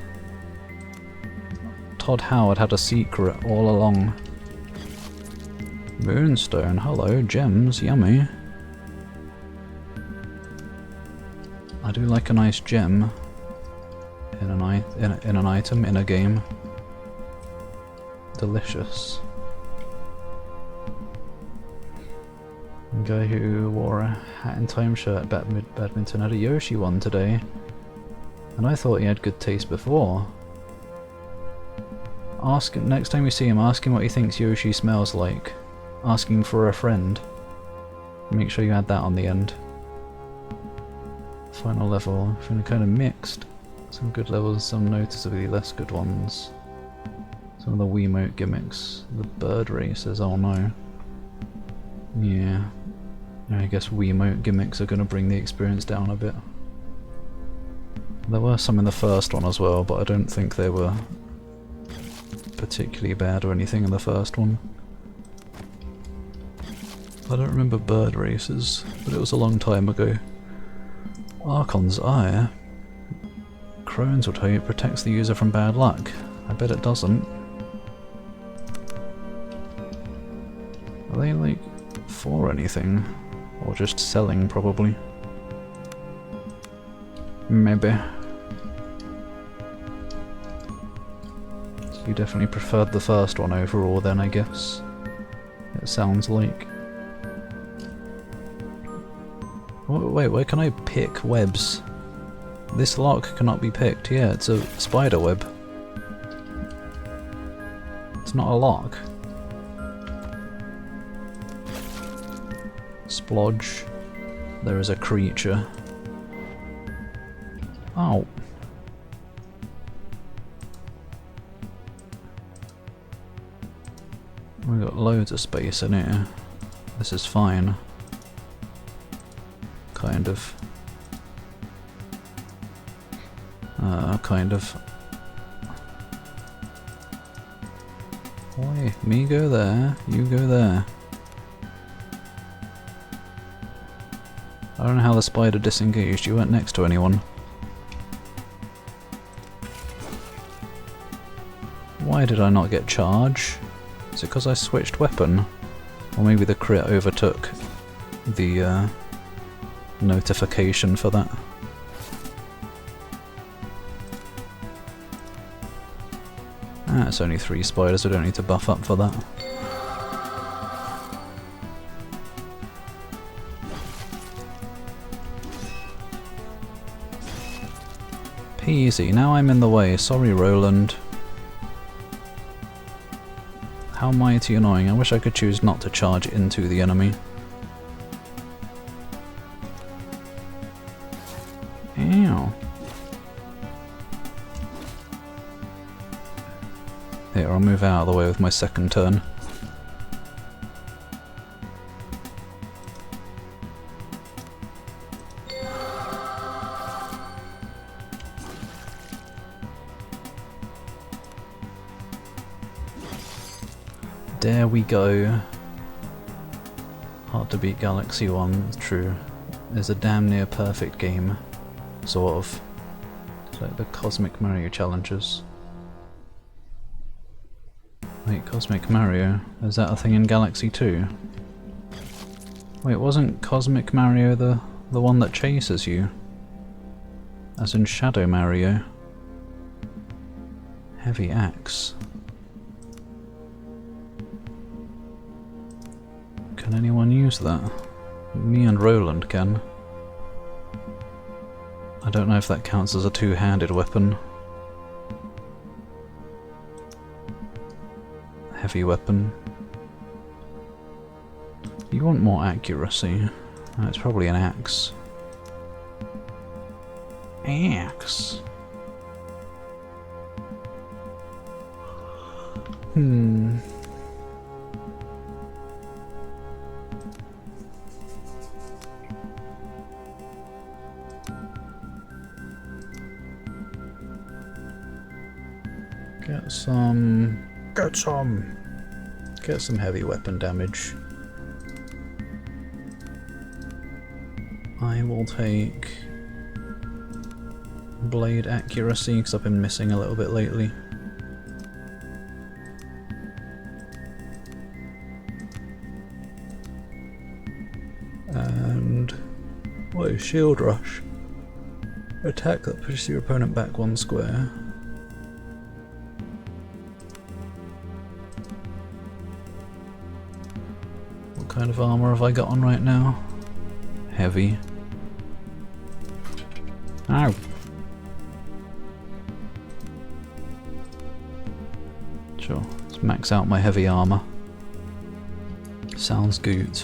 Todd Howard had a secret all along. Moonstone, hello, gems, yummy. I do like a nice gem in an item, in a game. Delicious. A guy who wore a hat and time shirt at badminton had a Yoshi one today. And I thought he had good taste before. Ask him, next time you see him, ask him what he thinks Yoshi smells like. Asking for a friend. Make sure you add that on the end. Final level, feeling kind of mixed. Some good levels, some noticeably less good ones. Some of the Wiimote gimmicks. The bird races, oh no. Yeah. I guess Wiimote gimmicks are going to bring the experience down a bit. There were some in the first one as well, but I don't think they were particularly bad or anything in the first one. I don't remember bird races, but it was a long time ago. Archon's Eye? Crones will tell you it protects the user from bad luck. I bet it doesn't. Are they like for anything? Or just selling probably? Maybe. So you definitely preferred the first one overall then, I guess. It sounds like. Wait, where can I pick webs? This lock cannot be picked. Yeah, it's a spider web. It's not a lock. Splodge. There is a creature. Oh. We've got loads of space in here. This is fine. Kind of. Kind of. Oi, me go there, you go there. I don't know how the spider disengaged, you weren't next to anyone. Why did I not get charge? Is it because I switched weapon? Or maybe the crit overtook the notification for that. Ah, it's only 3 spiders, I don't need to buff up for that. Peasy, now I'm in the way, sorry Roland. How mighty annoying, I wish I could choose not to charge into the enemy. Ow. Here, I'll move out of the way with my second turn. There we go. Hard to beat Galaxy 1, true. It's a damn near perfect game. Sort of. It's like the Cosmic Mario challenges. Wait, Cosmic Mario? Is that a thing in Galaxy 2? Wait, wasn't Cosmic Mario the one that chases you? As in Shadow Mario? Heavy axe. Can anyone use that? Me and Roland can. I don't know if that counts as a two-handed weapon. Heavy weapon. You want more accuracy. It's probably an axe. Axe. Get some heavy weapon damage. I will take blade accuracy because I've been missing a little bit lately. And what is shield rush? Attack that pushes your opponent back 1 square. What kind of armor have I got on right now? Heavy. Ow! Sure, let's max out my heavy armor. Sounds good.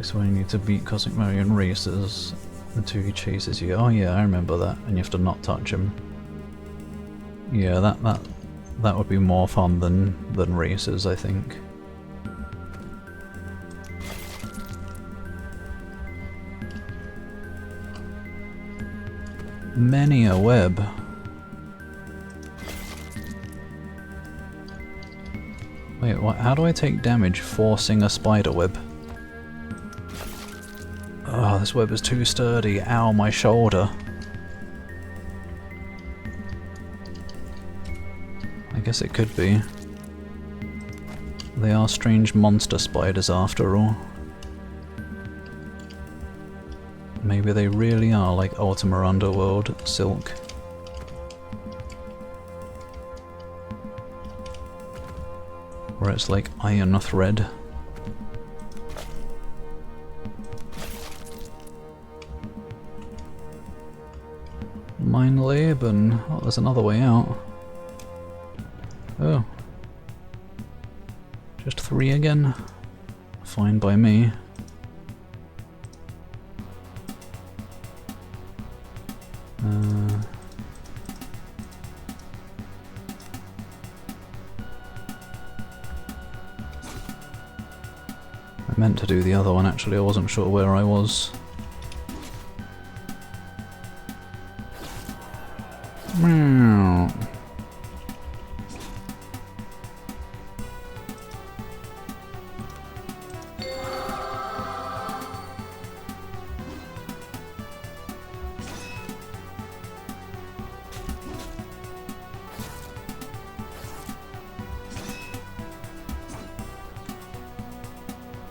So you need to beat Cosmic Mario in races until he chases you. Oh yeah, I remember that. And you have to not touch him. Yeah, that would be more fun than races, I think. Many a web. Wait, what? How do I take damage forcing a spider web? Oh, this web is too sturdy. Ow, my shoulder. I guess it could be. They are strange monster spiders after all. Maybe they really are like Ultima Underworld Silk. Where it's like iron thread. Mein Leben. Oh, there's another way out. Oh. Just 3 again? Fine by me. I meant to do the other one actually, I wasn't sure where I was. Meow.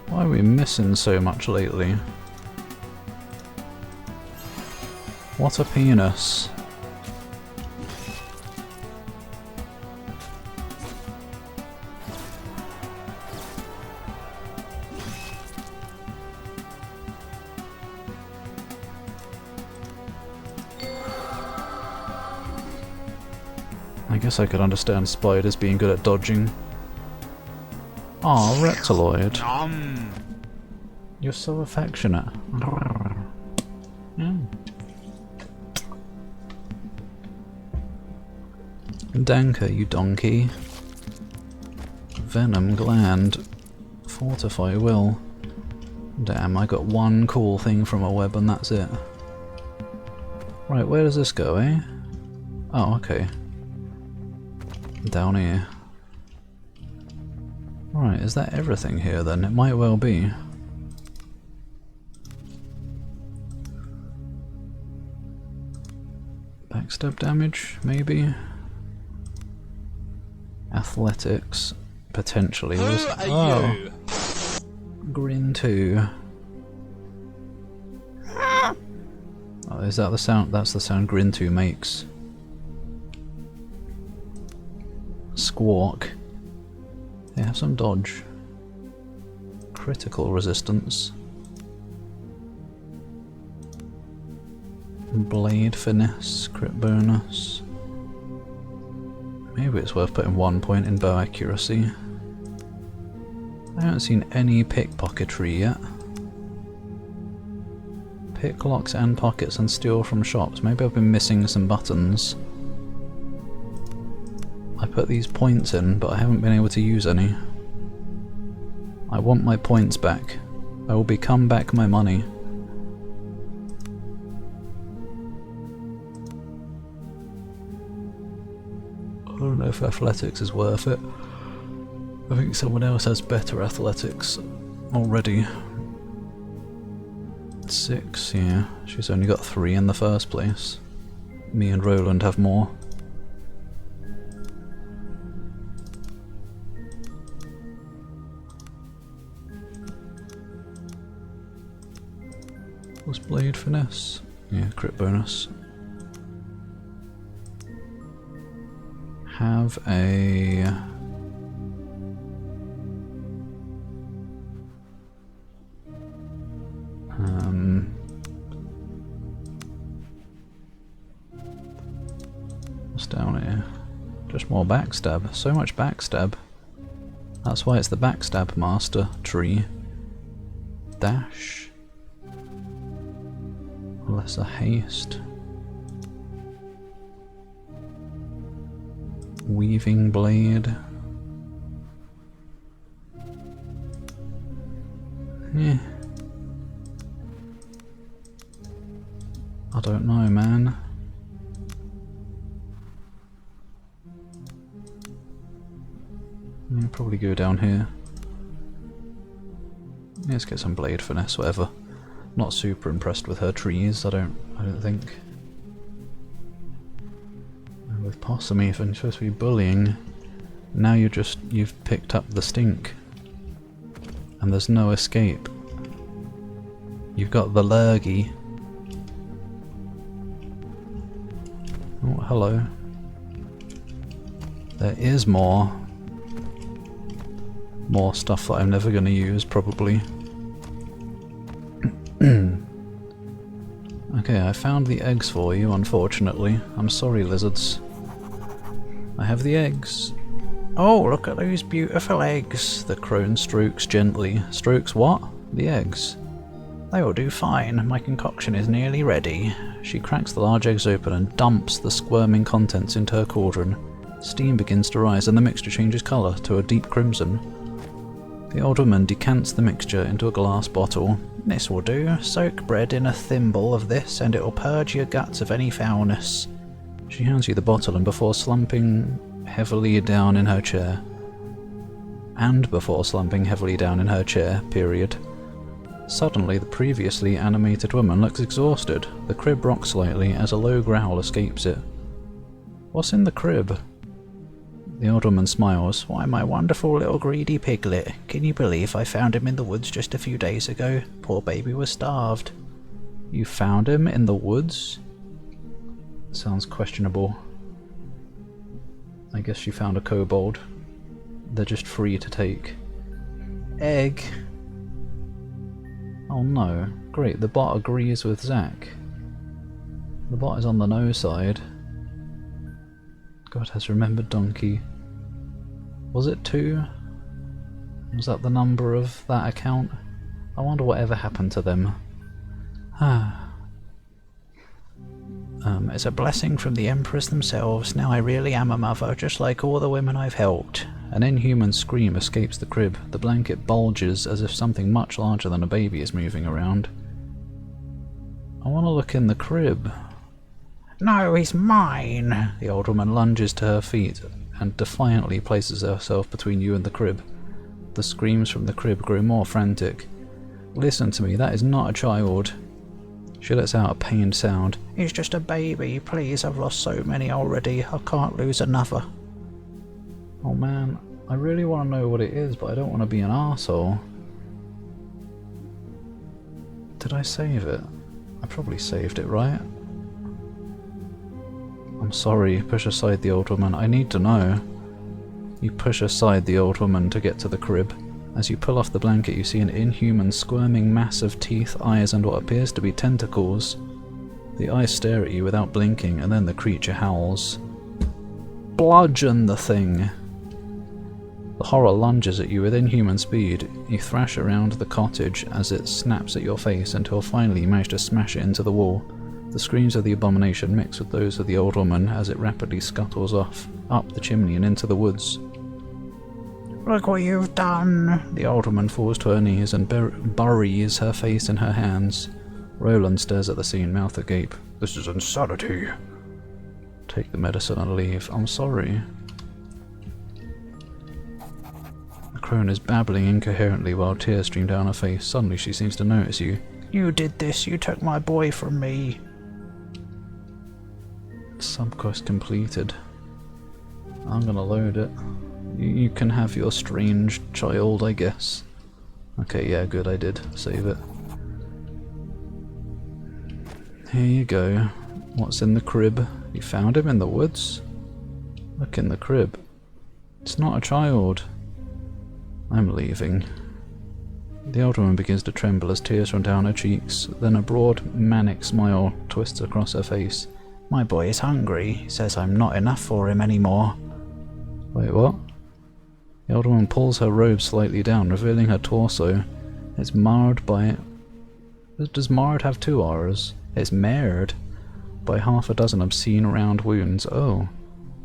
Why are we missing so much lately? What a penis. I guess I could understand spiders being good at dodging. Aw, Reptiloid. You're so affectionate. Danker, you donkey. Venom gland. Fortify will. Damn, I got one cool thing from a web and that's it. Right, where does this go, eh? Oh, okay. Down here. Right, is that everything here then? It might well be. Backstab damage, maybe? Athletics, potentially. Who are you? Grin 2. Oh, is that the sound? That's the sound Grin 2 makes. Squawk. They have some dodge. Critical resistance. Blade finesse, crit bonus. Maybe it's worth putting 1 point in bow accuracy. I haven't seen any pickpocketry yet. Pick locks and pockets and steal from shops. Maybe I've been missing some buttons. I put these points in, but I haven't been able to use any. I want my points back. I will become back my money. I don't know if athletics is worth it. I think someone else has better athletics already. 6, yeah. She's only got 3 in the first place. Me and Roland have more. What's blade finesse? Yeah, crit bonus. Have a... what's down here? Just more backstab. So much backstab. That's why it's the backstab master tree. Dash. Lesser haste. Weaving blade. Yeah. I don't know, man. Yeah, probably go down here. Yeah, let's get some blade finesse, whatever. Not super impressed with her trees, I don't think. And with Possum even, you're supposed to be bullying. Now you've picked up the stink. And there's no escape. You've got the lurgy. Oh, hello. There is more. More stuff that I'm never going to use, probably. Okay, I found the eggs for you, unfortunately. I'm sorry, lizards. I have the eggs. Oh, look at those beautiful eggs. The crone strokes gently. Strokes what? The eggs. They will do fine. My concoction is nearly ready. She cracks the large eggs open and dumps the squirming contents into her cauldron. Steam begins to rise and the mixture changes colour to a deep crimson. The old woman decants the mixture into a glass bottle. This will do. Soak bread in a thimble of this and it will purge your guts of any foulness. She hands you the bottle and before slumping heavily down in her chair. Period. Suddenly, the previously animated woman looks exhausted. The crib rocks slightly as a low growl escapes it. What's in the crib? The old woman smiles. Why, my wonderful little greedy piglet. Can you believe I found him in the woods just a few days ago? Poor baby was starved. You found him in the woods? Sounds questionable. I guess she found a kobold. They're just free to take. Egg! Oh no. Great, the bot agrees with Zach. The bot is on the no side. God has remembered Donkey. Was it 2? Was that the number of that account? I wonder whatever happened to them. It's a blessing from the Emperors themselves. Now I really am a mother, just like all the women I've helped. An inhuman scream escapes the crib. The blanket bulges as if something much larger than a baby is moving around. I want to look in the crib. No, he's mine! The old woman lunges to her feet and defiantly places herself between you and the crib. The screams from the crib grow more frantic. Listen to me, that is not a child. She lets out a pained sound. It's just a baby, please, I've lost so many already, I can't lose another. Oh man, I really want to know what it is, but I don't want to be an arsehole. Did I save it? I probably saved it, right? I'm sorry, push aside the old woman, I need to know. You push aside the old woman to get to the crib. As you pull off the blanket, you see an inhuman, squirming mass of teeth, eyes, and what appears to be tentacles. The eyes stare at you without blinking, and then the creature howls. Bludgeon the thing! The horror lunges at you with inhuman speed. You thrash around the cottage as it snaps at your face until finally you manage to smash it into the wall. The screams of the abomination mix with those of the old woman as it rapidly scuttles off, up the chimney and into the woods. Look what you've done! The old woman falls to her knees and buries her face in her hands. Roland stares at the scene, mouth agape. This is insanity. Take the medicine and leave. I'm sorry. The crone is babbling incoherently while tears stream down her face. Suddenly she seems to notice you. You did this, you took my boy from me. Subquest completed. I'm gonna load it. You can have your strange child, I guess. Okay, yeah, good, I did. Save it. Here you go. What's in the crib? You found him in the woods? Look in the crib. It's not a child. I'm leaving. The old woman begins to tremble as tears run down her cheeks. Then a broad, manic smile twists across her face. My boy is hungry. He says I'm not enough for him anymore. Wait, what? The old woman pulls her robe slightly down, revealing her torso. It's marred by... Does marred have two R's? It's marred by half a dozen obscene round wounds. Oh.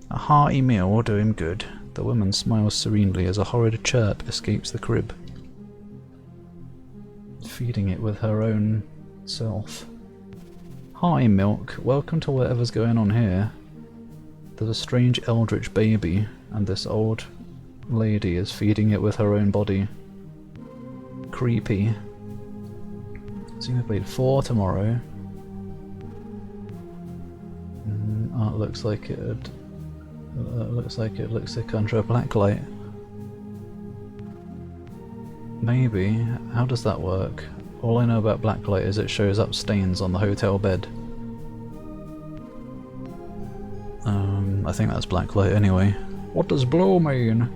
A hearty meal will do him good. The woman smiles serenely as a horrid chirp escapes the crib, feeding it with her own self. Hi, Milk. Welcome to whatever's going on here. There's a strange eldritch baby, and this old lady is feeding it with her own body. Creepy. Xenoblade 4 tomorrow. Oh, it looks like it looks like under a black light. Maybe. How does that work? All I know about blacklight is it shows up stains on the hotel bed. I think that's blacklight anyway. What does blue mean?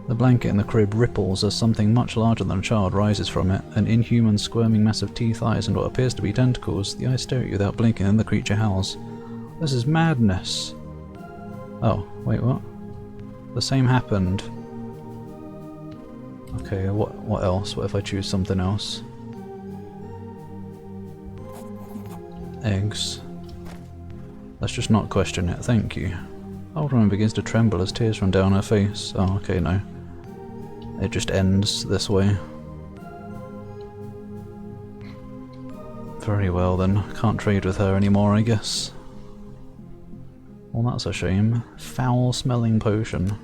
The blanket in the crib ripples as something much larger than a child rises from it. An inhuman, squirming mass of teeth, eyes, and what appears to be tentacles. The eyes stare at you without blinking, and the creature howls. This is madness. Oh, wait, what? The same happened. Okay, what else? What if I choose something else? Eggs. Let's just not question it, thank you. Old woman begins to tremble as tears run down her face. Oh, okay, no. It just ends this way. Very well then, can't trade with her anymore, I guess. Well, that's a shame. Foul-smelling potion.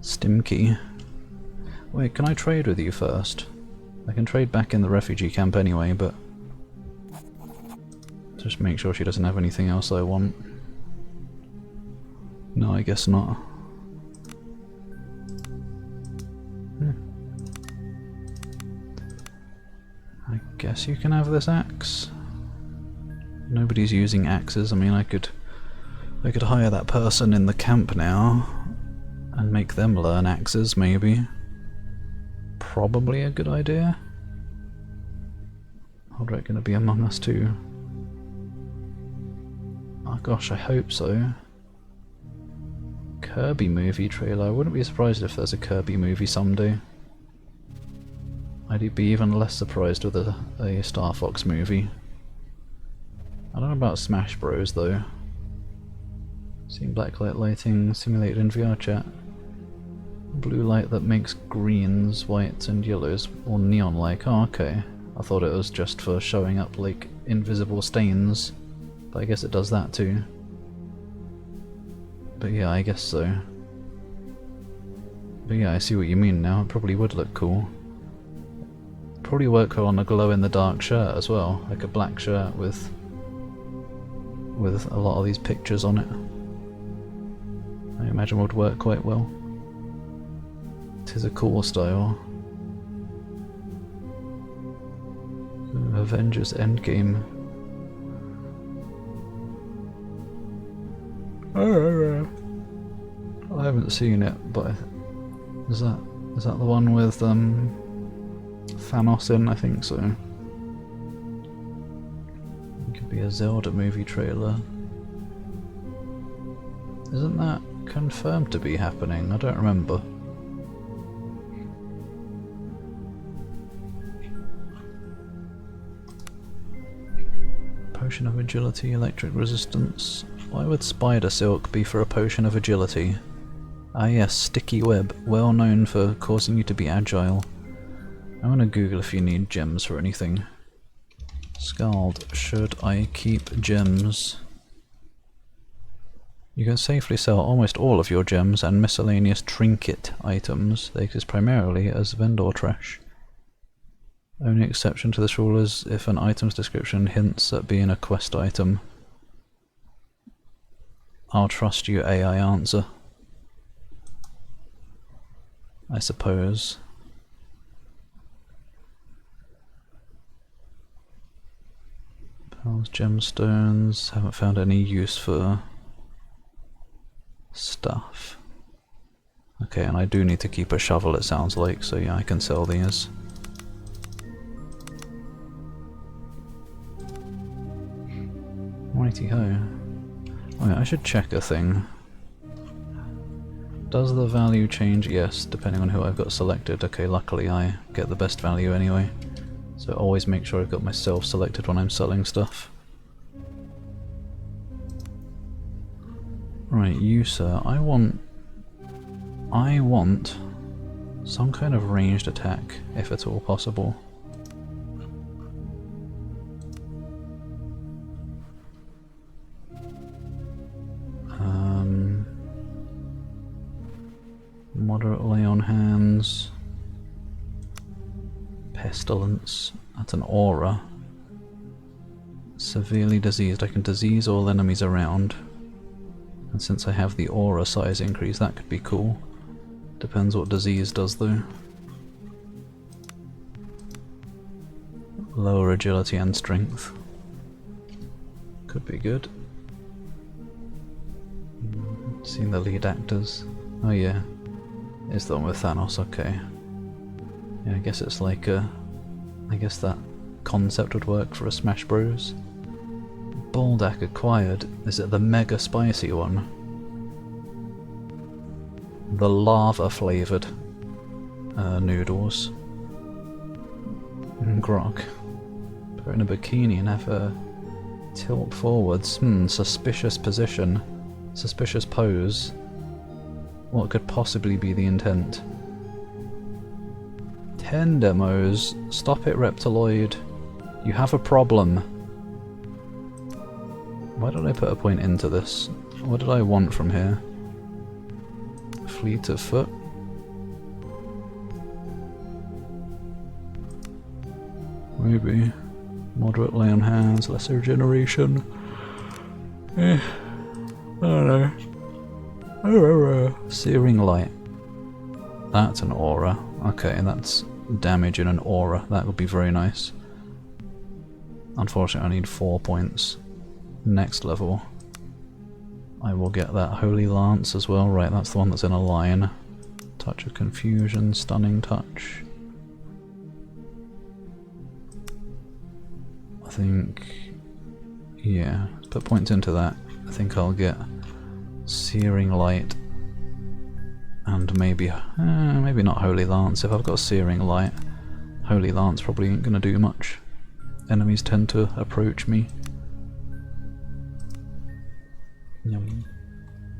Stinky. Wait, can I trade with you first? I can trade back in the refugee camp anyway, but... just make sure she doesn't have anything else I want. No, I guess not. I guess you can have this axe. Nobody's using axes. I mean, I could hire that person in the camp now and make them learn axes, maybe. Probably a good idea. Aldrich gonna be among us too. Oh gosh, I hope so. Kirby movie trailer. I wouldn't be surprised if there's a Kirby movie someday. I'd be even less surprised with a Star Fox movie. I don't know about Smash Bros though. Seeing blacklight lighting simulated in VR chat. Blue light that makes greens, whites and yellows or neon-like. Oh, okay. I thought it was just for showing up like invisible stains, but I guess it does that too. But yeah, I guess so. But yeah, I see what you mean now. It probably would look cool. Probably work well on a glow-in-the-dark shirt as well, like a black shirt with a lot of these pictures on it. I imagine would work quite well. It is a cool style. Avengers Endgame. I haven't seen it, but is that the one with Thanos in? I think so. It could be a Zelda movie trailer. Isn't that confirmed to be happening? I don't remember. Potion of agility, electric resistance. Why would spider silk be for a potion of agility? Ah yes, sticky web, well known for causing you to be agile. I'm gonna Google if you need gems for anything. SKALD, should I keep gems? You can safely sell almost all of your gems and miscellaneous trinket items. They exist primarily as vendor trash. Only exception to this rule is if an item's description hints at being a quest item. I'll trust you, AI answer. I suppose. Pearls, gemstones, haven't found any use for stuff. Okay, and I do need to keep a shovel, it sounds like, so yeah, I can sell these. Righty ho. Oh yeah, I should check a thing. Does the value change? Yes, depending on who I've got selected. Okay, luckily I get the best value anyway. So always make sure I've got myself selected when I'm selling stuff. Right, you sir, I want some kind of ranged attack, if at all possible. Moderate lay on hands. Pestilence. That's an aura. Severely diseased. I can disease all enemies around. And since I have the aura size increase, that could be cool. Depends what disease does though. Lower agility and strength. Could be good. Seen the lead actors. Oh yeah. It's the one with Thanos, okay. Yeah, I guess it's like I guess that concept would work for a Smash Bros. Baldak acquired. Is it the mega spicy one? The lava flavoured noodles. Grog. Put her in a bikini and have her tilt forwards. Suspicious position. Suspicious pose. What could possibly be the intent? 10 demos. Stop it, Reptiloid. You have a problem. Why did I put a point into this? What did I want from here? Fleet of foot. Maybe. Moderate lay on hands, lesser regeneration. I don't know. Searing light. That's an aura. Okay, that's damage in an aura. That would be very nice. Unfortunately, I need 4 points. Next level. I will get that Holy Lance as well. Right, that's the one that's in a line. Touch of Confusion, Stunning Touch. I think... yeah, let's put points into that. I think I'll get Searing Light and maybe not Holy Lance. If I've got Searing Light, Holy Lance probably ain't gonna do much. Enemies tend to approach me.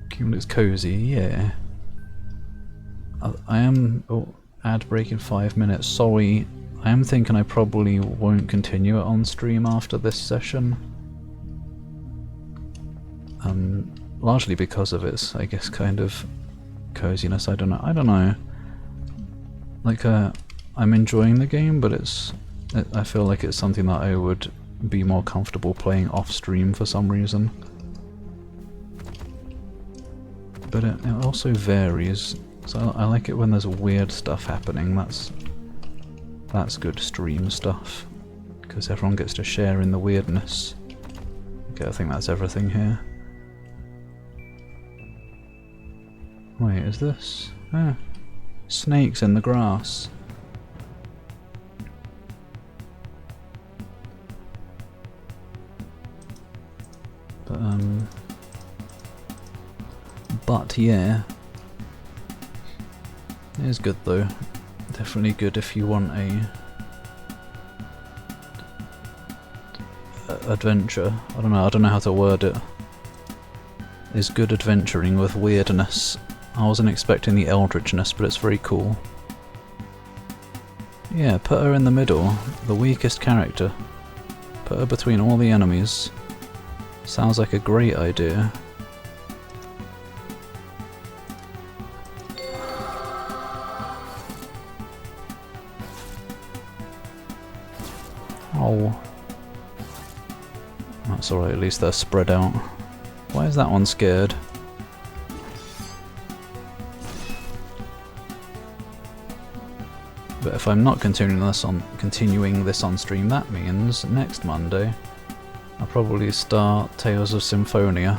Cumulus Cozy, yeah. I am... oh, ad break in 5 minutes. Sorry, I am thinking I probably won't continue it on stream after this session. Largely because of its, I guess, kind of coziness. I don't know. Like, I'm enjoying the game, but I feel like it's something that I would be more comfortable playing off stream for some reason. But it also varies. So I like it when there's weird stuff happening. That's good stream stuff, because everyone gets to share in the weirdness. Okay, I think that's everything here. Wait, is this? Ah, snakes in the grass. But yeah, it is good though. Definitely good if you want a adventure. I don't know how to word it. Is good adventuring with weirdness. I wasn't expecting the eldritchness, but it's very cool. Yeah, put her in the middle, the weakest character. Put her between all the enemies. Sounds like a great idea. Oh. That's alright, at least they're spread out. Why is that one scared? But if I'm not continuing this on stream, that means next Monday I'll probably start Tales of Symphonia.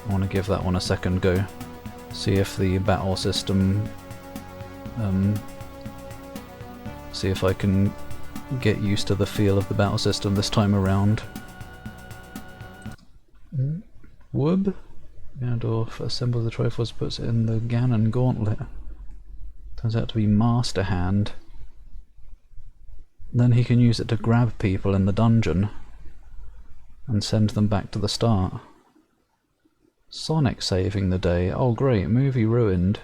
I want to give that one a second go. See if the battle system... see if I can get used to the feel of the battle system this time around. Wub? Gandalf assembles the Triforce, puts it in the Ganon Gauntlet. Turns out to be Master Hand. Then he can use it to grab people in the dungeon and send them back to the start. Sonic saving the day. Oh great, movie ruined.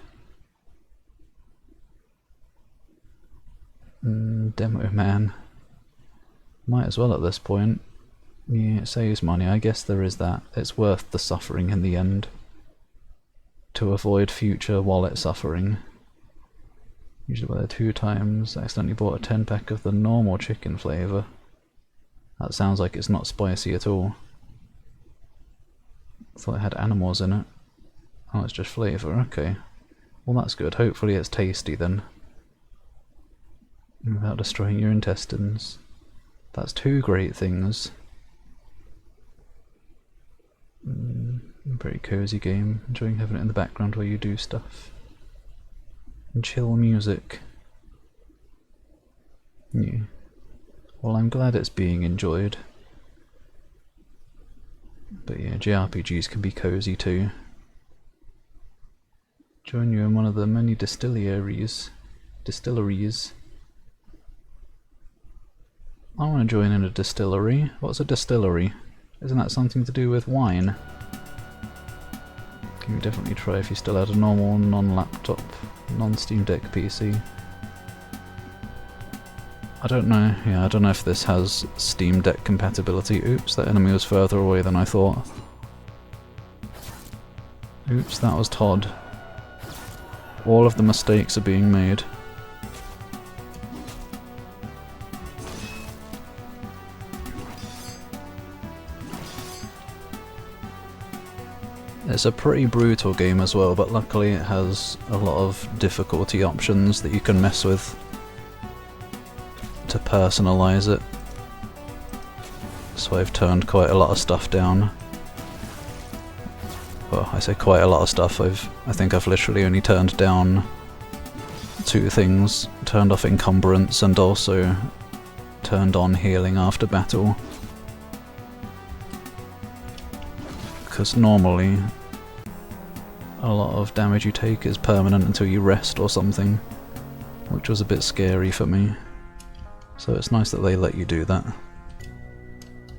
Demo Man. Might as well at this point. Yeah, it saves money, I guess there is that. It's worth the suffering in the end. To avoid future wallet suffering. Usually buy 2 times. Accidentally bought a 10-pack of the normal chicken flavour. That sounds like it's not spicy at all. Thought it had animals in it. Oh, it's just flavour, okay. Well that's good, hopefully it's tasty then. Without destroying your intestines. That's 2 great things. Very cozy game, enjoying having it in the background while you do stuff. And chill music. Yeah. Well, I'm glad it's being enjoyed. But yeah, JRPGs can be cozy too. Join you in one of the many distilleries. I want to join in a distillery. What's a distillery? Isn't that something to do with wine? Can you definitely try if you still had a normal, non-laptop, non-Steam Deck PC. I don't know, I don't know if this has Steam Deck compatibility. Oops, that enemy was further away than I thought. Oops, that was Todd. All of the mistakes are being made. It's a pretty brutal game as well, but luckily it has a lot of difficulty options that you can mess with to personalise it. So I've turned quite a lot of stuff down. Well, I say quite a lot of stuff, I think I've literally only turned down 2 things. Turned off encumbrance and also turned on healing after battle. Because normally a lot of damage you take is permanent until you rest or something, which was a bit scary for me. So it's nice that they let you do that.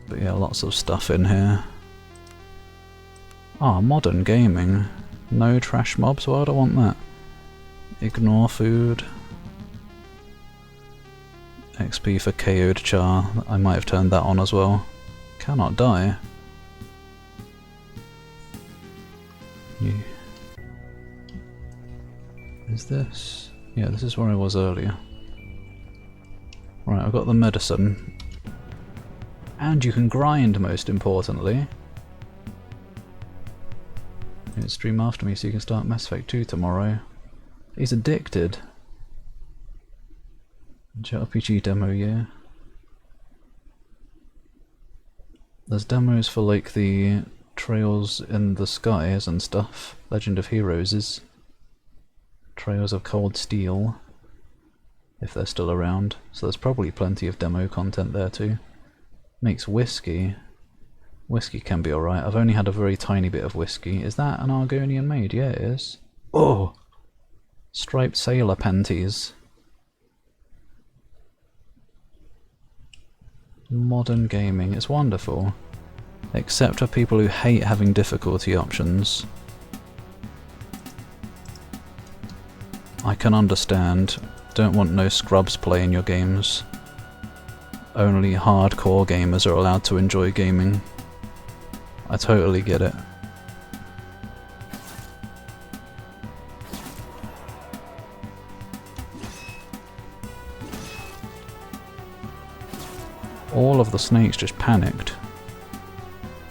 But yeah, lots of stuff in here. Ah, modern gaming. No trash mobs, why would I want that? Ignore food. XP for KO'd Char, I might have turned that on as well. Cannot die. Yeah. Is this? Yeah, this is where I was earlier. Right, I've got the medicine. And you can grind, most importantly. You stream after me so you can start Mass Effect 2 tomorrow. He's addicted. JRPG demo, yeah. There's demos for like the Trails in the Skies and stuff. Legend of Heroes is. Trails of Cold Steel. If they're still around. So there's probably plenty of demo content there too. Makes whiskey. Whiskey can be alright. I've only had a very tiny bit of whiskey. Is that an Argonian maid? Yeah, it is. Oh! Striped sailor panties. Modern gaming. It's wonderful. Except for people who hate having difficulty options. I can understand. Don't want no scrubs playing your games. Only hardcore gamers are allowed to enjoy gaming. I totally get it. All of the snakes just panicked.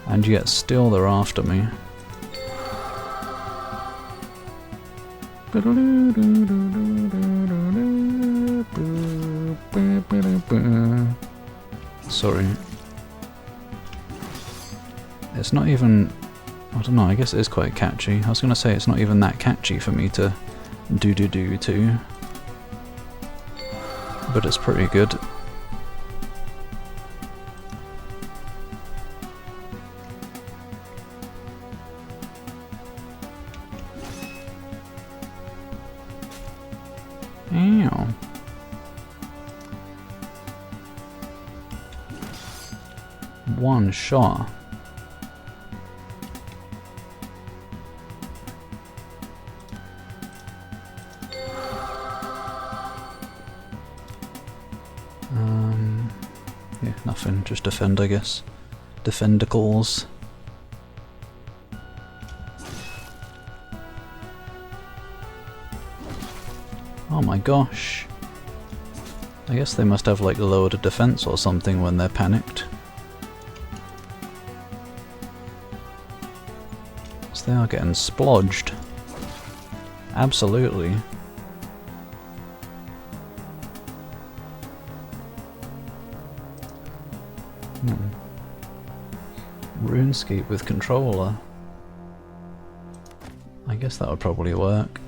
And yet still they're after me. Sorry. It's not even... I don't know, I guess it is quite catchy. I was gonna say it's not even that catchy for me to do to. But it's pretty good. Ow. One shot. Yeah, nothing. Just defend, I guess. Defendicles. Oh my gosh. I guess they must have like lowered defense or something when they're panicked. So they are getting splodged. Absolutely. RuneScape with controller. I guess that would probably work.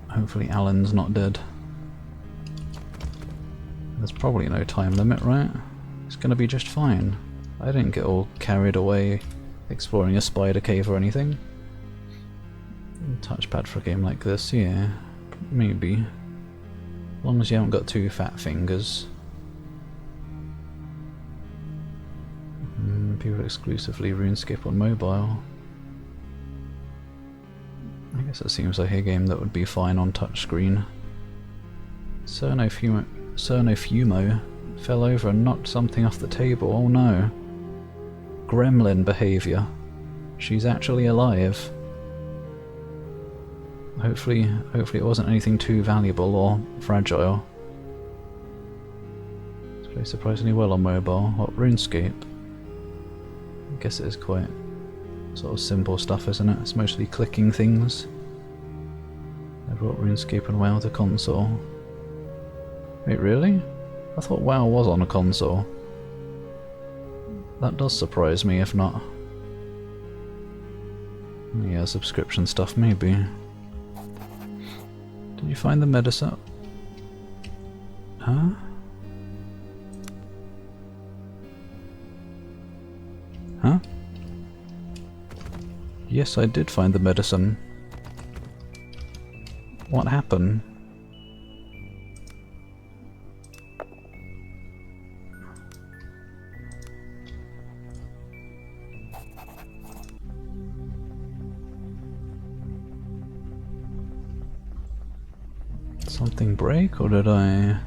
Hopefully Alan's not dead. There's probably no time limit, right? It's gonna be just fine. I didn't get all carried away exploring a spider cave or anything. Touchpad for a game like this, yeah, maybe. As long as you haven't got too fat fingers. People exclusively RuneScape on mobile. I guess it seems like a game that would be fine on touchscreen. Cerno Fumo fell over and knocked something off the table. Oh no. Gremlin behaviour. She's actually alive. Hopefully it wasn't anything too valuable or fragile. It's played surprisingly well on mobile. What, RuneScape? I guess it is quite sort of simple stuff, isn't it? It's mostly clicking things. They brought RuneScape and WoW to console. Wait, really? I thought WoW was on a console. That does surprise me, if not. Yeah, subscription stuff, maybe. Did you find the medicine? Huh? Huh? Yes, I did find the medicine. What happened? something break, or did I...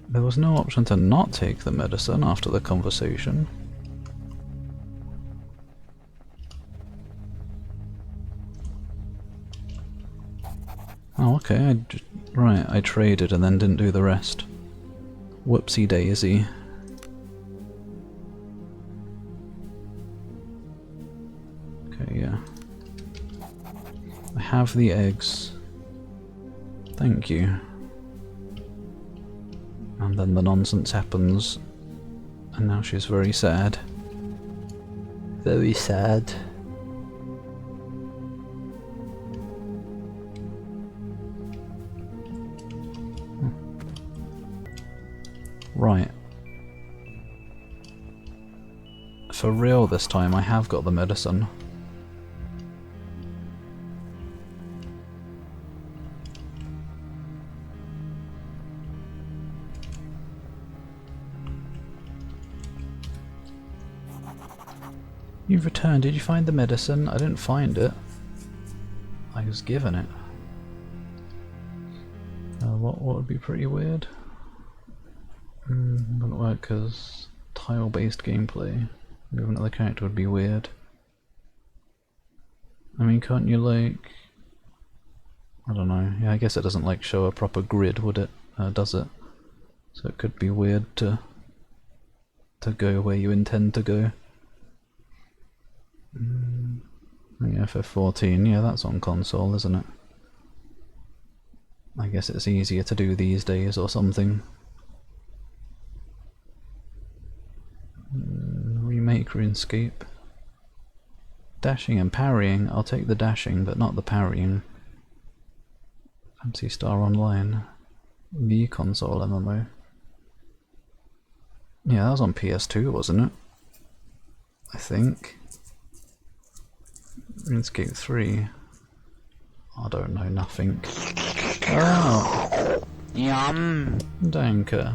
There was no option to not take the medicine after the conversation. Oh, okay, right, I traded and then didn't do the rest. Whoopsie daisy. Okay, yeah. I have the eggs. Thank you. And then the nonsense happens. And now she's very sad. Very sad. Right. For real this time, I have got the medicine. You've returned. Did you find the medicine? I didn't find it. I was given it. What would be pretty weird? Wouldn't work because tile-based gameplay. Movement of the character would be weird. I mean, can't you like... I don't know. Yeah, I guess it doesn't like show a proper grid, would it? Does it? So it could be weird to go where you intend to go. Yeah, FF14, yeah, that's on console, isn't it? I guess it's easier to do these days or something. Remake RuneScape. Dashing and parrying, I'll take the dashing, but not the parrying. Fancy Star Online. The console MMO. Yeah, that was on PS2, wasn't it? I think. RuneScape 3. I don't know, nothing. Oh! Yum! Danke.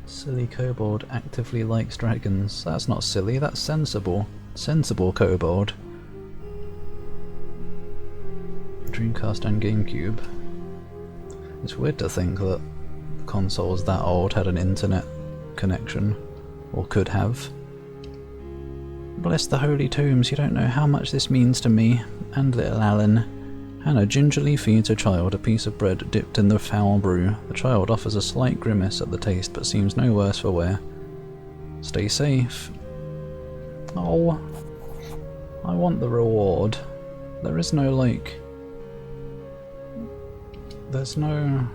Silly kobold actively likes dragons. That's not silly, that's sensible. Sensible kobold. Dreamcast and GameCube. It's weird to think that consoles that old had an internet connection. Or could have. Bless the holy tombs, you don't know how much this means to me, and little Alan. Hannah gingerly feeds her child a piece of bread dipped in the foul brew. The child offers a slight grimace at the taste, but seems no worse for wear. Stay safe. Oh, I want the reward. There is no, like... There's no...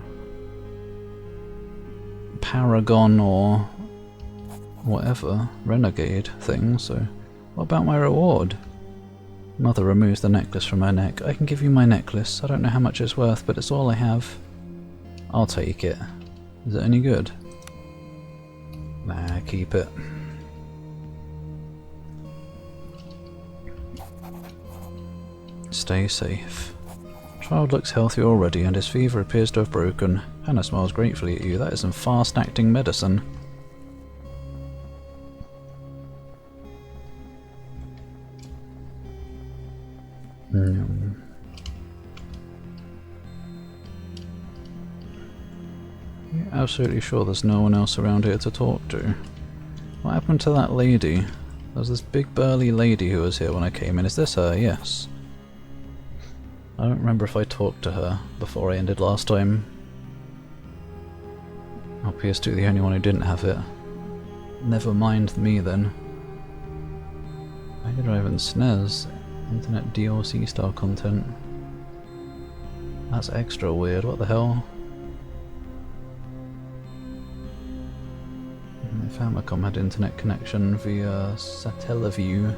Paragon or... whatever, renegade thing, so what about my reward? Mother removes the necklace from her neck. I can give you my necklace. I don't know how much it's worth, but it's all I have. I'll take it. Is it any good? Nah, keep it. Stay safe. Child looks healthy already and his fever appears to have broken. Hannah smiles gratefully at you. That is some fast-acting medicine. You're absolutely sure there's no one else around here to talk to? What happened to that lady? There was this big burly lady who was here when I came in. Is this her? Yes. I don't remember if I talked to her before I ended last time. Oh, PS2 the only one who didn't have it. Never mind me then. Mega Drive and SNES. Internet DLC style content. That's extra weird, what the hell? Famicom had internet connection via Satellaview.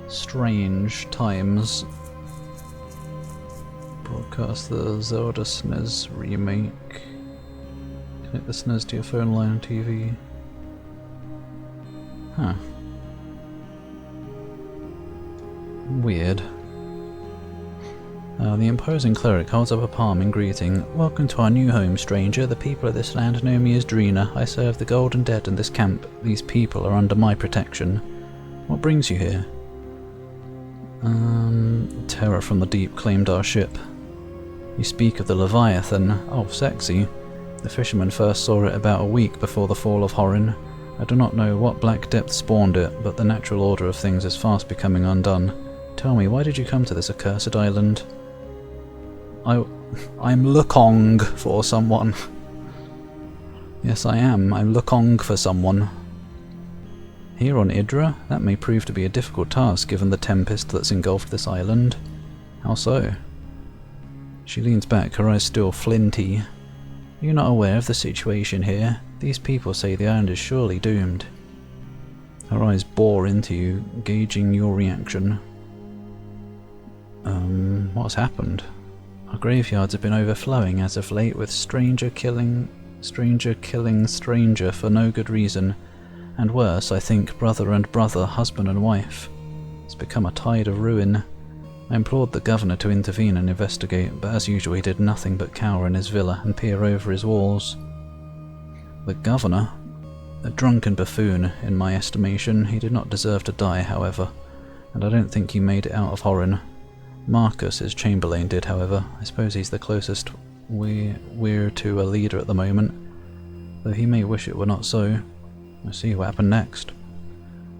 Strange times. Broadcast the Zelda SNES remake. Connect the SNES to your phone line and TV. Huh. Weird. The imposing cleric holds up a palm in greeting. Welcome to our new home, stranger. The people of this land know me as Drina. I serve the golden dead in this camp. These people are under my protection. What brings you here? Terror from the deep claimed our ship. You speak of the Leviathan. Oh, sexy. The fishermen first saw it about a week before the fall of Horin. I do not know what black depth spawned it, but the natural order of things is fast becoming undone. Tell me, why did you come to this accursed island? I'm looking for someone. Yes, I am. I'm looking for someone. Here on Idra? That may prove to be a difficult task given the tempest that's engulfed this island. How so? She leans back, her eyes still flinty. You're not aware of the situation here. These people say the island is surely doomed. Her eyes bore into you, gauging your reaction. What's happened? Our graveyards have been overflowing as of late with stranger killing stranger for no good reason. And worse, I think, brother and brother, husband and wife. It's become a tide of ruin. I implored the governor to intervene and investigate, but as usual he did nothing but cower in his villa and peer over his walls. The governor? A drunken buffoon, in my estimation. He did not deserve to die, however, and I don't think he made it out of Horin. Marcus, his chamberlain, did, however. I suppose he's the closest we're to a leader at the moment, though he may wish it were not so. I see what happened next.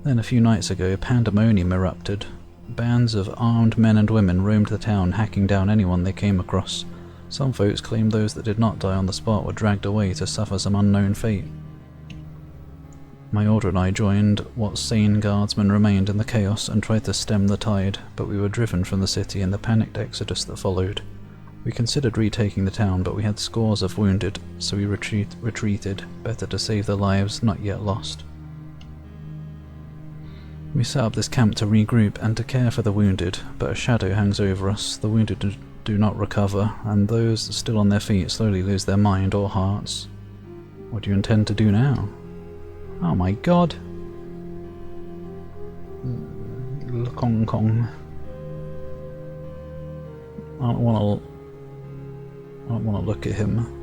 Then a few nights ago, pandemonium erupted. Bands of armed men and women roamed the town, hacking down anyone they came across. Some folks claimed those that did not die on the spot were dragged away to suffer some unknown fate. My order and I joined what sane guardsmen remained in the chaos and tried to stem the tide, but we were driven from the city in the panicked exodus that followed. We considered retaking the town, but we had scores of wounded, so we retreated, better to save the lives not yet lost. We set up this camp to regroup and to care for the wounded, but a shadow hangs over us. The wounded do not recover, and those still on their feet slowly lose their mind or hearts. What do you intend to do now? Oh my god! Kong Kong. I don't want to look at him.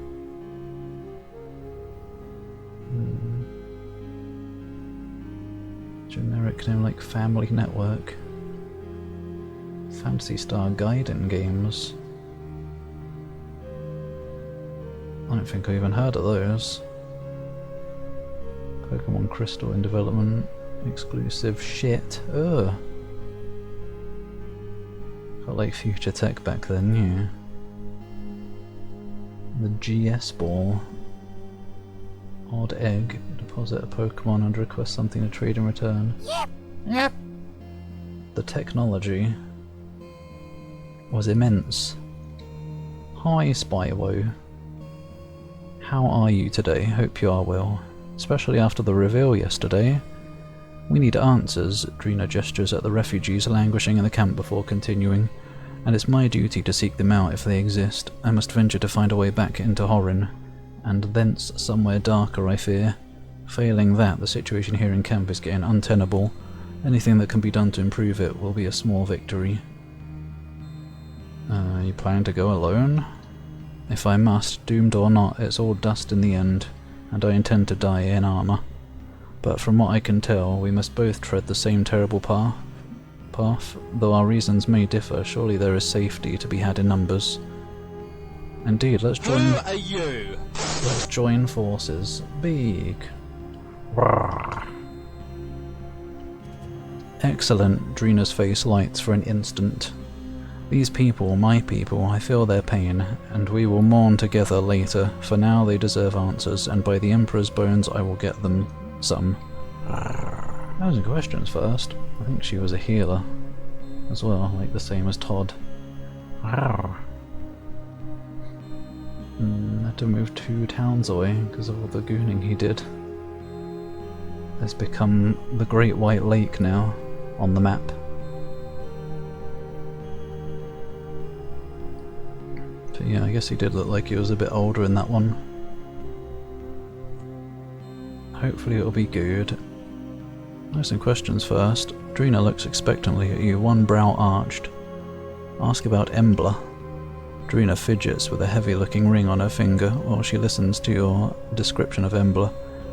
Generic name like Family Network. Phantasy Star Gaiden games. I don't think I even heard of those. Pokemon Crystal in development. Exclusive shit. Ugh. Felt like future tech back then, yeah. The GS Ball. Odd egg. Deposit a Pokemon and request something to trade in return. Yep. The technology was immense. Hi, Spywo. How are you today? Hope you are well. Especially after the reveal yesterday. We need answers. Drina gestures at the refugees languishing in the camp before continuing. And it's my duty to seek them out if they exist. I must venture to find a way back into Horin. And thence somewhere darker, I fear. Failing that, the situation here in camp is getting untenable. Anything that can be done to improve it will be a small victory. You plan to go alone? If I must, doomed or not, it's all dust in the end, and I intend to die in armour. But from what I can tell, we must both tread the same terrible path. Though our reasons may differ, surely there is safety to be had in numbers. Indeed, let's join... Who are you? Let's join forces. Big. Excellent. Drina's face lights for an instant. These people, my people, I feel their pain, and we will mourn together later. For now they deserve answers, and by the Emperor's bones I will get them some. Those are questions first. I think she was a healer as well, like the same as Todd. Had to move 2 towns away because of all the gooning he did. It's become the Great White Lake now on the map. But yeah, I guess he did look like he was a bit older in that one. Hopefully it'll be good. Some questions first. Drina looks expectantly at you, one brow arched. Ask about Embla. Drina fidgets with a heavy-looking ring on her finger while she listens to your description of Embla.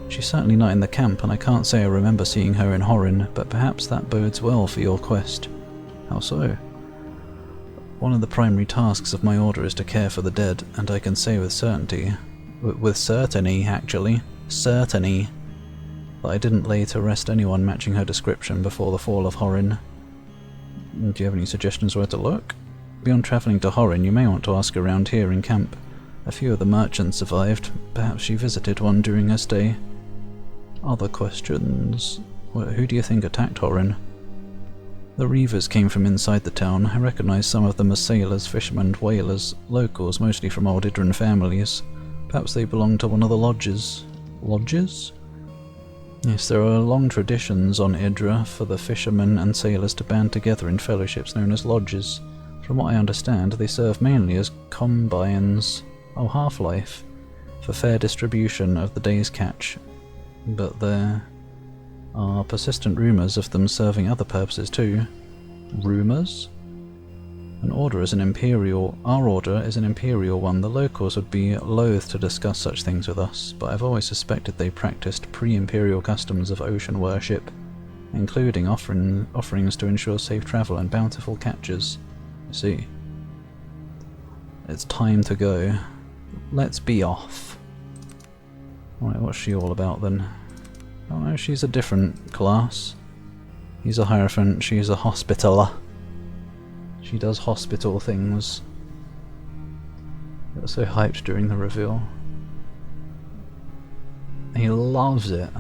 She's certainly not in the camp, and I can't say I remember seeing her in Horin, but perhaps that bodes well for your quest. How so? One of the primary tasks of my order is to care for the dead, and I can say with certainty, certainty, that I didn't lay to rest anyone matching her description before the fall of Horin. Do you have any suggestions where to look? Beyond travelling to Horin, you may want to ask around here in camp. A few of the merchants survived. Perhaps she visited one during her stay. Other questions? Who do you think attacked Horin? The Reavers came from inside the town. I recognise some of them as sailors, fishermen and whalers, locals mostly from old Idran families. Perhaps they belonged to one of the lodges. Lodges? Yes, there are long traditions on Idra for the fishermen and sailors to band together in fellowships known as lodges. From what I understand, they serve mainly as combines, half-life, for fair distribution of the day's catch. But there are persistent rumours of them serving other purposes too. Rumours? Our order is an imperial one. The locals would be loath to discuss such things with us, but I've always suspected they practiced pre-imperial customs of ocean worship, including offerings to ensure safe travel and bountiful catches. I see. It's time to go. Let's be off. Alright, what's she all about then? Oh no, she's a different class. He's a Hierophant, she's a Hospitaller. She does hospital things. Got so hyped during the reveal. He loves it.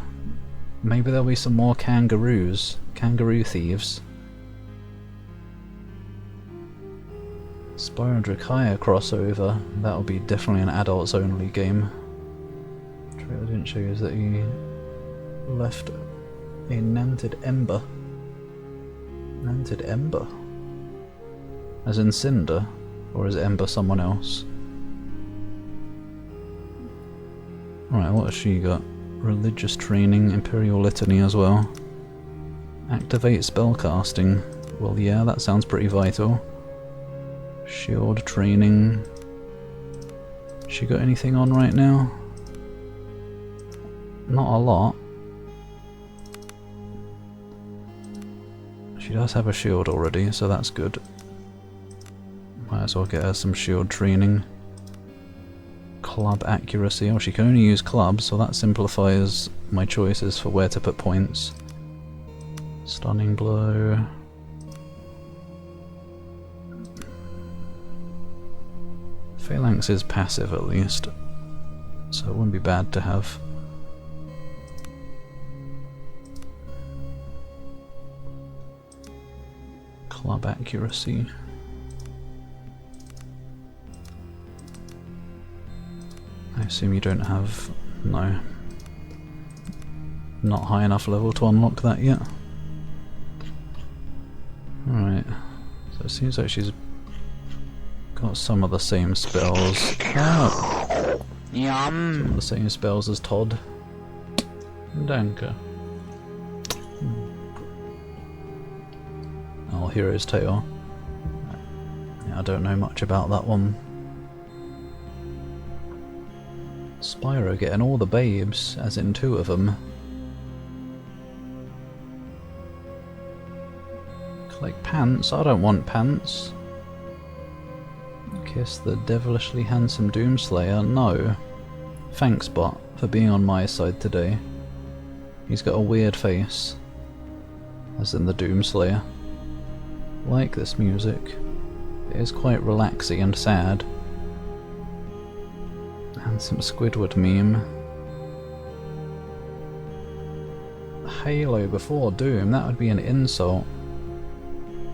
Maybe there'll be some more kangaroos. Kangaroo thieves. Spyro Drakaya crossover. That'll be definitely an adults only game. Trailer didn't show you that he left a nanted ember. Nanted ember? As in Cinder? Or is Ember someone else? Alright, what has she got? Religious training, Imperial Litany as well. Activate spellcasting. Well yeah, that sounds pretty vital. Shield training. She got anything on right now? Not a lot. She does have a shield already, so that's good. Might as well get her some shield training. Club accuracy. Oh, she can only use clubs, so that simplifies my choices for where to put points. Stunning blow. Phalanx is passive at least, so it wouldn't be bad to have. Club accuracy. I assume you don't have... no. Not high enough level to unlock that yet. Alright, so it seems like she's got some of the same spells. Yum. Some of the same spells as Todd. Danke. Oh, Hero's Tale. Yeah, I don't know much about that one. Spyro getting all the babes, as in 2 of them. Collect pants? I don't want pants. Kiss the devilishly handsome Doomslayer? No. Thanks, bot, for being on my side today. He's got a weird face. As in the Doomslayer. Like this music. It is quite relaxing and sad. Handsome Squidward meme. Halo before Doom, that would be an insult.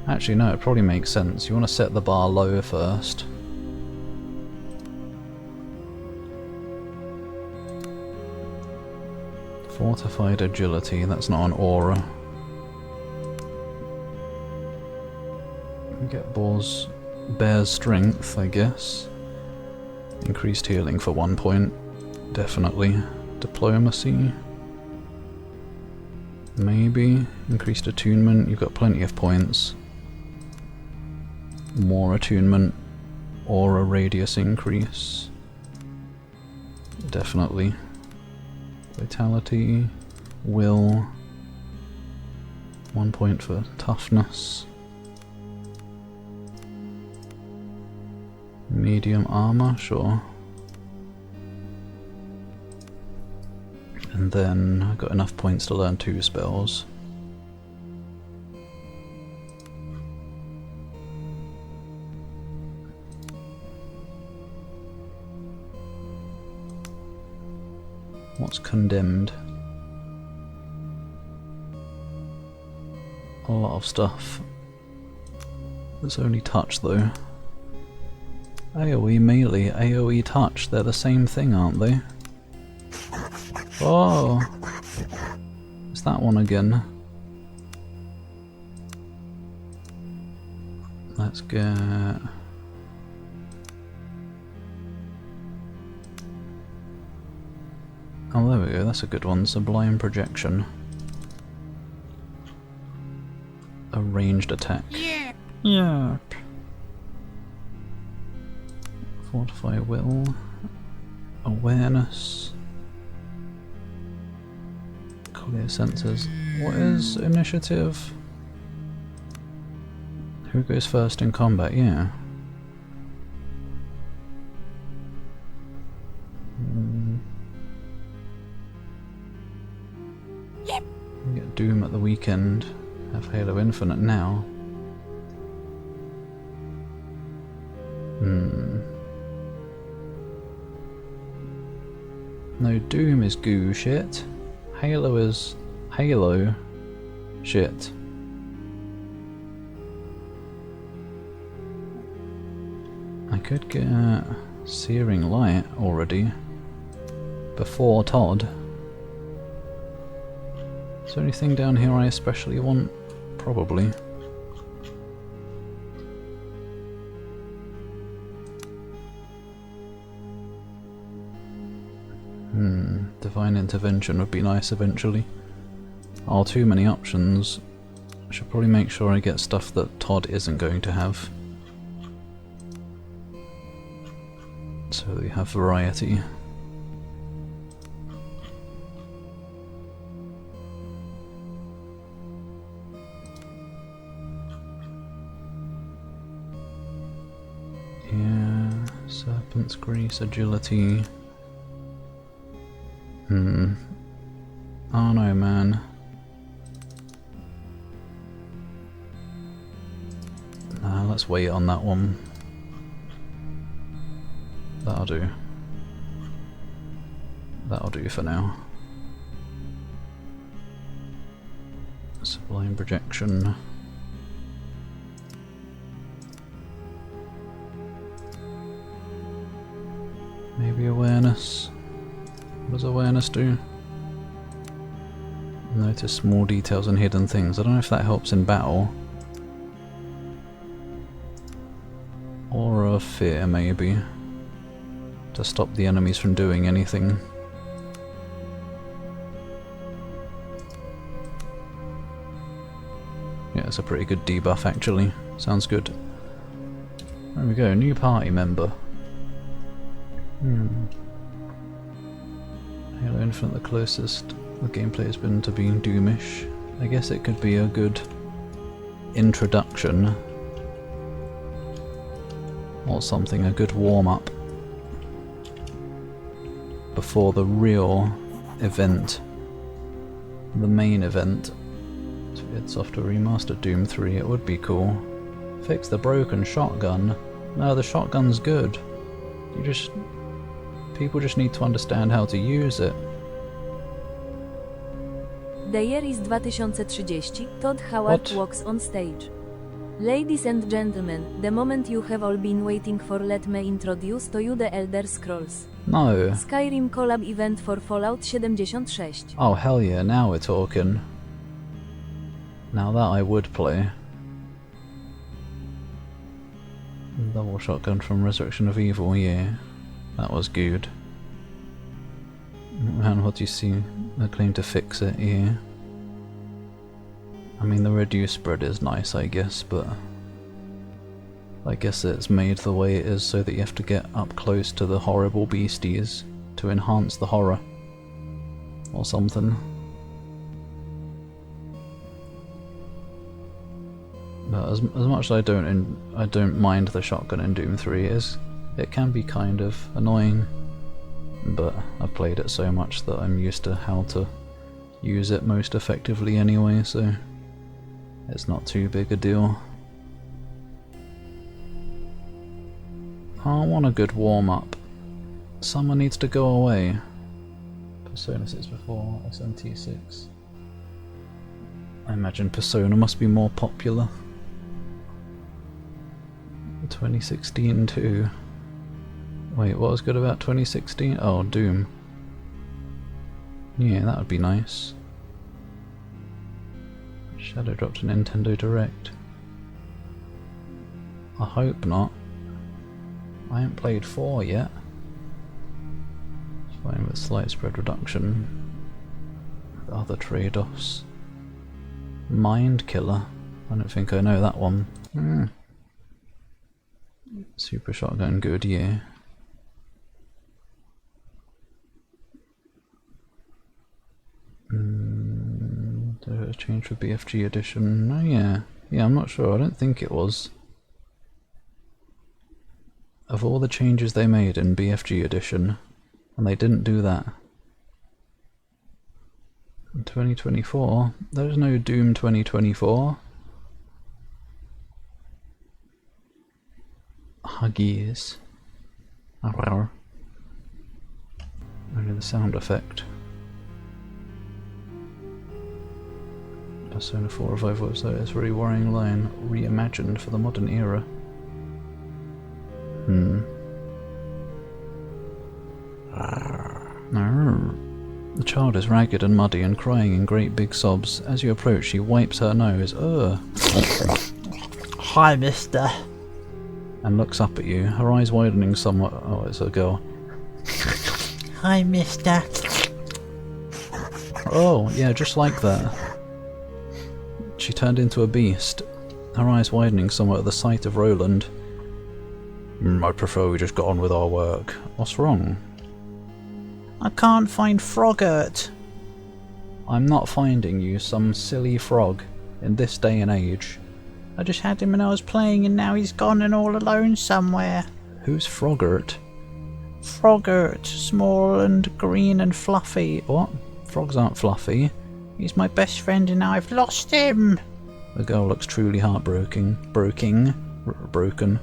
Actually no, it probably makes sense. You want to set the bar low first. Fortified agility, that's not an aura. Get Bear's strength, I guess. Increased healing for 1 point, definitely. Diplomacy. Maybe. Increased attunement, you've got plenty of points. More attunement. Aura radius increase. Definitely. Vitality. Will. 1 point for toughness. Medium armor, sure. And then I got enough points to learn 2 spells. What's condemned? A lot of stuff. There's only touch though. AoE melee, AoE touch, they're the same thing, aren't they? Oh! It's that one again. Let's get... Oh, there we go, that's a good one. Sublime Projection. A ranged attack. Yep. Fortify Will. Awareness. Clear senses. What is initiative? Who goes first in combat? Yeah. We get Doom at the weekend. Have Halo Infinite now. No, Doom is goo shit. Halo is Halo shit. I could get Searing Light already before Todd. Is there anything down here I especially want? Probably. Divine Intervention would be nice eventually. Oh, too many options. I should probably make sure I get stuff that Todd isn't going to have. So we have variety. Yeah, Serpent's Grease, Agility. Oh no, man. Nah, let's wait on that one. That'll do. That'll do for now. Sublime Projection. Maybe Awareness. What does Awareness do? Notice small details and hidden things. I don't know if that helps in battle. Aura of Fear, maybe. To stop the enemies from doing anything. Yeah, it's a pretty good debuff actually. Sounds good. There we go, new party member. Halo Infinite, the closest the gameplay has been to being Doomish. I guess it could be a good introduction. Or something, a good warm-up. Before the real event. The main event. So it's off to remaster Doom 3, it would be cool. Fix the broken shotgun. No, the shotgun's good. People just need to understand how to use it. The year is 2030. Todd Howard What? walks on stage. Ladies and gentlemen, the moment you have all been waiting for, let me introduce to you the Elder Scrolls No. Skyrim collab event for Fallout 76. Oh hell yeah, now we're talking. Now that I would play. Double shotgun from Resurrection of Evil, yeah. That was good. And what do you see? They claim to fix it, yeah. I mean, the reduced spread is nice, I guess, but I guess it's made the way it is so that you have to get up close to the horrible beasties to enhance the horror. Or something. But as much as I don't mind the shotgun in Doom 3, it is It can be kind of annoying, but I've played it so much that I'm used to how to use it most effectively anyway, so it's not too big a deal. I want a good warm-up. Someone needs to go away. Persona 6 before SMT6. I imagine Persona must be more popular. 2016 too. Wait, what was good about 2016? Oh, Doom. Yeah, that would be nice. Shadow dropped a Nintendo Direct. I hope not. I haven't played 4 yet. It's fine with slight spread reduction. The other trade-offs. Mind Killer. I don't think I know that one. Super Shotgun, good, yeah. Did it change for BFG edition? Oh yeah. Yeah, I'm not sure. I don't think it was. Of all the changes they made in BFG edition, and they didn't do that. In 2024, there's no Doom 2024. Huggies. Only the sound effect. Persona 4 Revival website is a very worrying line. Reimagined for the modern era. The child is ragged and muddy and crying in great big sobs. As you approach, she wipes her nose. Ugh. Hi, mister. And looks up at you, her eyes widening somewhat. Oh, it's a girl. Hi, mister. Oh, yeah, just like that. She turned into a beast, her eyes widening somewhat at the sight of Roland. I prefer we just got on with our work. What's wrong? I can't find Froggert. I'm not finding you, some silly frog, in this day and age. I just had him when I was playing and now he's gone and all alone somewhere. Who's Froggert? Froggert, small and green and fluffy. What? Frogs aren't fluffy. He's my best friend and I've lost him. The girl looks truly heartbroken. Broken.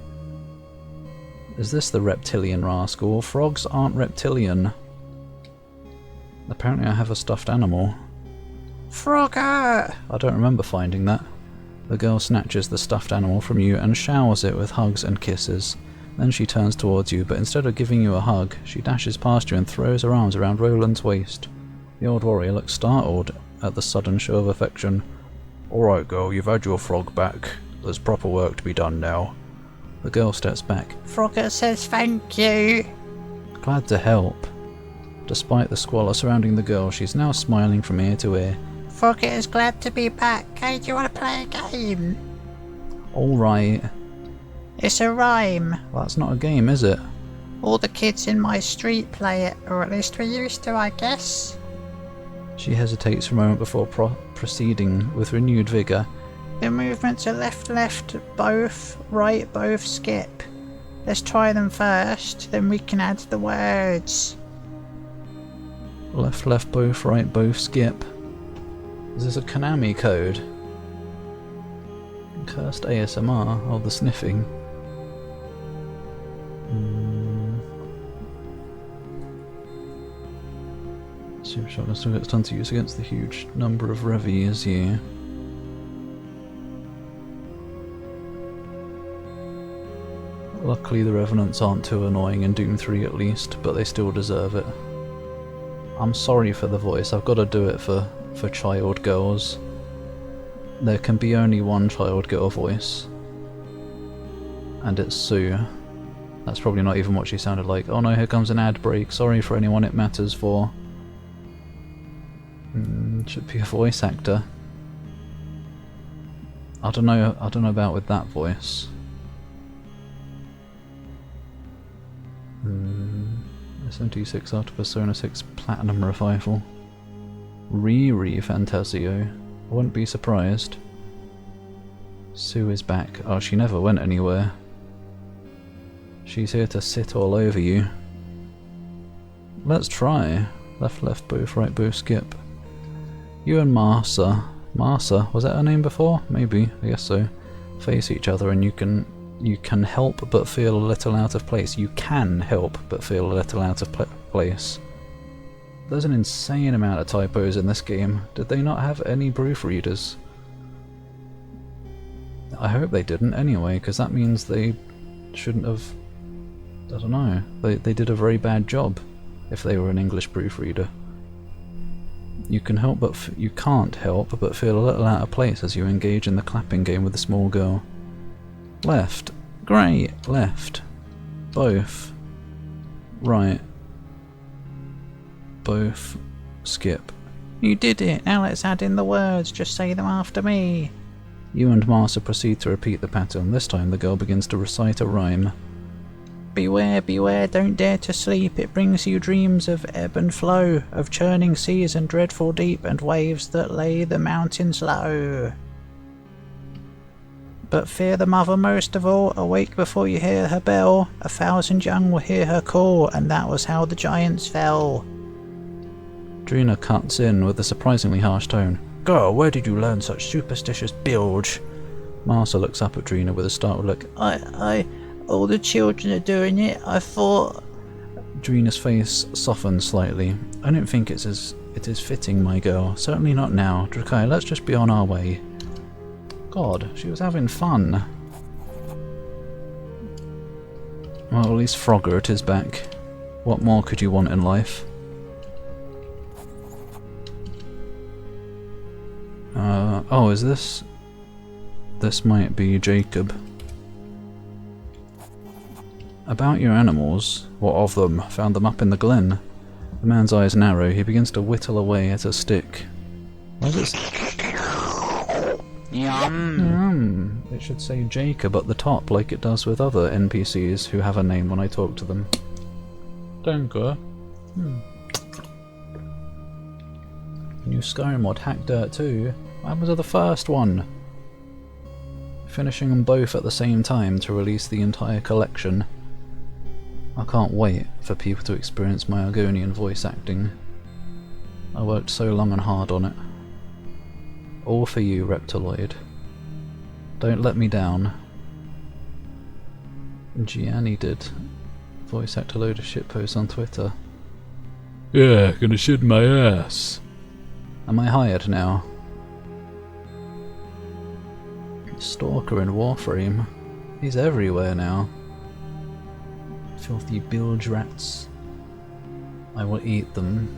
Is this the reptilian rascal? Frogs aren't reptilian. Apparently I have a stuffed animal. Frogger! I don't remember finding that. The girl snatches the stuffed animal from you and showers it with hugs and kisses. Then she turns towards you, but instead of giving you a hug, she dashes past you and throws her arms around Roland's waist. The old warrior looks startled at the sudden show of affection. Alright girl, you've had your frog back. There's proper work to be done now. The girl steps back. Frogger says thank you. Glad to help. Despite the squalor surrounding the girl, she's now smiling from ear to ear. Frogger is glad to be back. Hey, do you want to play a game? Alright. It's a rhyme. That's not a game, is it? All the kids in my street play it, or at least we used to, I guess. She hesitates for a moment before proceeding with renewed vigour. The movements are left, both, right, both, skip. Let's try them first, then we can add the words. Left, both, right, both, skip. Is this a Konami code? Cursed ASMR, or the sniffing. Super Shotgun still gets tons of use against the huge number of revies here. Luckily the Revenants aren't too annoying in Doom 3 at least, but they still deserve it. I'm sorry for the voice, I've got to do it for child girls. There can be only one child girl voice. And it's Sue. That's probably not even what she sounded like. Oh no, here comes an ad break, sorry for anyone it matters for. Should be a voice actor. I don't know about with that voice. SMT6 after Persona 6 Platinum Revival. Riri Fantasio. I wouldn't be surprised. Sue is back. Oh, she never went anywhere. She's here to sit all over you. Let's try. Left, left, both, right, both, skip. You and Marsa. Marsa, was that her name before? Maybe, I guess so. Face each other and you can help but feel a little out of place. You can help but feel a little out of place. There's an insane amount of typos in this game. Did they not have any proofreaders? I hope they didn't anyway, because that means they shouldn't have... I don't know. They did a very bad job if they were an English proofreader. You can help but you can't help but feel a little out of place as you engage in the clapping game with the small girl. Left. Great. Left. Both. Right. Both. Skip. You did it. Now let's add in the words. Just say them after me. You and Marsa proceed to repeat the pattern. This time the girl begins to recite a rhyme. Beware, beware, don't dare to sleep. It brings you dreams of ebb and flow, of churning seas and dreadful deep, and waves that lay the mountains low. But fear the mother most of all. Awake before you hear her bell. 1,000 young will hear her call, and that was how the giants fell. Drina cuts in with a surprisingly harsh tone. Girl, where did you learn such superstitious bilge? Marsa looks up at Drina with a startled look. All the children are doing it. I thought... Drina's face softens slightly. I don't think it is fitting, my girl. Certainly not now. Drakai, let's just be on our way. God, she was having fun. Well, at least Froggert is back. What more could you want in life? Oh, is this... This might be Jacob. About your animals. What of them? Found them up in the glen. The man's eyes narrow. He begins to whittle away at a stick. Why is it... Yum. It should say Jacob at the top, like it does with other NPCs who have a name when I talk to them. Danke. New Skyrim mod, Hack Dirt 2. What happened to the first one? Finishing them both at the same time to release the entire collection. I can't wait for people to experience my Argonian voice acting. I worked so long and hard on it. All for you, Reptiloid. Don't let me down. Gianni did. Voice actor load of shitposts on Twitter. Yeah, gonna shit my ass. Am I hired now? Stalker in Warframe. He's everywhere now. Filthy bilge rats. I will eat them.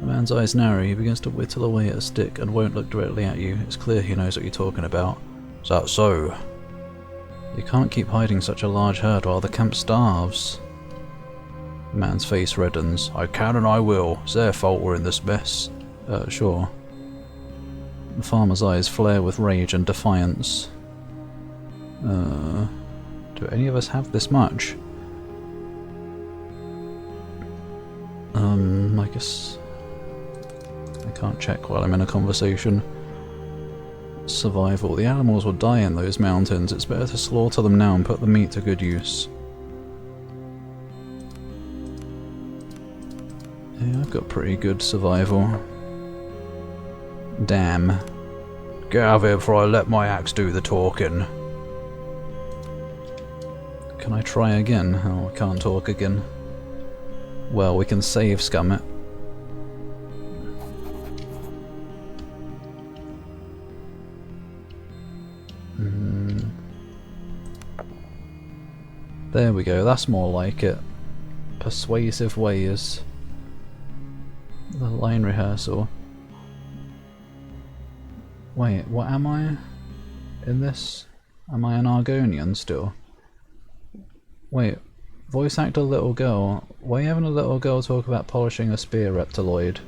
The man's eyes narrow. He begins to whittle away at a stick and won't look directly at you. It's clear he knows what you're talking about. Is that so? You can't keep hiding such a large herd while the camp starves. The man's face reddens. I can and I will. It's their fault we're in this mess. Sure. The farmer's eyes flare with rage and defiance. Do any of us have this much? I guess... I can't check while I'm in a conversation. Survival. The animals will die in those mountains. It's better to slaughter them now and put the meat to good use. Yeah, I've got pretty good survival. Damn. Get out of here before I let my axe do the talking. Can I try again? Oh, I can't talk again. Well, we can save scum it. There we go, that's more like it. Persuasive ways. The line rehearsal. Wait, what am I in this? Am I an Argonian still? Wait, voice actor little girl. Why are you having a little girl talk about polishing a spear, Reptiloid?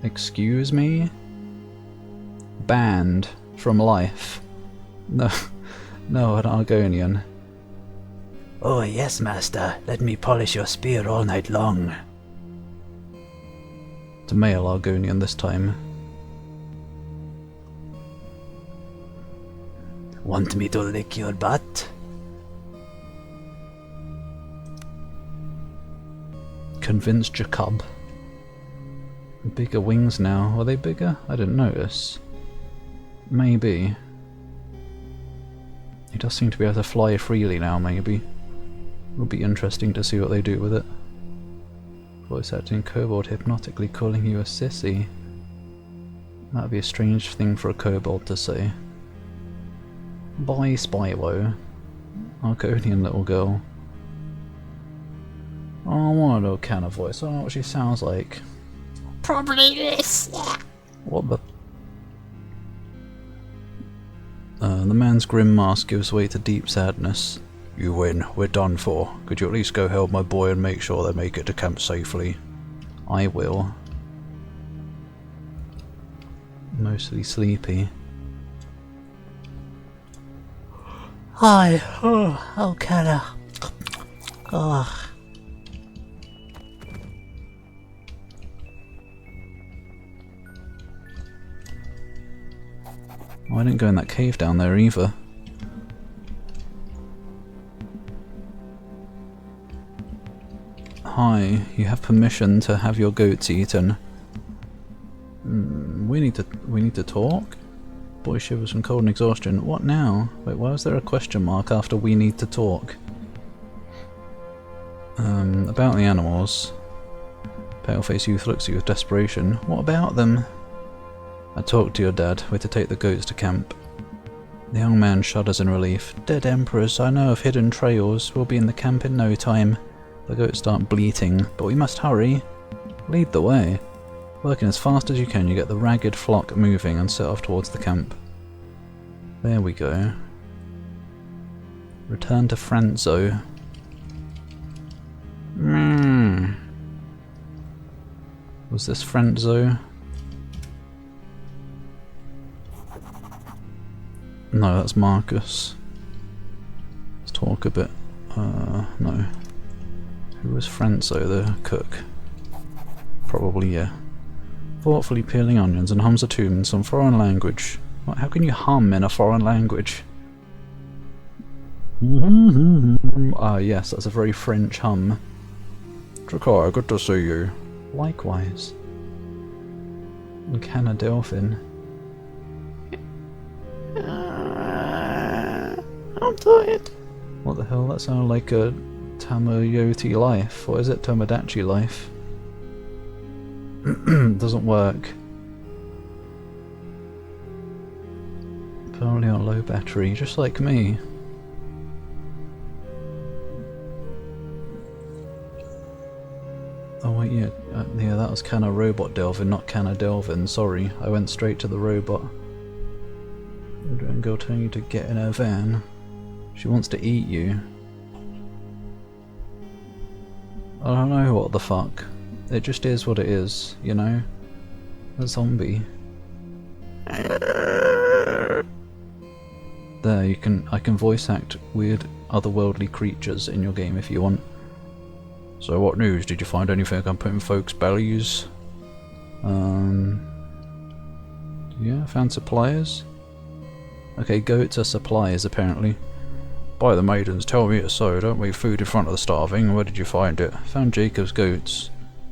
Excuse me? Banned from life. No, no, an Argonian. Oh yes, master. Let me polish your spear all night long. It's a male Argonian this time. Want me to lick your butt? Convince Jacob. Bigger wings now. Are they bigger? I didn't notice. Maybe. He does seem to be able to fly freely now, maybe. It'll be interesting to see what they do with it. Voice acting kobold hypnotically calling you a sissy. That'd be a strange thing for a kobold to say. Bye, Spyro. Arconian little girl. Oh, I want a little can of voice. I don't know what she sounds like. Probably this. What the? The man's grim mask gives way to deep sadness. You win. We're done for. Could you at least go help my boy and make sure they make it to camp safely? I will. Mostly sleepy. Hi. Oh, Kenna. Oh. Oh, I didn't go in that cave down there either. Hi, you have permission to have your goats eaten. We need to talk? Boy shivers from cold and exhaustion. What now? Wait, why was there a question mark after we need to talk? About the animals. Pale-faced youth looks at you with desperation. What about them? I talked to your dad. We're to take the goats to camp. The young man shudders in relief. Dead emperors, I know of hidden trails. We'll be in the camp in no time. The goats start bleating, but we must hurry. Lead the way. Working as fast as you can, you get the ragged flock moving and set off towards the camp. There we go. Return to Franzo. Was this Franzo? No, that's Marcus. Let's talk a bit. No. Who was Franzo, the cook? Probably, yeah. Thoughtfully peeling onions and hums a tune in some foreign language. What, how can you hum in a foreign language? Ah, yes, that's a very French hum. Dracar, good to see you. Likewise. And Canna Delphin. I'm tired. What the hell? That sounded like a Tamayoti life. What is it? Tomodachi life. Doesn't work. Apparently on low battery, just like me. Oh wait, yeah, yeah, that was Canna Robot Delvin, not Canna Delvin. Sorry, I went straight to the robot. And girl telling you to get in her van. She wants to eat you. I don't know what the fuck. It just is what it is, you know? A zombie. There, I can voice act weird otherworldly creatures in your game if you want. So what news? Did you find anything I can put in folks' bellies? Yeah, found suppliers. Okay, goats are suppliers apparently. By the maidens, tell me it's so. Don't leave food in front of the starving. Where did you find it? Found Jacob's goats.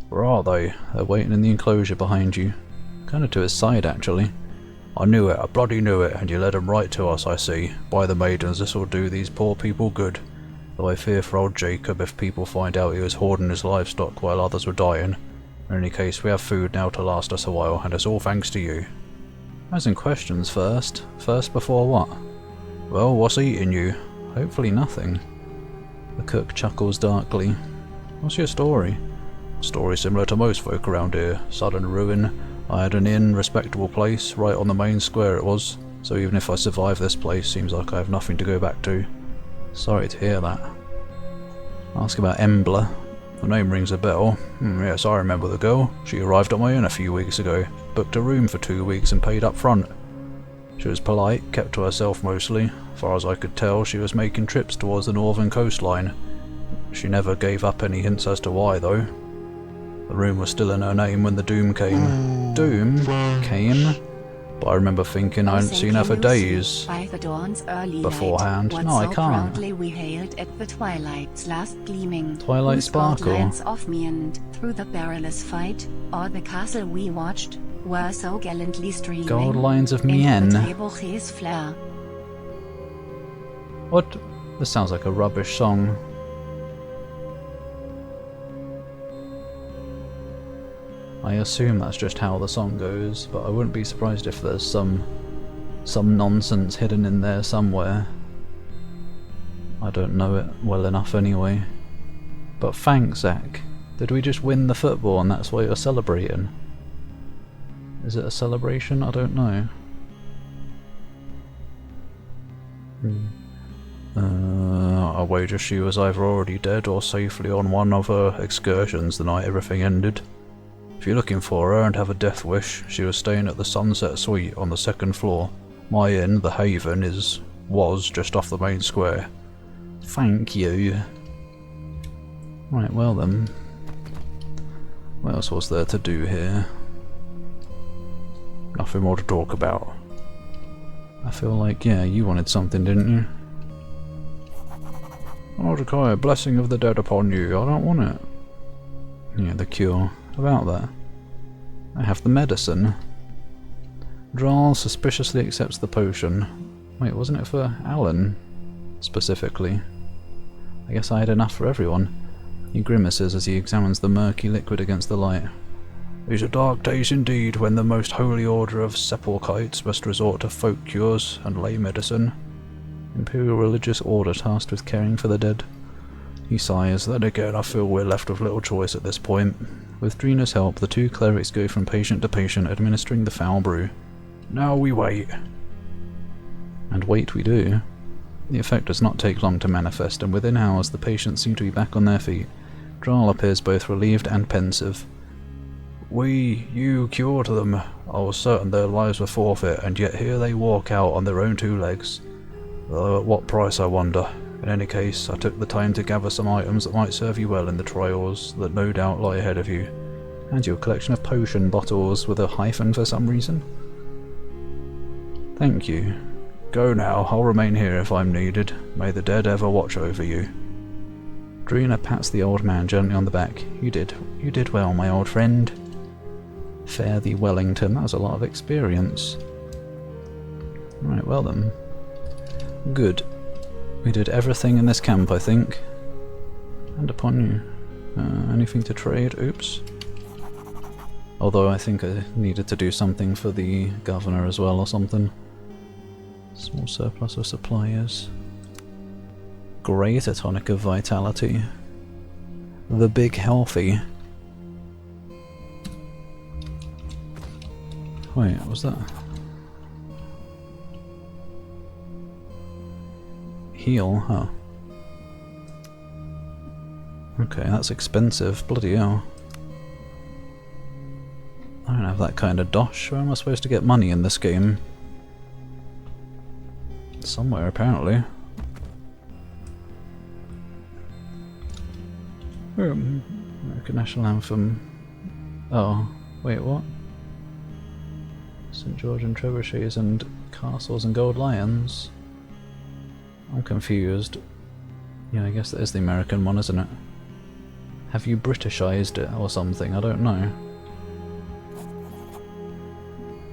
Where are they? They're waiting in the enclosure behind you. Kinda to his side actually. I knew it, I bloody knew it, and you led 'em right to us, I see. By the maidens, this'll do these poor people good. Though I fear for old Jacob if people find out he was hoarding his livestock while others were dying. In any case, we have food now to last us a while, and it's all thanks to you. Asking questions first. First before what? Well, what's eating you? Hopefully nothing. The cook chuckles darkly. What's your story? Story similar to most folk around here. Sudden ruin. I had an inn, respectable place, right on the main square it was. So even if I survive this place, seems like I have nothing to go back to. Sorry to hear that. Ask about Embla. The name rings a bell. Yes, I remember the girl. She arrived at my inn a few weeks ago. Booked a room for 2 weeks and paid up front. She was polite, kept to herself mostly. As far as I could tell, she was making trips towards the northern coastline. She never gave up any hints as to why, though. The room was still in her name when the doom came. Doom? Came? But I remember thinking I hadn't seen her for days By the dawn's early beforehand. light, No, I so can't. proudly we hailed at the twilight's last gleaming. Twilight whose gold sparkle. lines of me and through the perilous fight, or the castle we watched, were so gallantly streaming. Gold lines of and Mien. the Trebuchet's flare. What? This sounds like a rubbish song. I assume that's just how the song goes, but I wouldn't be surprised if there's some nonsense hidden in there somewhere. I don't know it well enough anyway. But thanks, Zach. Did we just win the football and that's why you're celebrating? Is it a celebration? I don't know. I wager she was either already dead or safely on one of her excursions the night everything ended. If you're looking for her and have a death wish, she was staying at the Sunset Suite on the 2nd floor. My inn, the Haven, was just off the main square. Thank you. Right, well then. What else was there to do here? Nothing more to talk about. I feel like, yeah, you wanted something, didn't you? Mordecai, blessing of the dead upon you. I don't want it. Yeah, the cure. About that. I have the medicine. Droll suspiciously accepts the potion. Wait, wasn't it for Alan? Specifically. I guess I had enough for everyone. He grimaces as he examines the murky liquid against the light. These are dark days indeed, when the most holy order of sepulchites must resort to folk cures and lay medicine. Imperial religious order tasked with caring for the dead. He sighs. Then again, I feel we're left with little choice at this point. With Dreena's help, the two clerics go from patient to patient, administering the foul brew. Now we wait. And wait we do. The effect does not take long to manifest, and within hours the patients seem to be back on their feet. Droll appears both relieved and pensive. You cured them. I was certain their lives were forfeit, and yet here they walk out on their own two legs. Though at what price, I wonder. In any case, I took the time to gather some items that might serve you well in the trials that no doubt lie ahead of you. And you a collection of potion bottles with a hyphen for some reason? Thank you. Go now, I'll remain here if I'm needed. May the dead ever watch over you. Dreena pats the old man gently on the back. You did well, my old friend. Fare thee Wellington, that was a lot of experience. Right, well then. Good. We did everything in this camp, I think. And upon you. Anything to trade? Oops. Although I think I needed to do something for the governor as well or something. Small surplus of supplies. Great, a tonic of vitality. The big healthy. Wait, what was that? Heal, huh? Okay, that's expensive. Bloody hell. I don't have that kind of dosh. Where am I supposed to get money in this game? Somewhere, apparently. American National Anthem. Oh, wait, what? St. George and Trebuchets and Castles and Gold Lions? I'm confused. Yeah, I guess that is the American one, isn't it? Have you Britishized it or something? I don't know.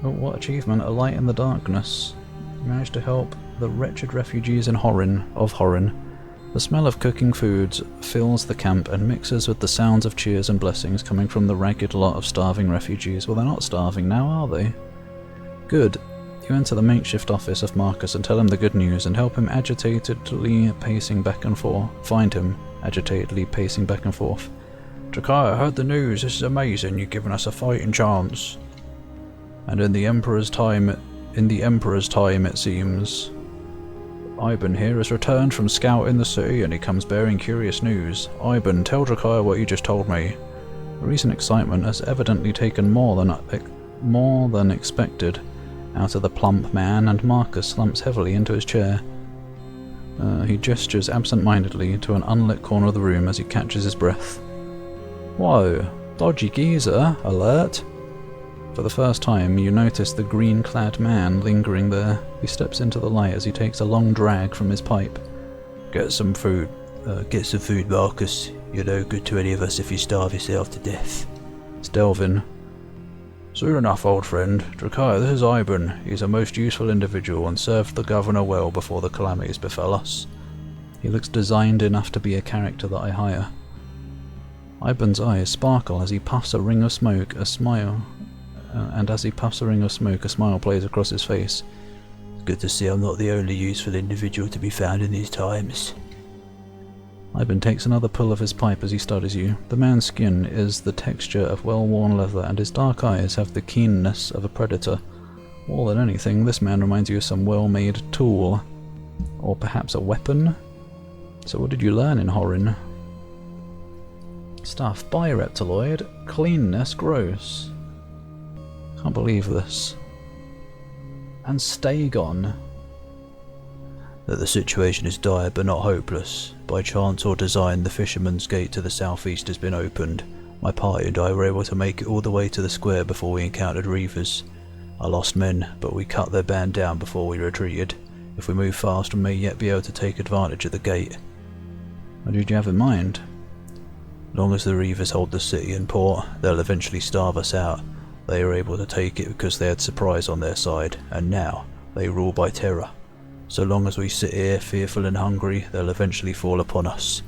Oh, what achievement? A light in the darkness. You managed to help the wretched refugees in Horin. The smell of cooking foods fills the camp and mixes with the sounds of cheers and blessings coming from the ragged lot of starving refugees. Well, they're not starving now, are they? Good. You enter the makeshift office of Marcus and tell him the good news and help him agitatedly pacing back and forth. Find him agitatedly pacing back and forth. Drakar, I heard the news. This is amazing. You've given us a fighting chance. And in the Emperor's time, it seems. Iban here has returned from scouting the city and he comes bearing curious news. Iban, tell Drakar what you just told me. The recent excitement has evidently taken more than expected out of the plump man, and Marcus slumps heavily into his chair. He gestures absent-mindedly to an unlit corner of the room as he catches his breath. Whoa, dodgy geezer, alert. For the first time, you notice the green-clad man lingering there. He steps into the light as he takes a long drag from his pipe. Get some food. Get some food, Marcus. You're no good to any of us if you starve yourself to death. It's Delvin. Soon enough, old friend. Drakaya, this is Ivan. He's a most useful individual and served the governor well before the calamities befell us. He looks designed enough to be a character that I hire. Ivan's eyes sparkle as he puffs a ring of smoke, a smile plays across his face. It's good to see I'm not the only useful individual to be found in these times. Ivan takes another pull of his pipe as he studies you. The man's skin is the texture of well-worn leather, and his dark eyes have the keenness of a predator. More than anything, this man reminds you of some well-made tool. Or perhaps a weapon? So what did you learn in Horin? Stuff by Reptiloid. Cleanness gross. Can't believe this. And Stagon. That the situation is dire but not hopeless. By chance or design, the Fisherman's Gate to the southeast has been opened. My party and I were able to make it all the way to the square before we encountered Reavers. I lost men, but we cut their band down before we retreated. If we move fast, we may yet be able to take advantage of the gate. What did you have in mind? Long as the Reavers hold the city and port, they'll eventually starve us out. They were able to take it because they had surprise on their side, and now they rule by terror. So long as we sit here fearful and hungry, they'll eventually fall upon us.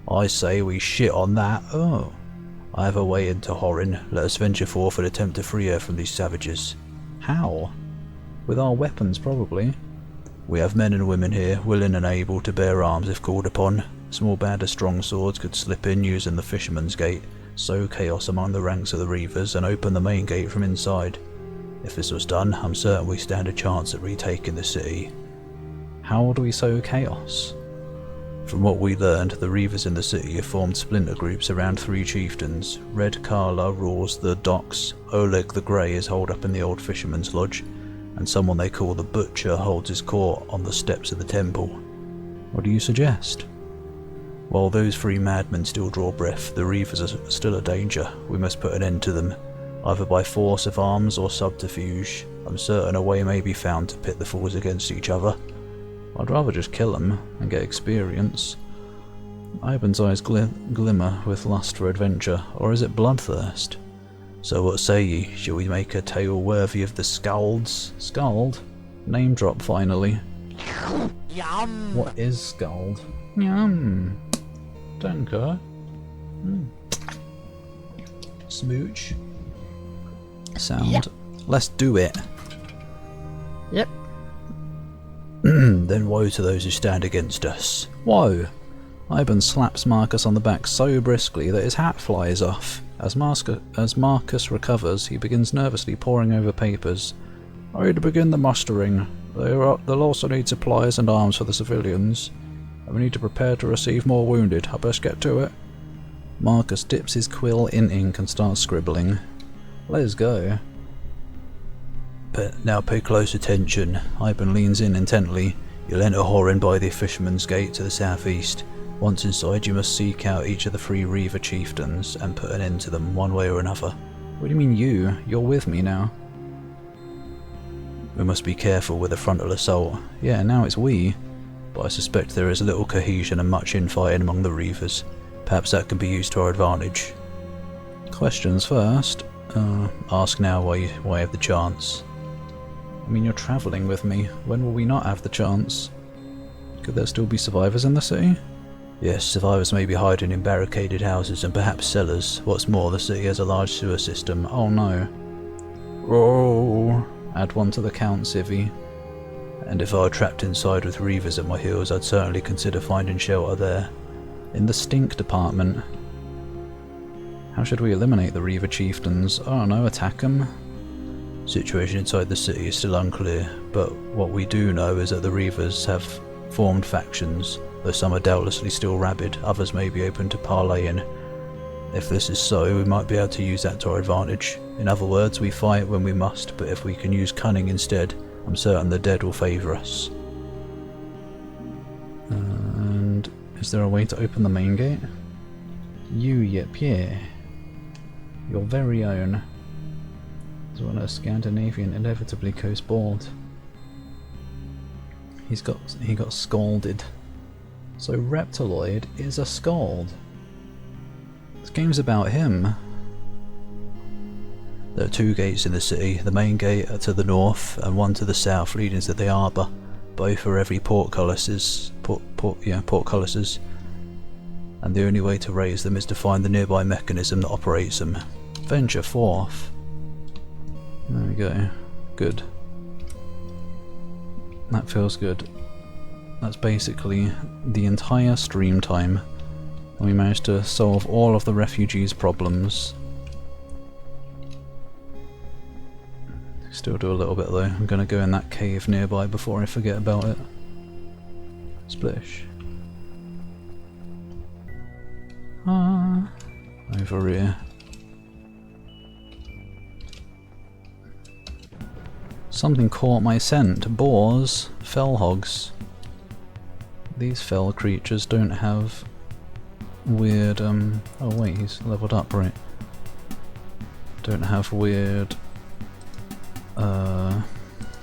I say we shit on that. Oh. I have a way into Horin. Let us venture forth and attempt to free her from these savages. How? With our weapons, probably. We have men and women here, willing and able to bear arms if called upon. A small band of strong swords could slip in using the Fisherman's Gate, sow chaos among the ranks of the Reavers, and open the main gate from inside. If this was done, I'm certain we stand a chance at retaking the city. How do we sow chaos? From what we learned, the Reavers in the city have formed splinter groups around 3 chieftains. Red Karla rules the docks, Oleg the Grey is holed up in the old Fisherman's Lodge, and someone they call the Butcher holds his court on the steps of the temple. What do you suggest? While those 3 madmen still draw breath, the Reavers are still a danger. We must put an end to them, either by force of arms or subterfuge. I'm certain a way may be found to pit the fools against each other. I'd rather just kill them and get experience. Ivan's eyes glimmer with lust for adventure, or is it bloodthirst? So what say ye? Shall we make a tale worthy of the SKALDs? SKALD? Name drop finally. Yum. What is SKALD? Yum. Danke. Smooch. Sound. Yep. Let's do it. Yep. Then woe to those who stand against us. Whoa! Ivan slaps Marcus on the back so briskly that his hat flies off. As Marcus recovers, he begins nervously poring over papers. I need to begin the mustering. They'll also need supplies and arms for the civilians. And we need to prepare to receive more wounded. I best get to it. Marcus dips his quill in ink and starts scribbling. Let's go. But now pay close attention. Ivan leans in intently. You'll enter Horin by the Fisherman's Gate to the southeast. Once inside, you must seek out each of the 3 Reaver chieftains and put an end to them one way or another. What do you mean you? You're with me now. We must be careful with a frontal assault. Yeah, now it's we. But I suspect there is little cohesion and much infighting among the Reavers. Perhaps that can be used to our advantage. Questions first. Ask now while you have the chance. I mean, you're travelling with me. When will we not have the chance? Could there still be survivors in the city? Yes, survivors may be hiding in barricaded houses and perhaps cellars. What's more, the city has a large sewer system. Oh no. Oh. Add one to the count, Civvy. And if I were trapped inside with Reavers at my heels, I'd certainly consider finding shelter there. In the stink department. How should we eliminate the Reaver chieftains? I don't know, attack them? Situation inside the city is still unclear, but what we do know is that the Reavers have formed factions. Though some are doubtlessly still rabid, others may be open to parleying. If this is so, we might be able to use that to our advantage. In other words, we fight when we must, but if we can use cunning instead, I'm certain the dead will favour us. And is there a way to open the main gate? You, Pierre. Your very own. Is when a Scandinavian inevitably goes bald. He got scalded. So Reptiloid is a Skald. This game's about him. There are 2 gates in the city, the main gate to the north and one to the south leading to the harbour. Both are every portcullises, portcullises. And the only way to raise them is to find the nearby mechanism that operates them. Venture forth. There we go. Good. That feels good. That's basically the entire stream time. And we managed to solve all of the refugees' problems. Still do a little bit though. I'm gonna go in that cave nearby before I forget about it. Splish. Ah, over here. Something caught my scent. Boars, fell hogs. These fell creatures don't have weird, oh wait, he's leveled up, right. Don't have weird,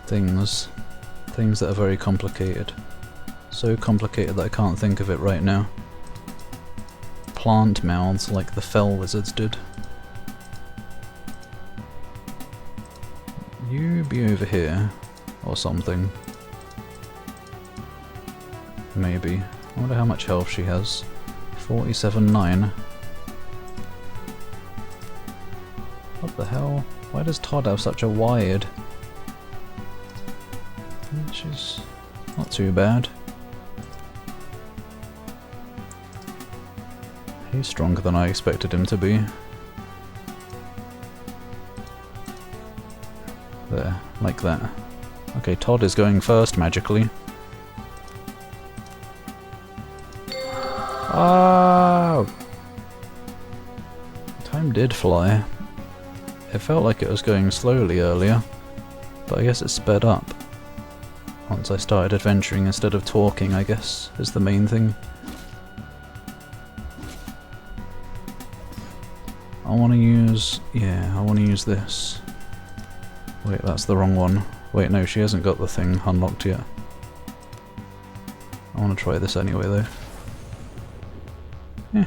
things that are very complicated. So complicated that I can't think of it right now. Plant mouths like the fell wizards did. You be over here, or something. Maybe. I wonder how much health she has. 47.9. What the hell? Why does Todd have such a wide? Which is not too bad. He's stronger than I expected him to be. There, like that. Okay, Todd is going first magically. Oh! Time did fly. It felt like it was going slowly earlier, but I guess it sped up. Once I started adventuring instead of talking, I guess, is the main thing. I want to use... yeah, I want to use this. Wait, that's the wrong one. Wait, no, she hasn't got the thing unlocked yet. I want to try this anyway, though. Yeah.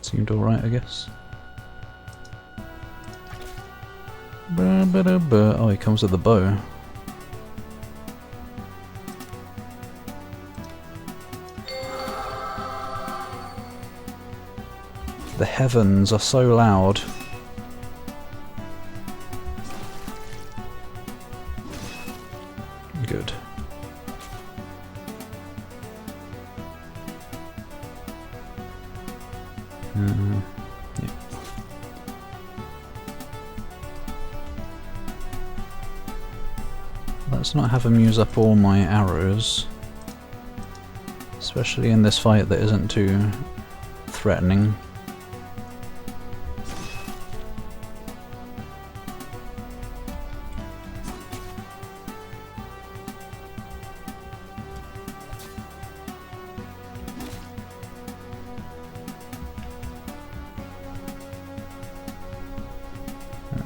Seemed alright, I guess. Oh, he comes with a bow. The heavens are so loud. Good. Yeah. Let's not have him use up all my arrows. Especially in this fight that isn't too threatening.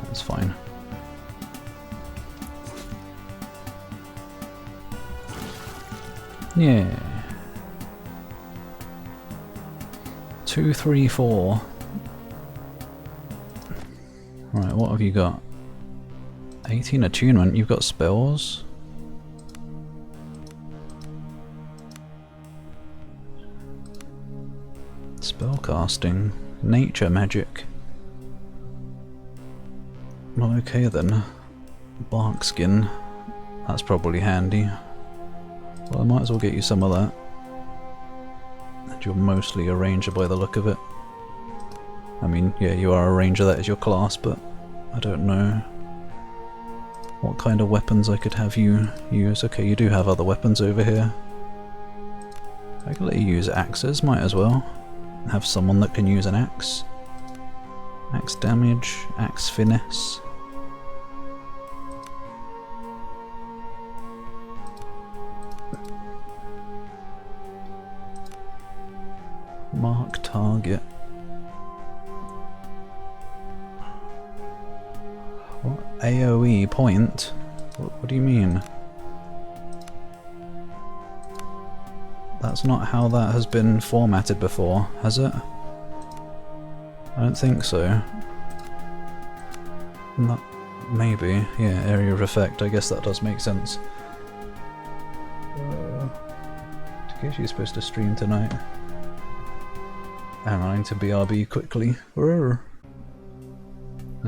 That's fine. Yeah. 2, 3, 4. Right, what have you got? 18 attunement, you've got spells? Spellcasting. Nature magic. Well, okay then. Bark skin. That's probably handy. Well, I might as well get you some of that. And you're mostly a ranger by the look of it. I mean, yeah, you are a ranger, that is your class, but I don't know what kind of weapons I could have you use. Okay, you do have other weapons over here. I could let you use axes, might as well. Have someone that can use an axe. Axe damage, axe finesse. Mark target. What? AoE point? What do you mean? That's not how that has been formatted before, has it? I don't think so. Not, maybe, yeah, area of effect, I guess that does make sense. Takeshi's supposed to stream tonight. And I need to BRB quickly. A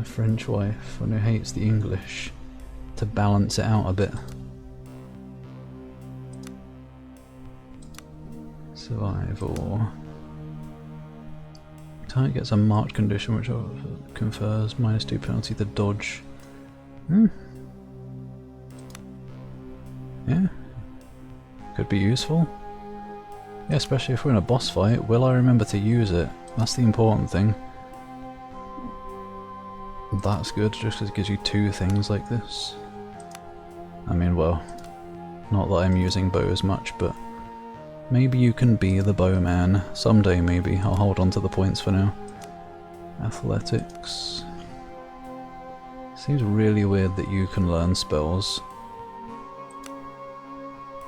French wife, one who hates the English. To balance it out a bit. Survival. Target gets a marked condition which confers -2 penalty to dodge. Yeah. Could be useful. Yeah, especially if we're in a boss fight. Will I remember to use it? That's the important thing. That's good, just because it gives you 2 things like this. I mean, well, not that I'm using bows much, but maybe you can be the bowman. Someday, maybe. I'll hold on to the points for now. Athletics. Seems really weird that you can learn spells.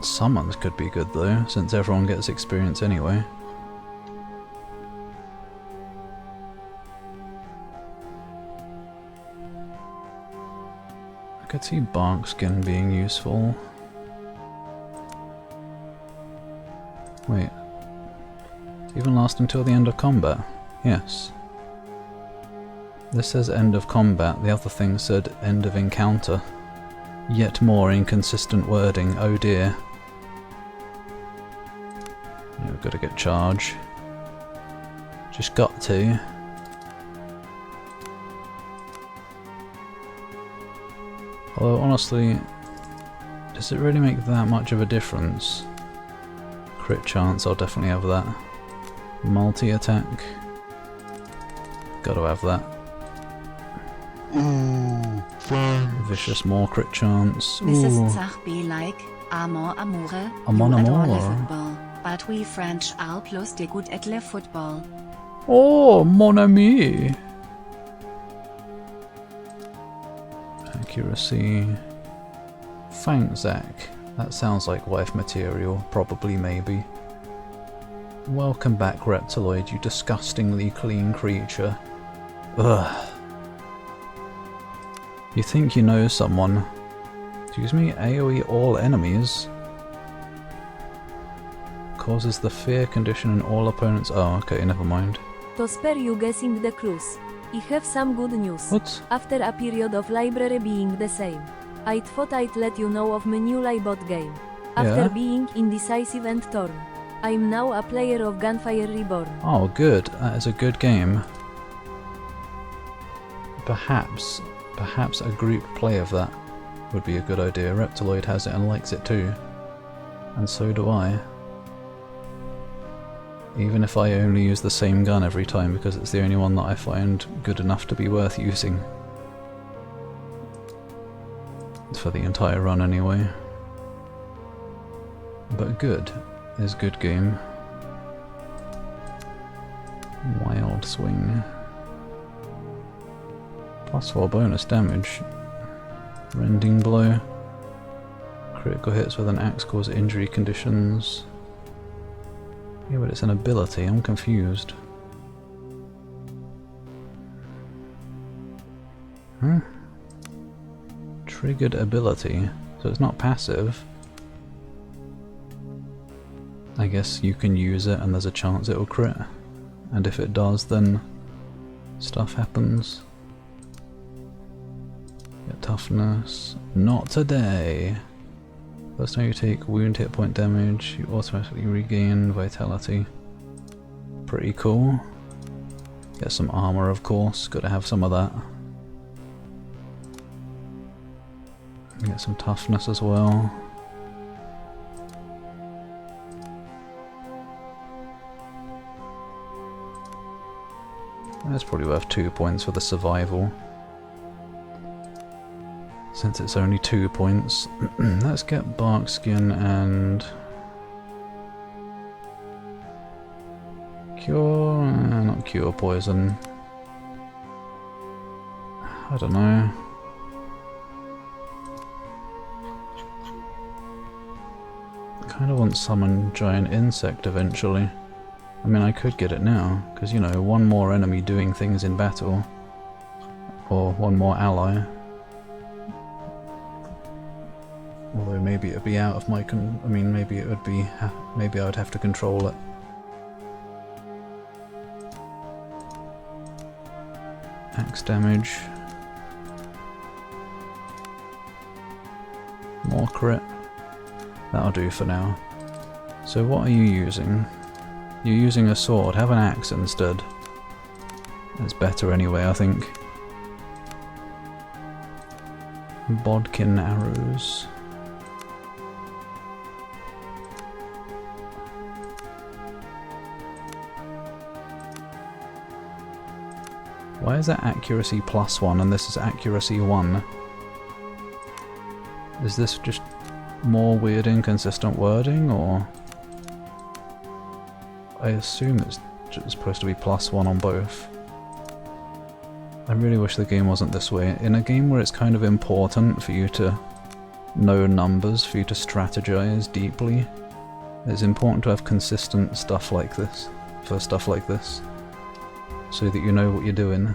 Summons could be good though, since everyone gets experience anyway. I could see bark skin being useful. Wait. Even last until the end of combat? Yes. This says end of combat, the other thing said end of encounter. Yet more inconsistent wording, oh dear. Yeah, we've got to get charge. Just got to. Although honestly, does it really make that much of a difference? Crit chance, I'll definitely have that. Multi-attack. Gotta have that. Vicious more crit chance. Mrs. Zach be like, Amor Amore, Amon you adore Amore. le football, but we French are plus de good at le football. Oh, mon ami! Accuracy. Thanks, Zach. That sounds like wife material. Probably, maybe. Welcome back, Reptiloid, you disgustingly clean creature. Ugh. You think you know someone. Excuse me, AoE all enemies. Causes the fear condition in all opponents. Oh, okay, never mind. To spare you guessing the clues. I have some good news. What? After a period of library being the same, I thought I'd let you know of my new Libot game. After Yeah? being indecisive and torn, I'm now a player of Gunfire Reborn. Oh, good. That is a good game. Perhaps a group play of that would be a good idea. Reptiloid has it and likes it too. And so do I. Even if I only use the same gun every time because it's the only one that I find good enough to be worth using. For the entire run anyway. But good is good game. Wild swing. +4 bonus damage. Rending blow. Critical hits with an axe cause injury conditions. Yeah, but it's an ability, I'm confused. Huh? Triggered ability, so it's not passive. I guess you can use it and there's a chance it will crit. And if it does, then stuff happens. Get toughness. Not today! First time you take wound hit point damage, you automatically regain vitality. Pretty cool. Get some armor, of course, gotta have some of that. Get some toughness as well. That's probably worth 2 points for the survival. Since it's only 2 points. Let's get bark skin and cure, not cure poison. I don't know. kind of want to summon giant insect eventually. I mean, I could get it now, because, you know, one more enemy doing things in battle. Or one more ally. Although maybe it would be out of my maybe it would be... maybe I would have to control it. Axe damage. More crit. That'll do for now. So what are you using? You're using a sword. Have an axe instead. It's better anyway, I think. Bodkin arrows. Why is that accuracy +1 and this is accuracy 1? Is this just more weird inconsistent wording, or...? I assume it's just supposed to be +1 on both. I really wish the game wasn't this way. In a game where it's kind of important for you to know numbers, for you to strategize deeply, it's important to have consistent stuff like this, for stuff like this, so that you know what you're doing.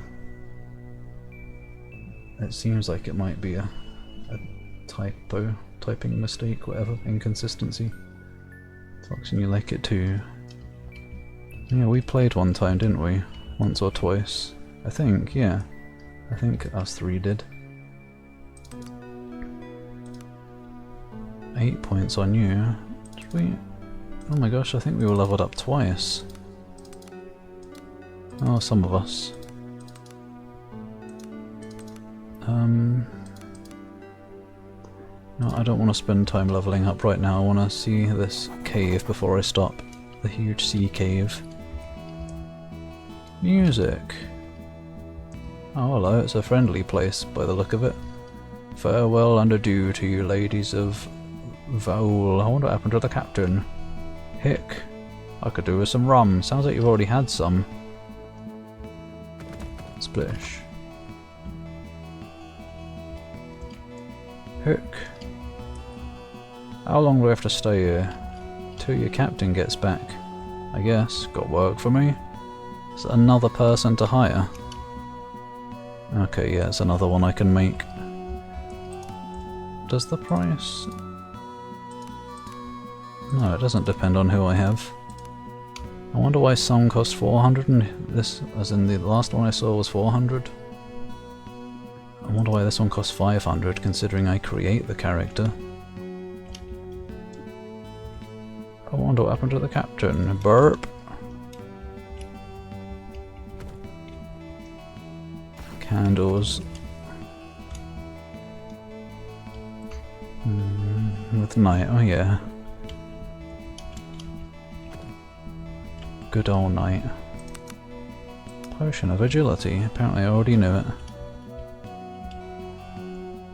It seems like it might be a typo, typing mistake, whatever, inconsistency. Function you like it too. Yeah, we played one time, didn't we? Once or twice. I think, yeah. I think us three did. 8 points on you. Sweet. Oh my gosh, I think we were leveled up twice. Oh, some of us. No, I don't want to spend time leveling up right now. I want to see this cave before I stop. The huge sea cave. Music. Oh hello, it's a friendly place by the look of it. Farewell and adieu to you ladies of Vaul. I wonder what happened to the captain. Hick. I could do with some rum. Sounds like you've already had some. Splish. Hick. How long do we have to stay here? Till your captain gets back. I guess. Got work for me? Is it another person to hire? Okay, yeah, it's another one I can make. Does the price... No, it doesn't depend on who I have. I wonder why some cost 400 and this, as in the last one I saw, was 400. I wonder why this one costs 500 considering I create the character. I wonder what happened to the captain. Burp. Candles. With night, oh yeah. Good old night. Potion of agility, apparently I already knew it.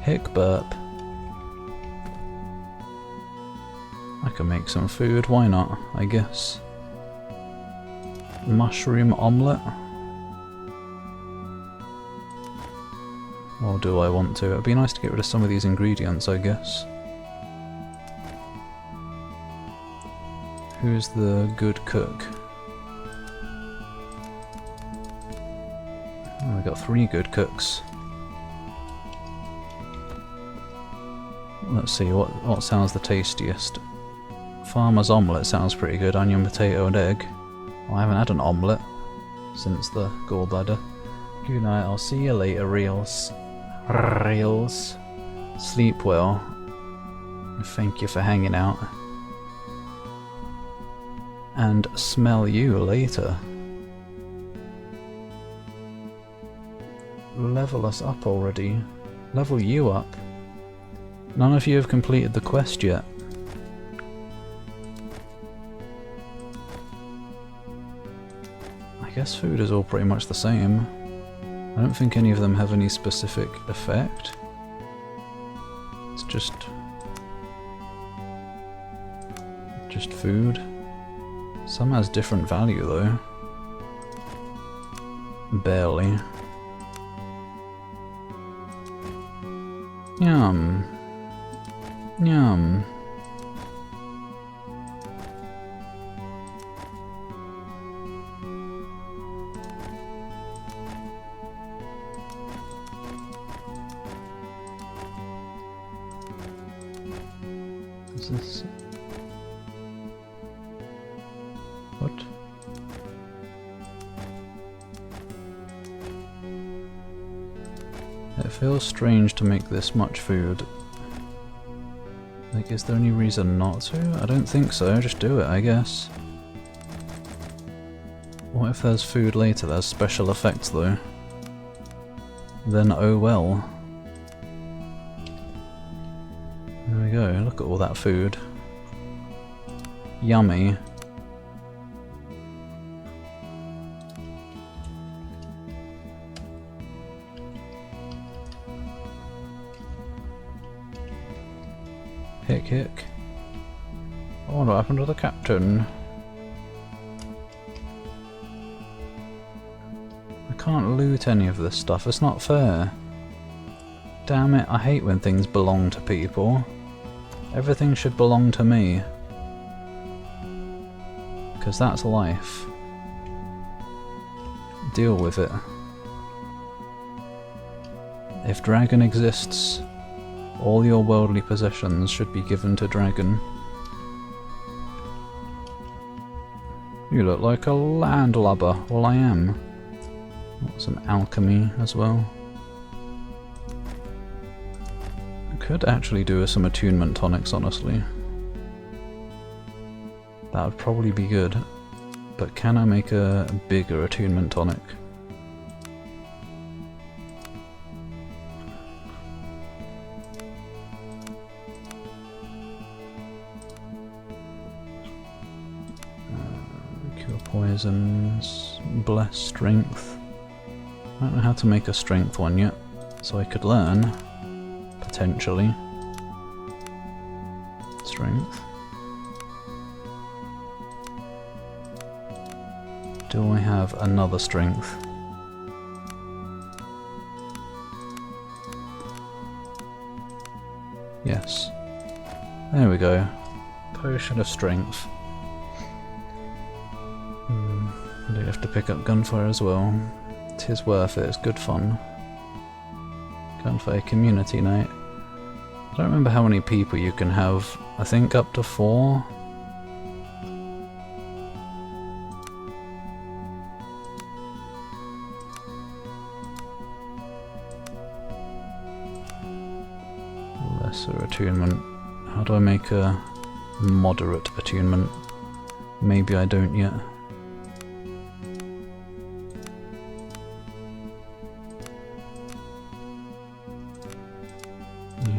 Hick burp. I can make some food, why not, I guess. Mushroom omelette. Or do I want to? It'd be nice to get rid of some of these ingredients, I guess. Who's the good cook? Oh, we got 3 good cooks. Let's see, what sounds the tastiest? Farmer's omelette sounds pretty good. Onion, potato and egg. Well, I haven't had an omelette since the gallbladder. Good night, I'll see you later, Reels. Reels. Sleep well. Thank you for hanging out. And smell you later. Level us up already. Level you up. None of you have completed the quest yet. I guess food is all pretty much the same. I don't think any of them have any specific effect. It's just food. Some has different value though. Barely. Yum. Yum. this? What? It feels strange to make this much food. Like, is there any reason not to? I don't think so, just do it, I guess. What if there's food later that has special effects though? Then oh well. There we go, look at all that food. Yummy. Hick hick. Oh, what happened to the captain? I can't loot any of this stuff, it's not fair. Damn it, I hate when things belong to people. Everything should belong to me. Because that's life. Deal with it. If Dragon exists, all your worldly possessions should be given to Dragon. You look like a landlubber. Well, I am. Got some alchemy as well. I could actually do with some attunement tonics, honestly. That would probably be good. But can I make a bigger attunement tonic? Poisons, bless strength. I don't know how to make a strength one yet, so I could learn, potentially. Strength. Do I have another strength? Yes. There we go. Potion of strength. I do have to pick up gunfire as well. It is worth it, it's good fun. Gunfire community night. I don't remember how many people you can have. I think up to 4? Lesser attunement. How do I make a moderate attunement? Maybe I don't yet.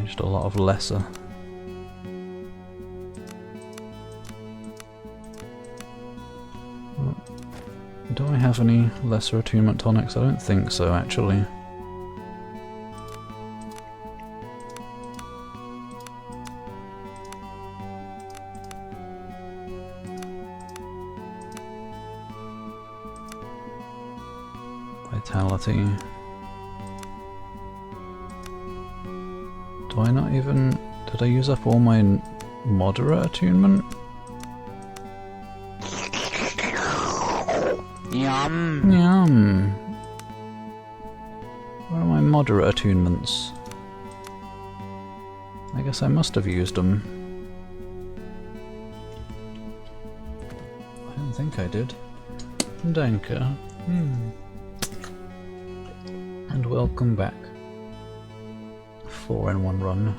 Just a lot of lesser. Do I have any lesser attunement tonics? I don't think so, actually. Vitality. Do I not even... Did I use up all my moderate attunement? Yum. Yum. Where are my moderate attunements? I guess I must have used them. I don't think I did. Danke. And welcome back. 4 in one run.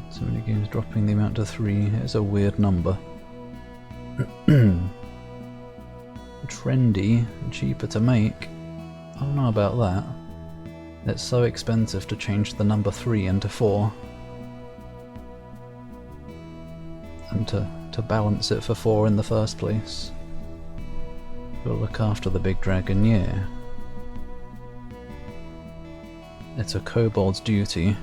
So many games dropping the amount to 3 is a weird number. Trendy, cheaper to make. I don't know about that. It's so expensive to change the number 3 into 4. And to balance it for 4 in the first place. We'll look after the big dragon, yeah. It's a kobold's duty.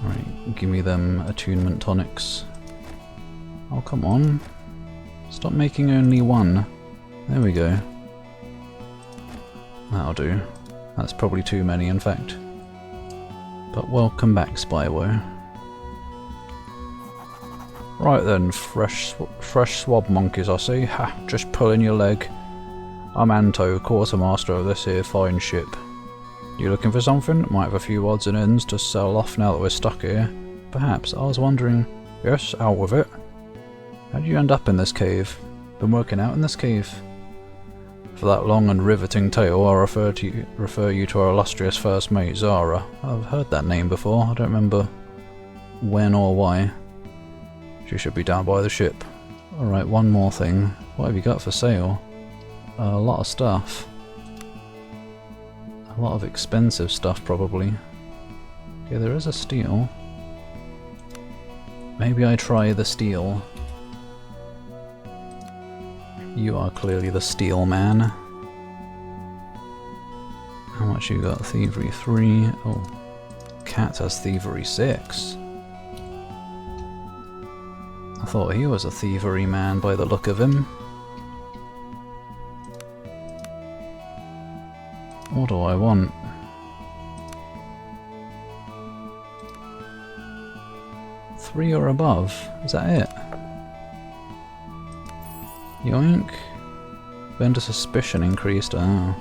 Alright, give me them attunement tonics. Oh, come on. Stop making only 1. There we go. That'll do. That's probably too many, in fact. But welcome back, Spyro. Right then, fresh swab monkeys, I see. Ha, just pulling your leg. I'm Anto, quartermaster of this here fine ship. You looking for something? Might have a few odds and ends to sell off now that we're stuck here. Perhaps. I was wondering... Yes, out with it. How'd you end up in this cave? Been working out in this cave? For that long and riveting tale, I'll refer you to our illustrious first mate, Zara. I've heard that name before, I don't remember when or why. She should be down by the ship. Alright, one more thing. What have you got for sale? A lot of stuff. A lot of expensive stuff, probably. Okay, there is a steel. Maybe I try the steel. You are clearly the steel man. How much you got? Thievery 3. Oh. Cat has thievery 6. I thought he was a thievery man by the look of him. What do I want? Three or above? Is that it? Yoink. Vendor suspicion increased. Oh.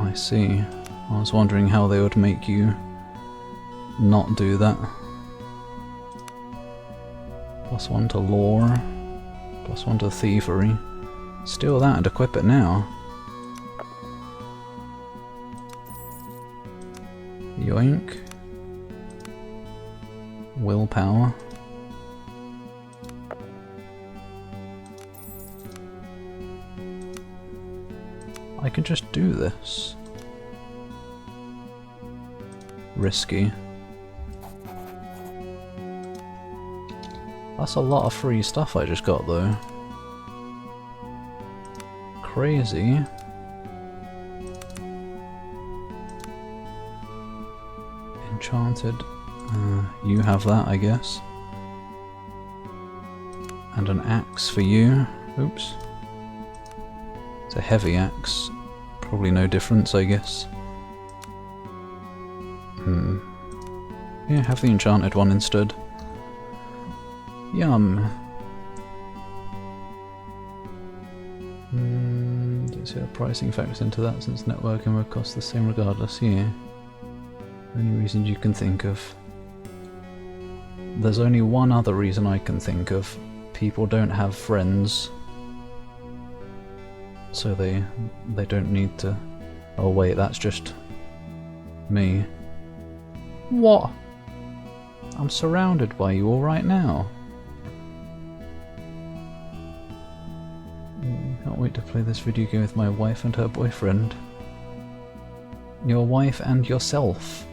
I see. I was wondering how they would make you not do that. +1 to lore. +1 to thievery. Steal that and equip it now. Yoink. Willpower. I can just do this. Risky. That's a lot of free stuff I just got though. Crazy. Enchanted. You have that, I guess. And an axe for you. Oops. It's a heavy axe. Probably no difference, I guess. Yeah, have the enchanted one instead. Yum. Don't see how pricing factors into that since networking would cost the same regardless. Yeah. Any reasons you can think of? There's only one other reason I can think of. People don't have friends. So they don't need to... Oh wait, that's just... me. What? I'm surrounded by you all right now. Can't wait to play this video game with my wife and her boyfriend. Your wife and yourself.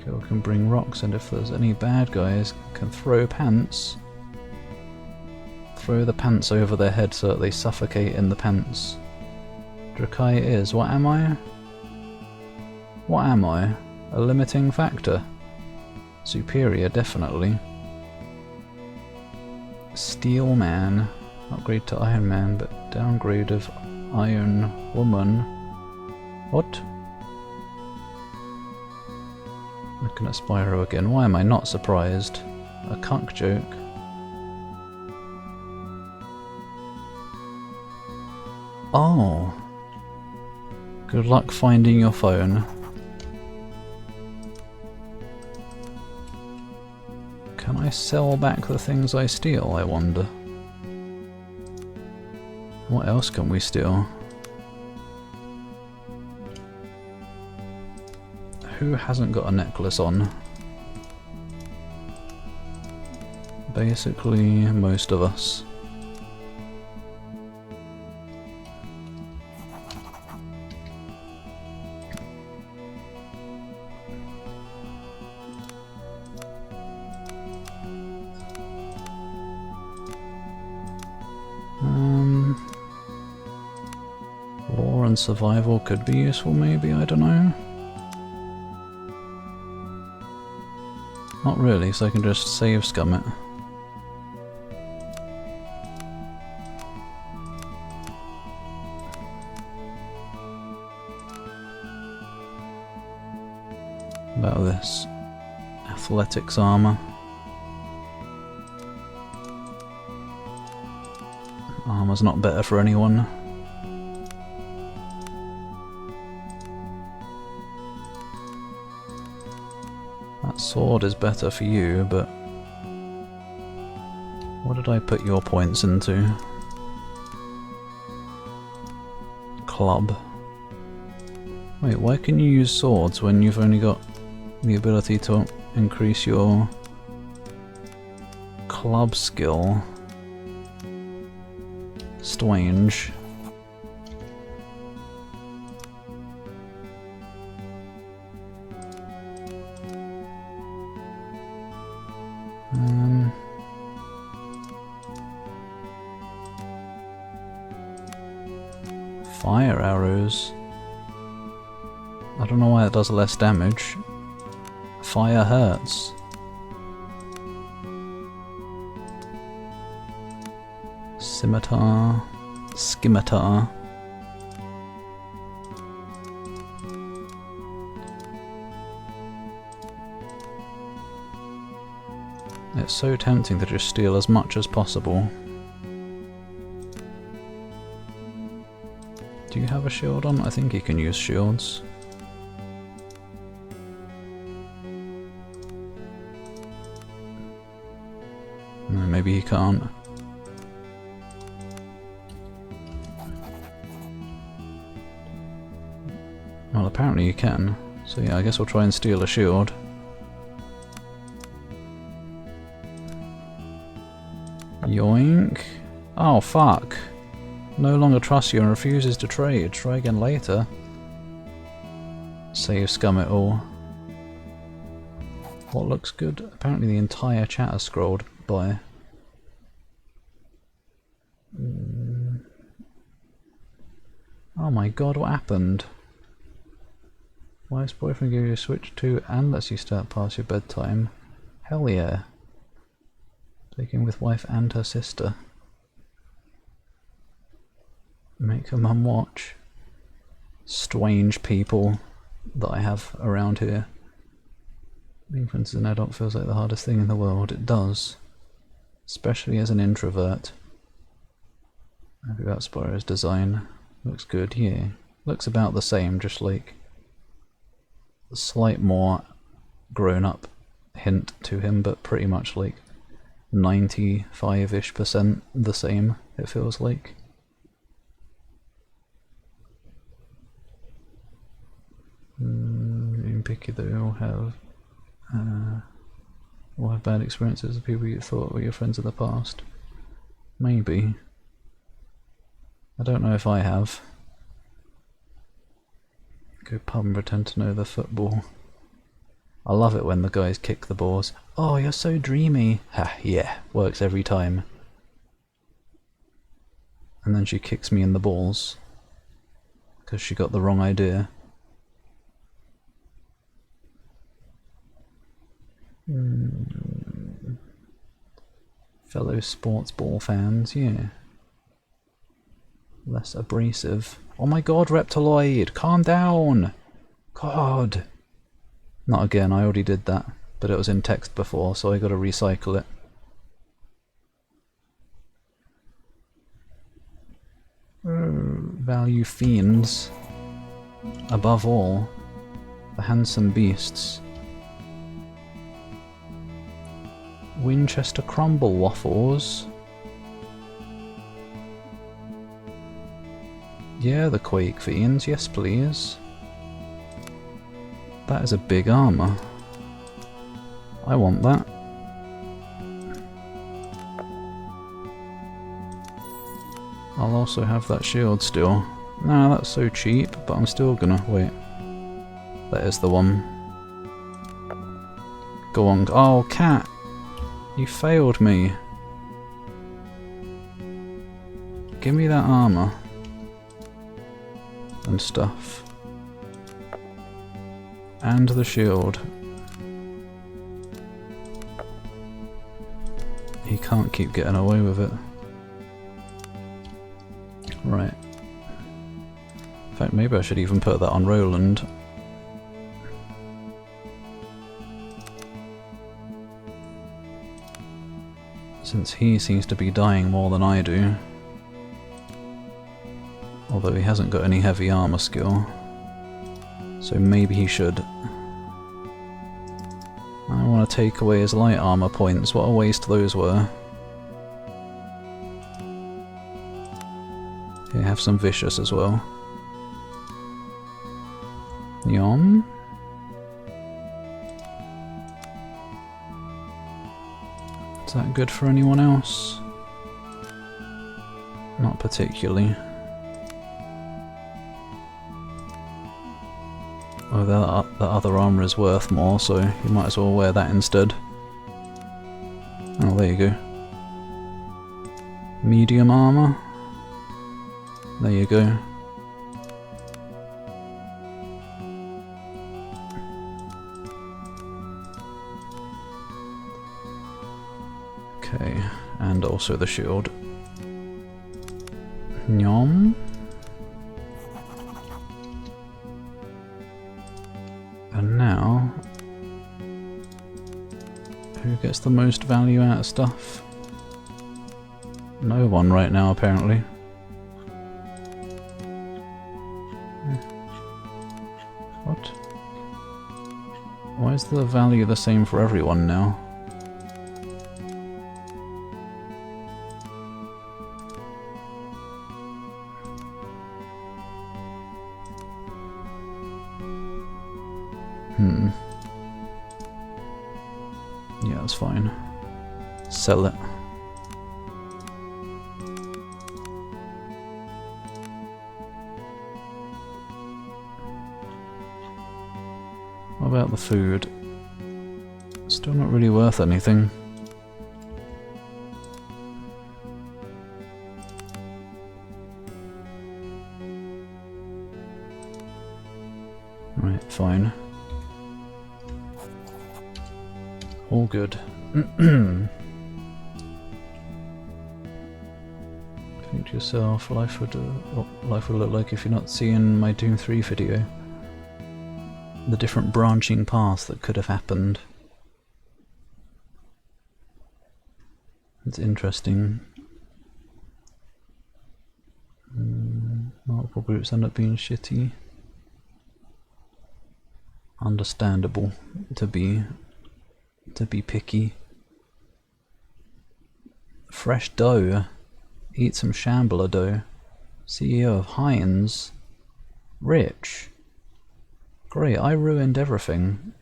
Girl can bring rocks, and if there's any bad guys, can throw pants. Throw the pants over their head so that they suffocate in the pants. Drakai is. What am I? What am I? A limiting factor? Superior, definitely. Steel Man. Upgrade to Iron Man, but downgrade of Iron Woman. What? Looking at Spyro again. Why am I not surprised? A cuck joke. Oh. Good luck finding your phone. Can I sell back the things I steal, I wonder? What else can we steal? Who hasn't got a necklace on? Basically, most of us. Lore and survival could be useful maybe, I don't know. Not really, so I can just save scum it. About this. Athletics armor. Armor's not better for anyone. That sword is better for you, but... what did I put your points into? Club. Wait, why can you use swords when you've only got the ability to increase your club skill? Strange. Fire arrows. I don't know why it does less damage. Fire hurts. Scimitar. Scimitar. It's so tempting to just steal as much as possible. Do you have a shield on? I think you can use shields. No, maybe he can't. Well, apparently you can. So yeah, I guess we'll try and steal a shield. Yoink. Oh, fuck. No longer trusts you and refuses to trade. Try again later. Save scum it all. What looks good? Apparently the entire chat has scrolled by. Oh my god, what happened? Wife's boyfriend gives you a Switch 2 and lets you start past your bedtime. Hell yeah. Taking with wife and her sister. Make her mum watch. Strange people that I have around here. Being friends as an adult feels like the hardest thing in the world. It does. Especially as an introvert. Happy about Spyro's design. Looks good, yeah. Looks about the same, just like a slight more grown-up hint to him, but pretty much like 95-ish% the same, it feels like. Being picky though, all have bad experiences with people you thought were your friends in the past. Maybe. I don't know if I have. Go pub and pretend to know the football. I love it when the guys kick the balls. Oh, you're so dreamy. Ha, yeah, works every time. And then she kicks me in the balls. Because she got the wrong idea. Fellow sports ball fans, yeah. Less abrasive. Oh my god, Reptiloid! Calm down! God! Not again, I already did that. But it was in text before, so I gotta recycle it. Value fiends. Above all, the handsome beasts. Winchester crumble waffles. Yeah, the Quake fiends, yes please. That is a big armor. I want that. I'll also have that shield still. Nah, that's so cheap, but I'm still gonna wait. That is the one. Go on. Oh, cat! You failed me. Give me that armor. And stuff. And the shield. He can't keep getting away with it. Right. In fact, maybe I should even put that on Roland. Since he seems to be dying more than I do. Although he hasn't got any heavy armor skill. So maybe he should. I want to take away his light armor points. What a waste those were. Here, have some vicious as well. Yum. Is that good for anyone else? Not particularly. Oh, the other armor is worth more, so you might as well wear that instead. Oh, there you go. Medium armor. There you go. Okay, and also the shield. Nyom. And now, who gets the most value out of stuff? No one right now, apparently. What? Why is the value the same for everyone now? Yeah, that's fine. Sell it. What about the food? Still not really worth anything. Right, fine. All good. Think to yourself, life would look like if you're not seeing my Doom 3 video. The different branching paths that could have happened. It's interesting. Multiple groups end up being shitty. Understandable to be picky. Fresh dough. Eat some Shambler dough. CEO of Heinz. Rich. Great, I ruined everything.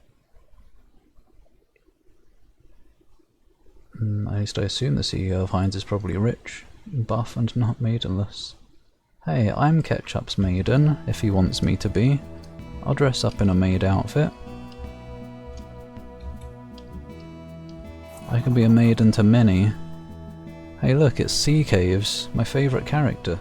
At least I assume the CEO of Heinz is probably rich, buff and not maidenless. Hey, I'm Ketchup's maiden, if he wants me to be. I'll dress up in a maid outfit. I can be a maiden to many. Hey look, it's Sea Caves, my favourite character.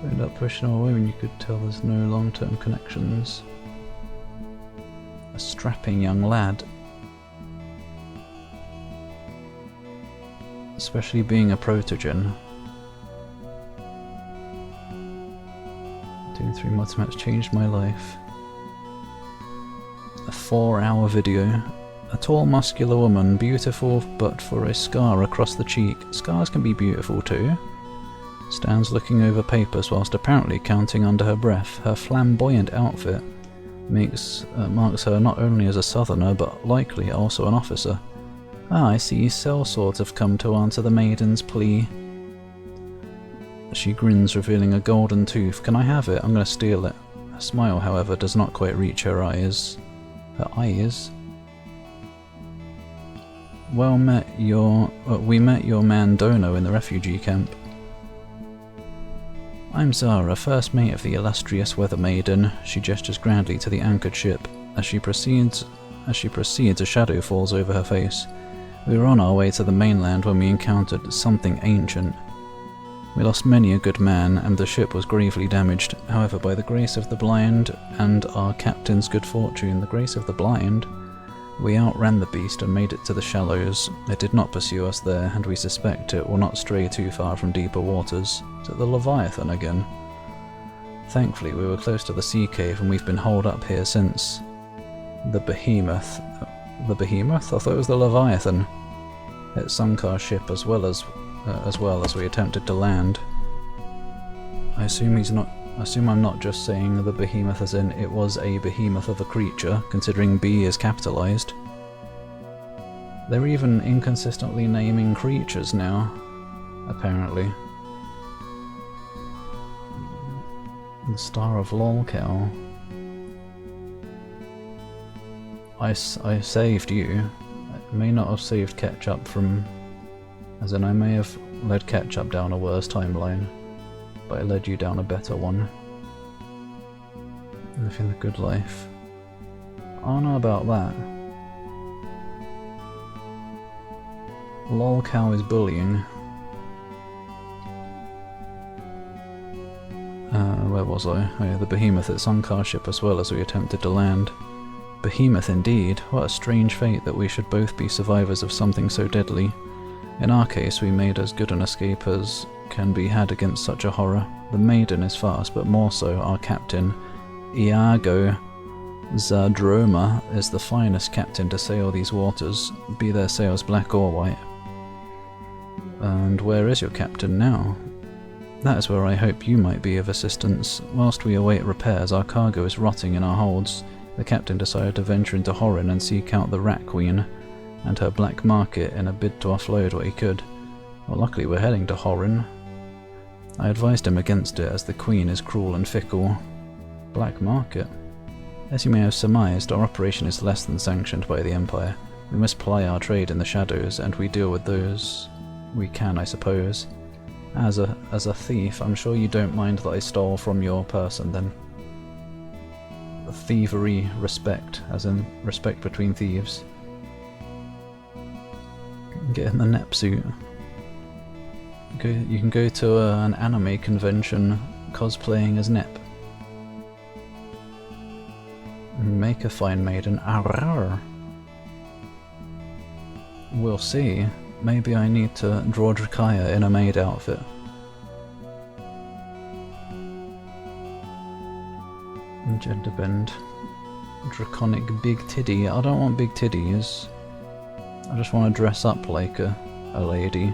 End up pushing away when you could tell there's no long-term connections. A strapping young lad. Especially being a protogen. Doing 3 mods match changed my life. A 4-hour video. A tall, muscular woman, beautiful but for a scar across the cheek. Scars can be beautiful too. Stands looking over papers whilst apparently counting under her breath. Her flamboyant outfit marks her not only as a southerner but likely also an officer. Ah, I see, sellsword have come to answer the maiden's plea. She grins, revealing a golden tooth. Can I have it? I'm gonna steal it. Her smile, however, does not quite reach her eyes. Her eyes? We met your man Dono in the refugee camp. I'm Zara, first mate of the illustrious Weather Maiden. She gestures grandly to the anchored ship. As she proceeds, a shadow falls over her face. We were on our way to the mainland when we encountered something ancient. We lost many a good man, and the ship was gravely damaged. However, by the grace of the blind and our captain's good fortune, the grace of the blind, we outran the beast and made it to the shallows. It did not pursue us there, and we suspect it will not stray too far from deeper waters. Is it the Leviathan again? Thankfully, we were close to the sea cave, and we've been holed up here since. The Behemoth? The Behemoth? I thought it was the Leviathan. It sunk our ship as well as we attempted to land. I assume I'm not just saying the behemoth as in it was a behemoth of a creature, considering B is capitalized. They're even inconsistently naming creatures now, apparently. The Star of Lolcow. I saved you. I may not have saved Ketchup from... as in I may have led Ketchup down a worse timeline, but I led you down a better one. Living the good life. I don't know about that. Lolcow is bullying. Where was I? Oh yeah, the behemoth that sunk our ship as well as we attempted to land. Behemoth indeed. What a strange fate that we should both be survivors of something so deadly. In our case, we made as good an escape as can be had against such a horror. The maiden is fast, but more so our captain, Iago Zadroma, is the finest captain to sail these waters, be their sails black or white. And where is your captain now? That is where I hope you might be of assistance. Whilst we await repairs, our cargo is rotting in our holds. The captain decided to venture into Horin and seek out the Rat Queen and her black market in a bid to offload what he could. Well, luckily we're heading to Horin. I advised him against it as the Queen is cruel and fickle. Black market? As you may have surmised, our operation is less than sanctioned by the Empire. We must ply our trade in the shadows, and we deal with those we can, I suppose. As a thief, I'm sure you don't mind that I stole from your person, then. Thievery, respect, as in respect between thieves. Get in the Nep suit. You can go to an anime convention cosplaying as Nep. Make a fine maiden. Arrgh. We'll see. Maybe I need to draw Drakaya in a maid outfit. Gender bend. Draconic big titty. I don't want big titties. I just want to dress up like a lady.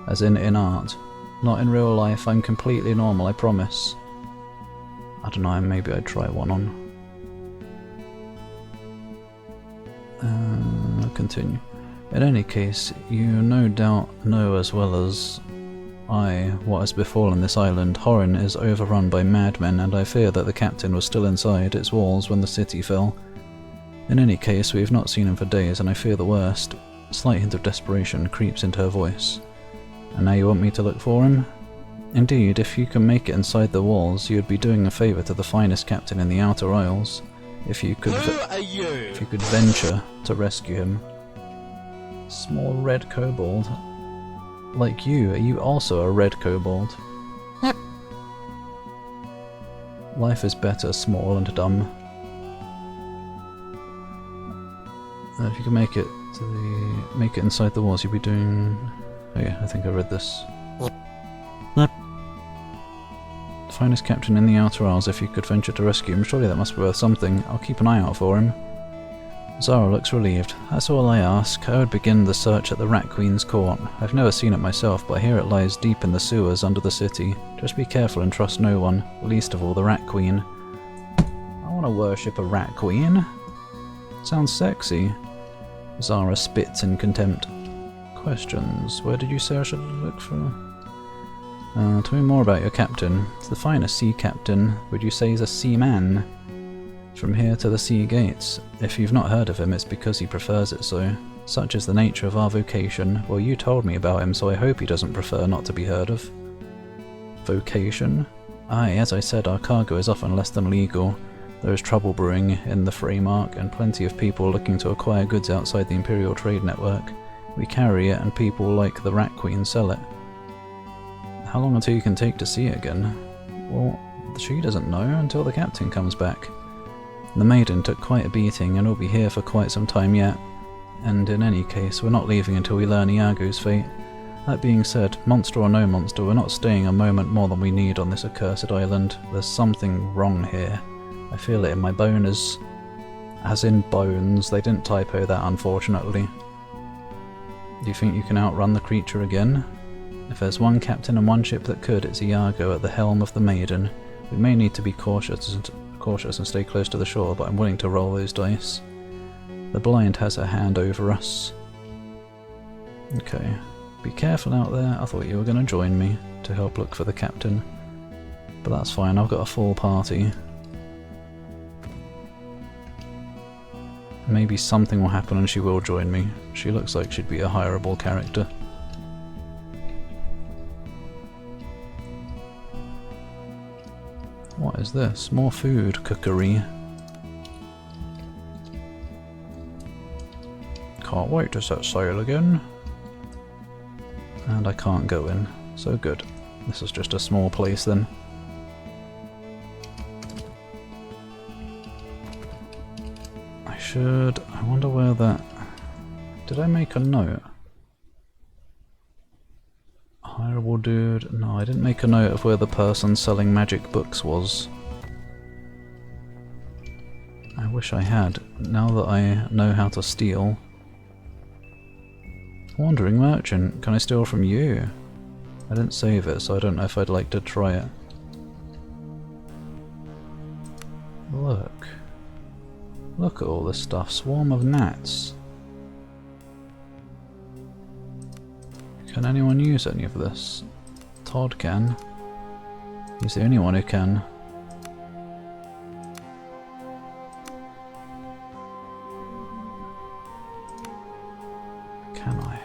As in art. Not in real life. I'm completely normal, I promise. I don't know, maybe I'd try one on. Continue. In any case, you no doubt know as well as I what has befallen this island. Horin is overrun by madmen, and I fear that the captain was still inside its walls when the city fell. In any case, we have not seen him for days, and I fear the worst. A slight hint of desperation creeps into her voice. And now you want me to look for him? Indeed, if you can make it inside the walls, you would be doing a favour to the finest captain in the Outer Isles. If you could venture to rescue him. Small red kobold. Like you, are you also a red kobold? Yep. Life is better, small and dumb. If you can make it inside the walls, you'd be doing. Oh yeah, I think I read this. Yep. Finest captain in the Outer Isles. If you could venture to rescue him, surely that must be worth something. I'll keep an eye out for him. Zara looks relieved. That's all I ask. I would begin the search at the Rat Queen's court. I've never seen it myself, but I hear it lies deep in the sewers under the city. Just be careful and trust no one, least of all the Rat Queen. I want to worship a Rat Queen. Sounds sexy. Zara spits in contempt. Questions. Where did you say I should look for? Tell me more about your captain. It's the finest sea captain. Would you say he's a seaman? From here to the sea gates. If you've not heard of him, it's because he prefers it so. Such is the nature of our vocation. Well, you told me about him, so I hope he doesn't prefer not to be heard of. Vocation? Aye, as I said, our cargo is often less than legal. There is trouble brewing in the Freymark, and plenty of people looking to acquire goods outside the Imperial trade network. We carry it, and people like the Rat Queen sell it. How long until you can take to sea again? Well, she doesn't know until the captain comes back. The maiden took quite a beating and will be here for quite some time yet. And in any case, we're not leaving until we learn Iago's fate. That being said, monster or no monster, we're not staying a moment more than we need on this accursed island. There's something wrong here. I feel it in my boners. As in bones. They didn't typo that, unfortunately. Do you think you can outrun the creature again? If there's one captain and one ship that could, it's Iago at the helm of the Maiden. We may need to be cautious and stay close to the shore, but I'm willing to roll those dice. The blind has a hand over us. Okay. Be careful out there. I thought you were going to join me to help look for the captain. But that's fine, I've got a full party. Maybe something will happen and she will join me. She looks like she'd be a hireable character. What is this? More food cookery. Can't wait to set sail again. And I can't go in. So good. This is just a small place then. I wonder where that... Did I make a note? Hireable dude? No, I didn't make a note of where the person selling magic books was. I wish I had, now that I know how to steal. Wandering merchant, can I steal from you? I didn't save it, so I don't know if I'd like to try it. Look. Look at all this stuff. Swarm of gnats. Can anyone use any of this? Todd can. He's the only one who can. Can I?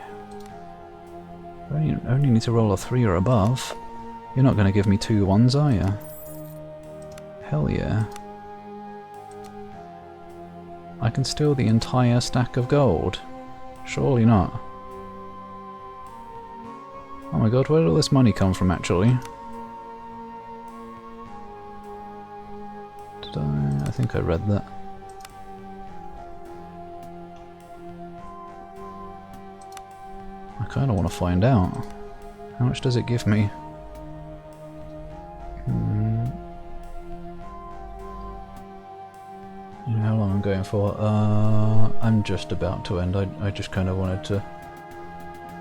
I only need to roll a 3 or above. You're not going to give me 2 1s, are you? Hell yeah. I can steal the entire stack of gold. Surely not. Oh my god, where did all this money come from actually? Did I? I think I read that. I kinda wanna find out. How much does it give me? You know how long I'm going for? I'm just about to end. I just kind of wanted to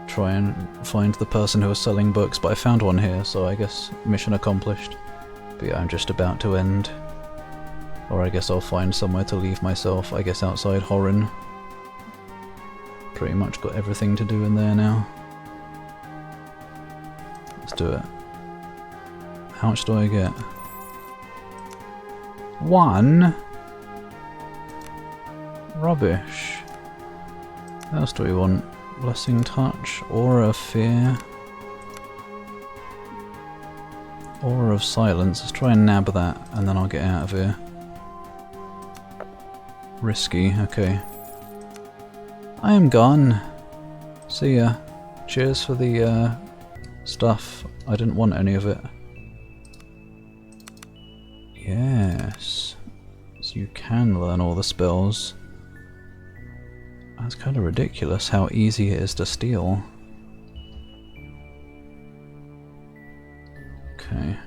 try and find the person who was selling books, but I found one here, so I guess mission accomplished. But yeah, I'm just about to end. Or I guess I'll find somewhere to leave myself, I guess outside Horin. Pretty much got everything to do in there now. Let's do it. How much do I get? 1? Rubbish. What else do we want? Blessing Touch, Aura of Fear, Aura of Silence. Let's try and nab that and then I'll get out of here. Risky, okay. I am gone. See ya. Cheers for the stuff. I didn't want any of it. Yes. So you can learn all the spells. That's kind of ridiculous how easy it is to steal. Okay.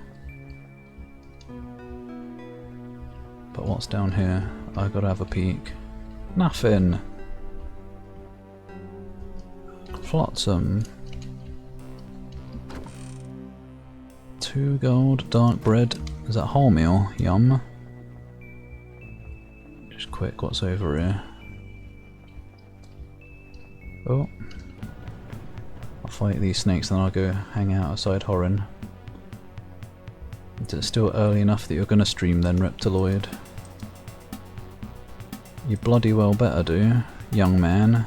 But what's down here? I gotta have a peek. Nothing! Flotsam. 2 gold, dark bread. Is that wholemeal? Yum. Just quick, what's over here? Oh. I'll fight these snakes and then I'll go hang out outside Horin. Is it still early enough that you're gonna stream then, Reptiloid? You bloody well better do, young man.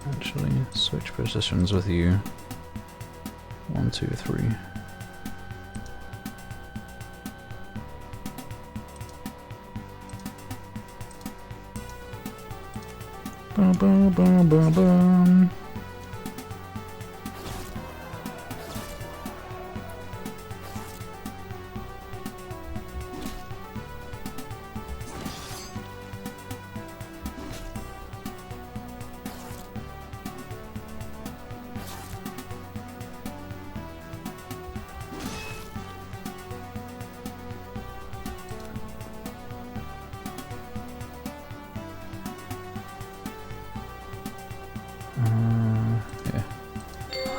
Actually, switch positions with you. 1, 2, 3. Boom, boom, boom, boom, boom.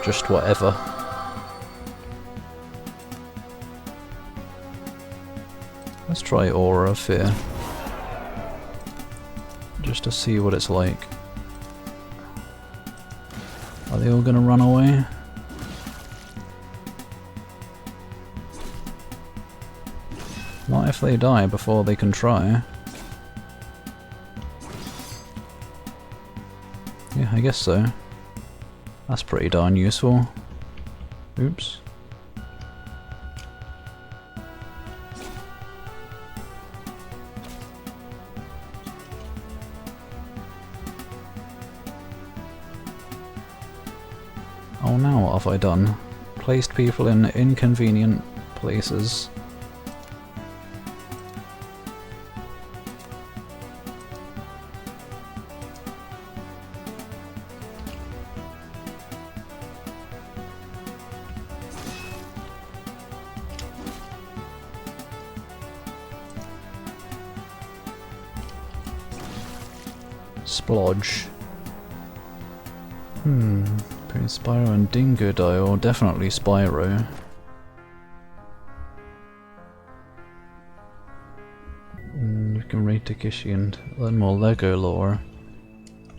just whatever. Let's try Aura of Fear. Just to see what it's like. Are they all gonna run away? Not if they die before they can try. Yeah, I guess so. That's pretty darn useful. Oops. Oh, now what have I done? Placed people in inconvenient places. Splodge. Between Spyro and Dingodile, definitely Spyro. You can read Takeshi and learn more Lego lore.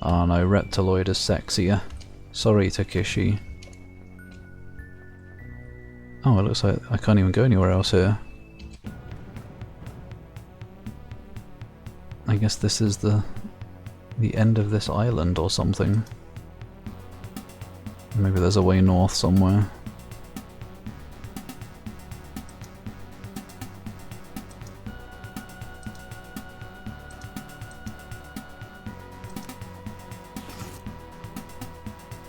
Ah no, Reptiloid is sexier. Sorry Takeshi. Oh, it looks like I can't even go anywhere else here. I guess this is the end of this island or something. Maybe there's a way north somewhere.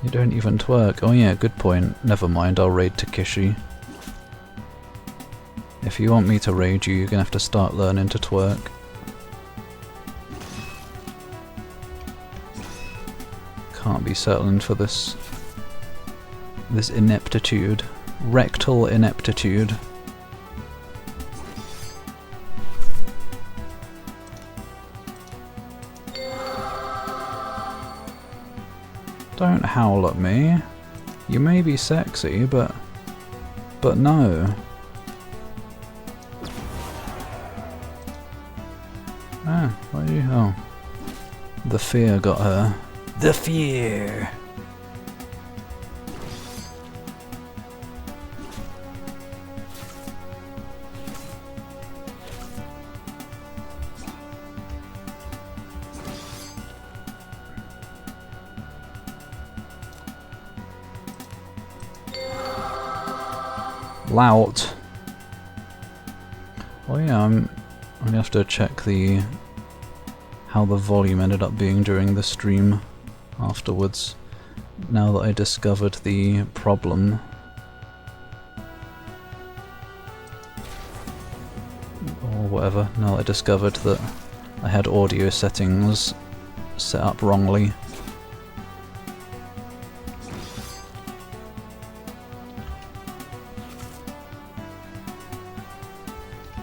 You don't even twerk. Oh yeah, good point. Never mind, I'll raid Takeshi. If you want me to raid you, you're gonna have to start learning to twerk. Can't be settling for this ineptitude. Rectal ineptitude. Don't howl at me. You may be sexy, but no. Ah, why are you? Oh. The fear got her. The fear! Lout. Oh yeah, I'm gonna have to check how the volume ended up being during the stream afterwards, now that I discovered the problem. Or whatever, now that I discovered that I had audio settings set up wrongly.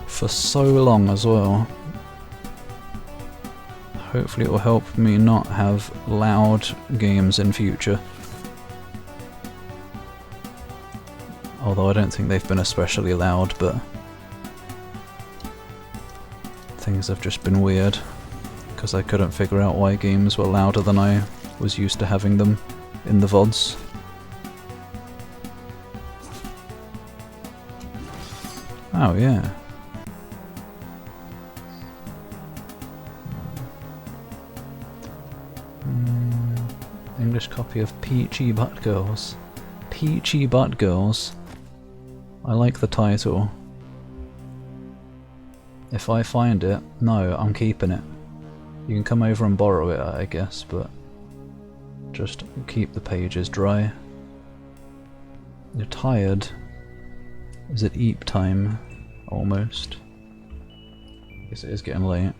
For so long as well. Hopefully it will help me not have loud games in future. Although I don't think they've been especially loud, but things have just been weird. Because I couldn't figure out why games were louder than I was used to having them in the VODs. Oh yeah. English copy of Peachy Butt Girls. Peachy Butt Girls. I like the title. If I find it, no, I'm keeping it. You can come over and borrow it, I guess, but just keep the pages dry. You're tired. Is it eat time? Almost. Guess it is getting late.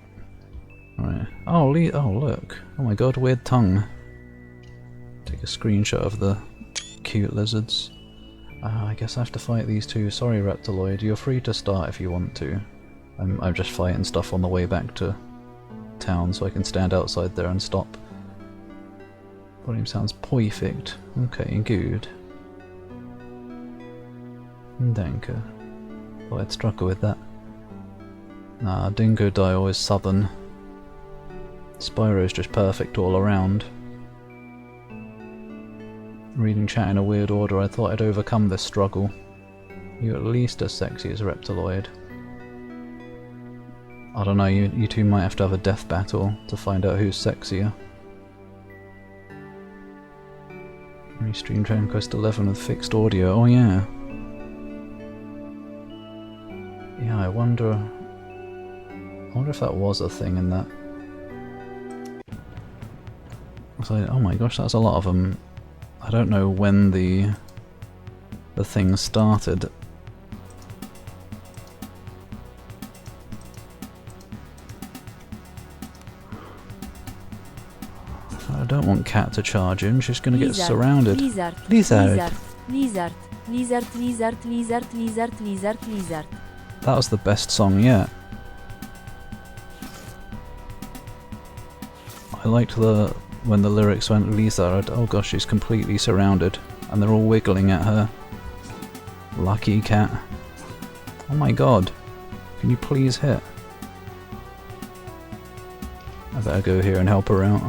Alright. Oh, look. Oh my god, weird tongue. Take a screenshot of the cute lizards. I guess I have to fight these two. Sorry, Reptiloid. You're free to start if you want to. I'm just fighting stuff on the way back to town, so I can stand outside there and stop. Volume sounds perfect. Okay, good. Danke. Thought I'd struggle with that. Nah, Dingo Die always southern. Spyro's just perfect all around. Reading chat in a weird order, I thought I'd overcome this struggle. You're at least as sexy as Reptiloid. I don't know, you two might have to have a death battle to find out who's sexier. Restream Dragon Quest 11 with fixed audio, oh yeah. Yeah, I wonder if that was a thing in that. Oh my gosh, that's a lot of them. I don't know when the thing started. I don't want Cat to charge in, she's gonna get surrounded. Lizard. That was the best song yet. I liked when the lyrics went Lizard, oh gosh, she's completely surrounded. And they're all wiggling at her. Lucky Cat. Oh my god. Can you please hit? I better go here and help her out.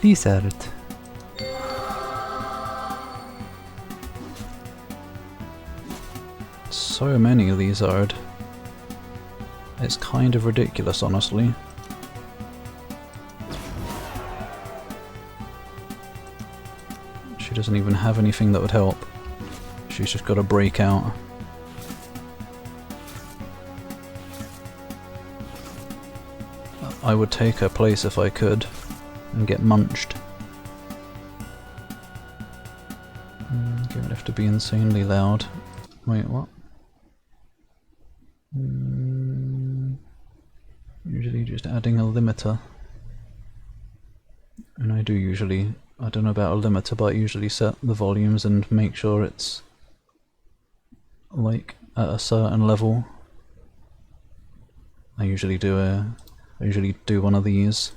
Lizard. So many Lizard. It's kind of ridiculous, honestly. She doesn't even have anything that would help. She's just got to break out. I would take her place if I could, and get munched. Going to have to be insanely loud. Wait, what? Usually just adding a limiter. And I do usually, I don't know about a limiter, but I usually set the volumes and make sure it's like at a certain level. I usually do one of these.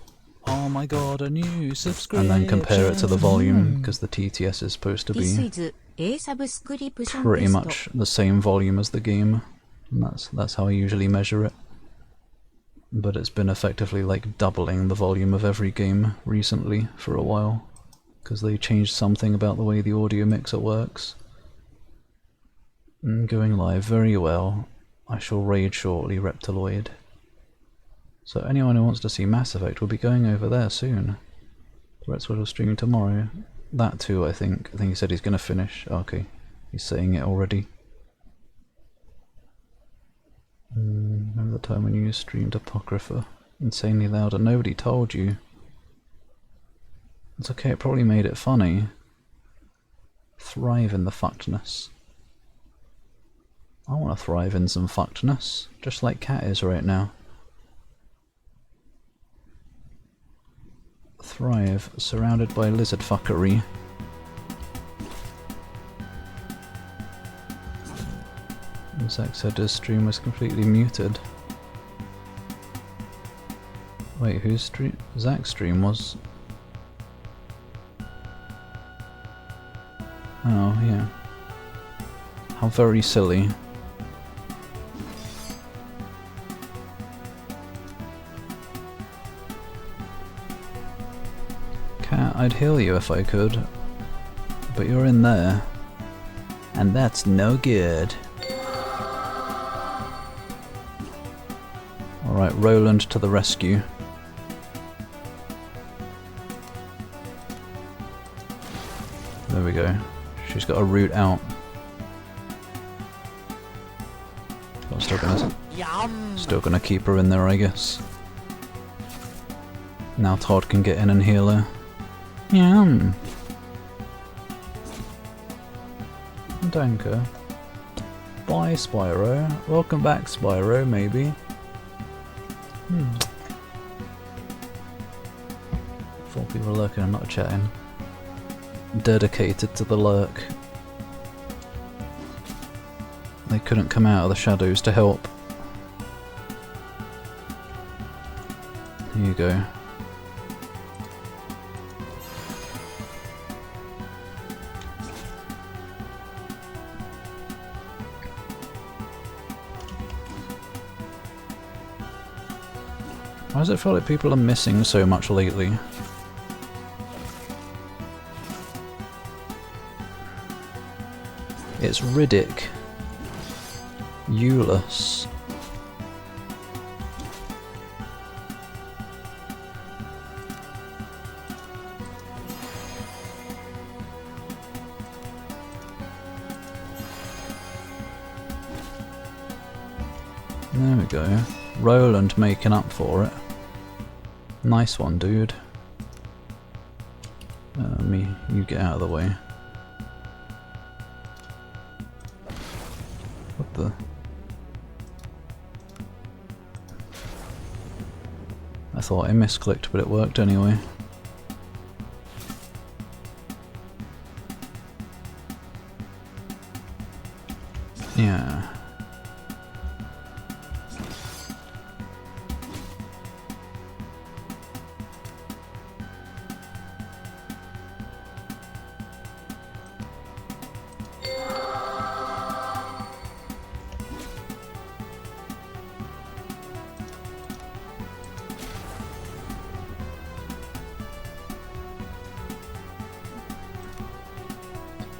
Oh my god, a new subscription! And then compare it to the volume, because the TTS is supposed to be pretty much the same volume as the game. And that's how I usually measure it. But it's been effectively like doubling the volume of every game recently for a while, because they changed something about the way the audio mixer works. Going live, very well. I shall raid shortly, Reptiloid. So anyone who wants to see Mass Effect will be going over there soon. Reptiloid will stream tomorrow. That too, I think. I think he said he's going to finish. Okay, he's saying it already. Remember the time when you streamed Apocrypha? Insanely loud and nobody told you. It's okay, it probably made it funny. Thrive in the fuckedness. I want to thrive in some fuckedness, just like Cat is right now. Thrive, surrounded by lizard fuckery. Zach said his stream was completely muted. Wait, whose stream? Zach's stream was... Oh, yeah. How very silly. Cat, I'd heal you if I could. But you're in there. And that's no good. Alright, Roland to the rescue. There we go. She's got a route out. I'm still gonna keep her in there, I guess. Now Todd can get in and heal her. Yum. Danke. Bye, Spyro. Welcome back, Spyro, maybe. Four people lurking and not chatting. Dedicated to the lurk. They couldn't come out of the shadows to help. Here you go. Why does it feel like people are missing so much lately? It's Riddick. Euless. There we go. Roland making up for it. Nice one, dude. You get out of the way. What the? I thought I misclicked, but it worked anyway. Yeah.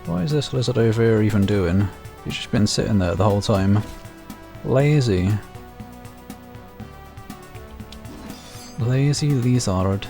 What is this lizard over here even doing? He's just been sitting there the whole time. Lazy. Lazy lizard.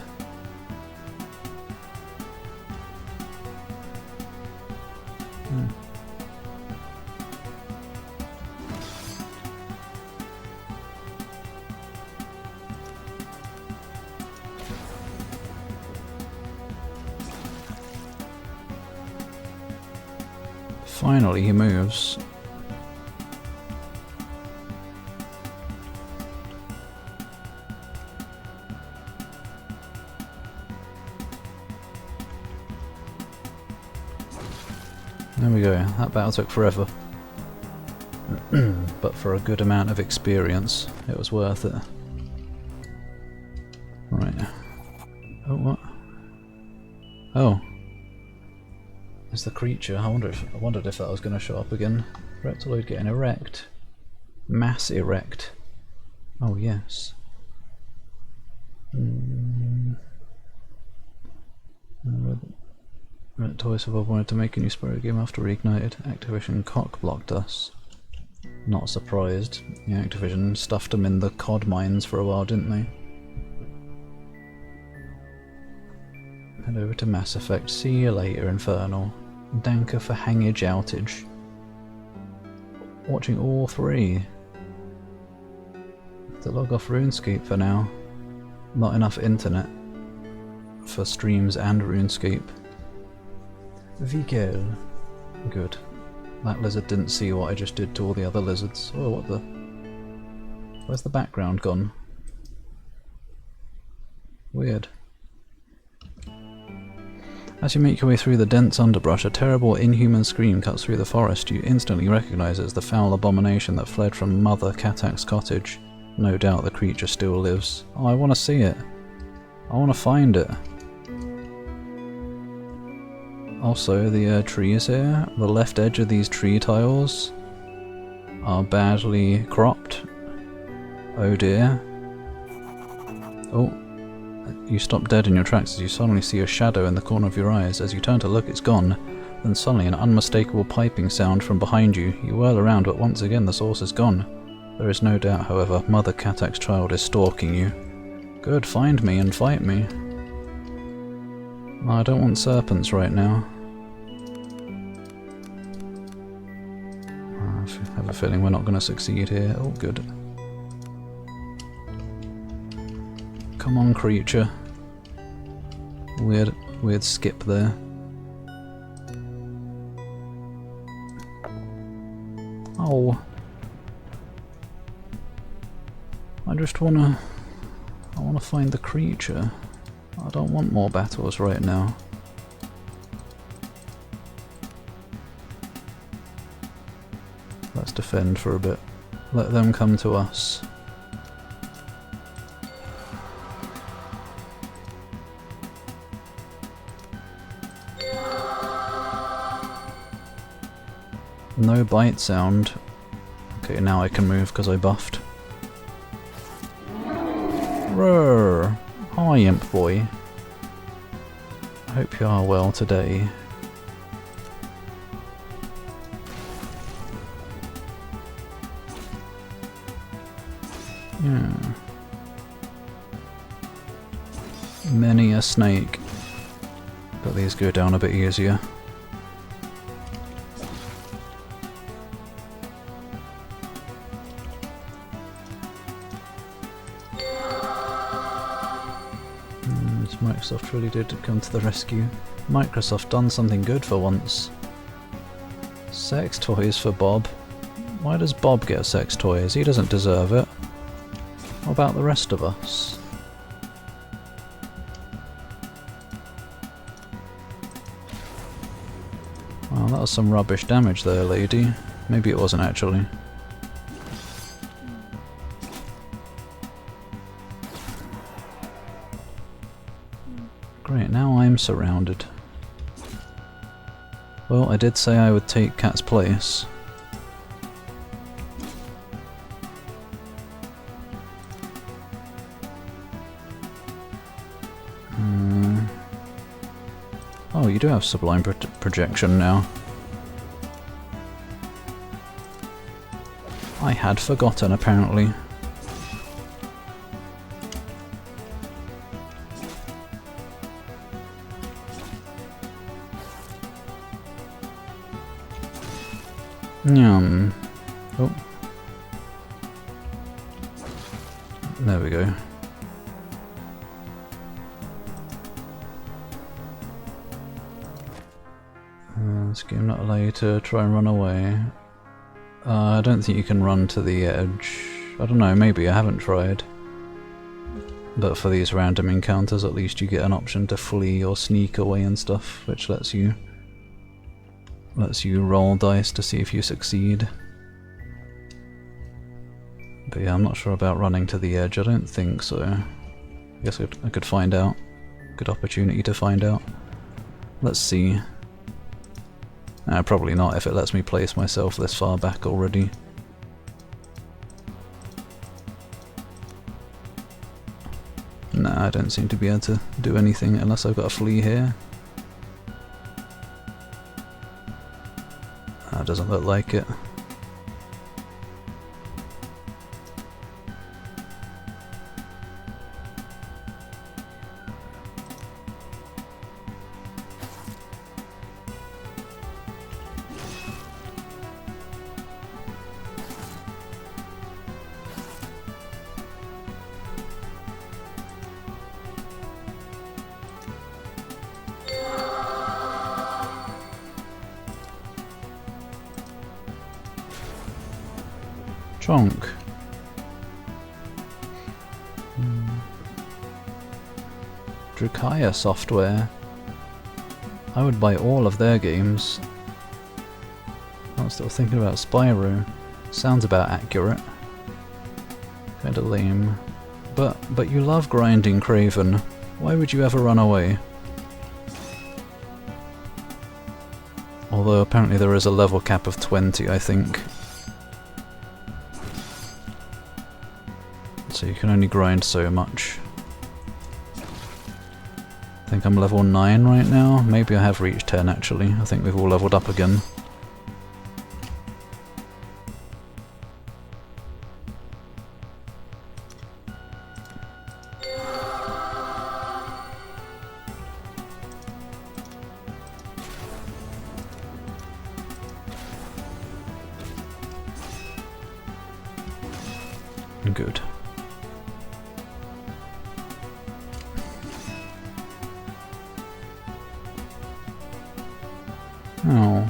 Finally he moves. There we go, that battle took forever. But for a good amount of experience, it was worth it. Right. Oh, what? Oh. It's the creature. I wondered if that was going to show up again. Reptiloid getting erect. Mass erect. Oh, yes. Toys have wanted to make a new Spyro game after Reignited. Activision cock-blocked us. Not surprised. Yeah, Activision stuffed them in the COD mines for a while, didn't they? Head over to Mass Effect. See you later, Infernal. Danker for hangage outage. Watching all three. To log off RuneScape for now. Not enough internet for streams and RuneScape. Vigel. Good. That lizard didn't see what I just did to all the other lizards. Oh, what the... Where's the background gone? Weird. As you make your way through the dense underbrush, a terrible, inhuman scream cuts through the forest. You instantly recognize it as the foul abomination that fled from Mother Katak's cottage. No doubt the creature still lives. Oh, I want to see it. I want to find it. Also, the trees here, the left edge of these tree tiles are badly cropped. Oh dear. Oh. You stop dead in your tracks as you suddenly see a shadow in the corner of your eyes. As you turn to look, it's gone. Then suddenly an unmistakable piping sound from behind you. You whirl around, but once again the source is gone. There is no doubt, however, Mother Katak's child is stalking you. Good, find me and fight me. No, I don't want serpents right now. I have a feeling we're not going to succeed here. Oh, good. Come on, creature. Weird skip there. Oh. I wanna find the creature. I don't want more battles right now. Let's defend for a bit. Let them come to us. No bite sound. Okay, now I can move because I buffed. Roar! Hi, imp boy. I hope you are well today. Yeah. Many a snake. But these go down a bit easier. Microsoft really did come to the rescue. Microsoft done something good for once. Sex toys for Bob. Why does Bob get sex toys? He doesn't deserve it. What about the rest of us? Well, that was some rubbish damage there, lady. Maybe it wasn't actually. Great, now I'm surrounded. Well, I did say I would take Cat's place. Oh, you do have sublime projection now. I had forgotten, apparently. Yum. Oh. There we go. This game not allow you to try and run away. I don't think you can run to the edge. I don't know, maybe, I haven't tried. But for these random encounters at least you get an option to flee or sneak away and stuff, which lets you roll dice to see if you succeed. But yeah, I'm not sure about running to the edge, I don't think so. I guess I could find out. Good opportunity to find out. Let's see. Probably not if it lets me place myself this far back already. Nah, I don't seem to be able to do anything unless I've got a flea here. Doesn't look like it. Chonk. Drukaya Software. I would buy all of their games. I'm still thinking about Spyro. Sounds about accurate. Kinda lame. But you love grinding, Craven. Why would you ever run away? Although apparently there is a level cap of 20, I think. So you can only grind so much. I think I'm level 9 right now. Maybe I have reached 10 actually. I think we've all leveled up again. Good. Oh.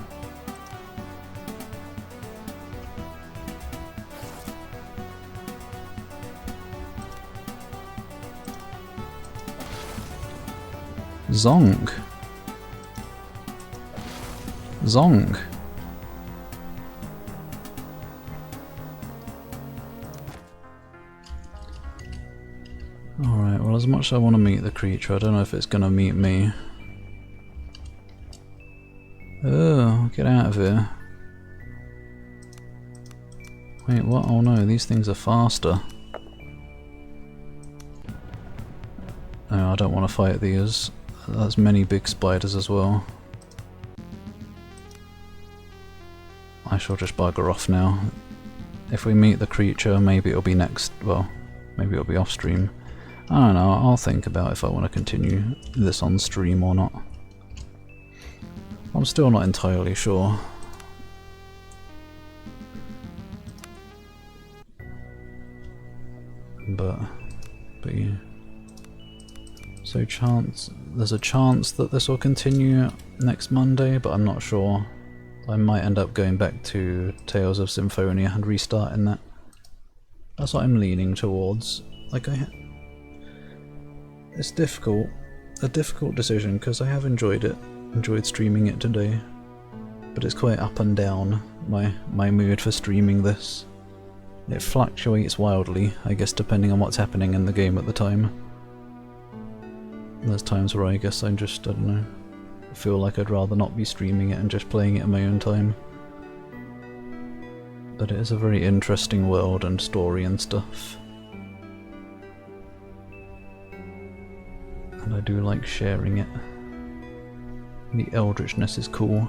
Zonk. Zonk. Alright, well as much as I want to meet the creature, I don't know if it's going to meet me. Oh, get out of here. Wait, what? Oh no, these things are faster. No, I don't want to fight these. There's many big spiders as well. I shall just bugger off now. If we meet the creature, maybe it'll be next, well, maybe it'll be off stream. I don't know, I'll think about if I want to continue this on stream or not. I'm still not entirely sure. But yeah. So there's a chance that this will continue next Monday, but I'm not sure. I might end up going back to Tales of Symphonia and restarting that. That's what I'm leaning towards. Like it's difficult, a difficult decision because I have enjoyed streaming it today, but it's quite up and down, my mood for streaming this. It fluctuates wildly, I guess, depending on what's happening in the game at the time. There's times where I guess I don't know, feel like I'd rather not be streaming it and just playing it in my own time. But it is a very interesting world and story and stuff. And I do like sharing it. The eldritchness is cool.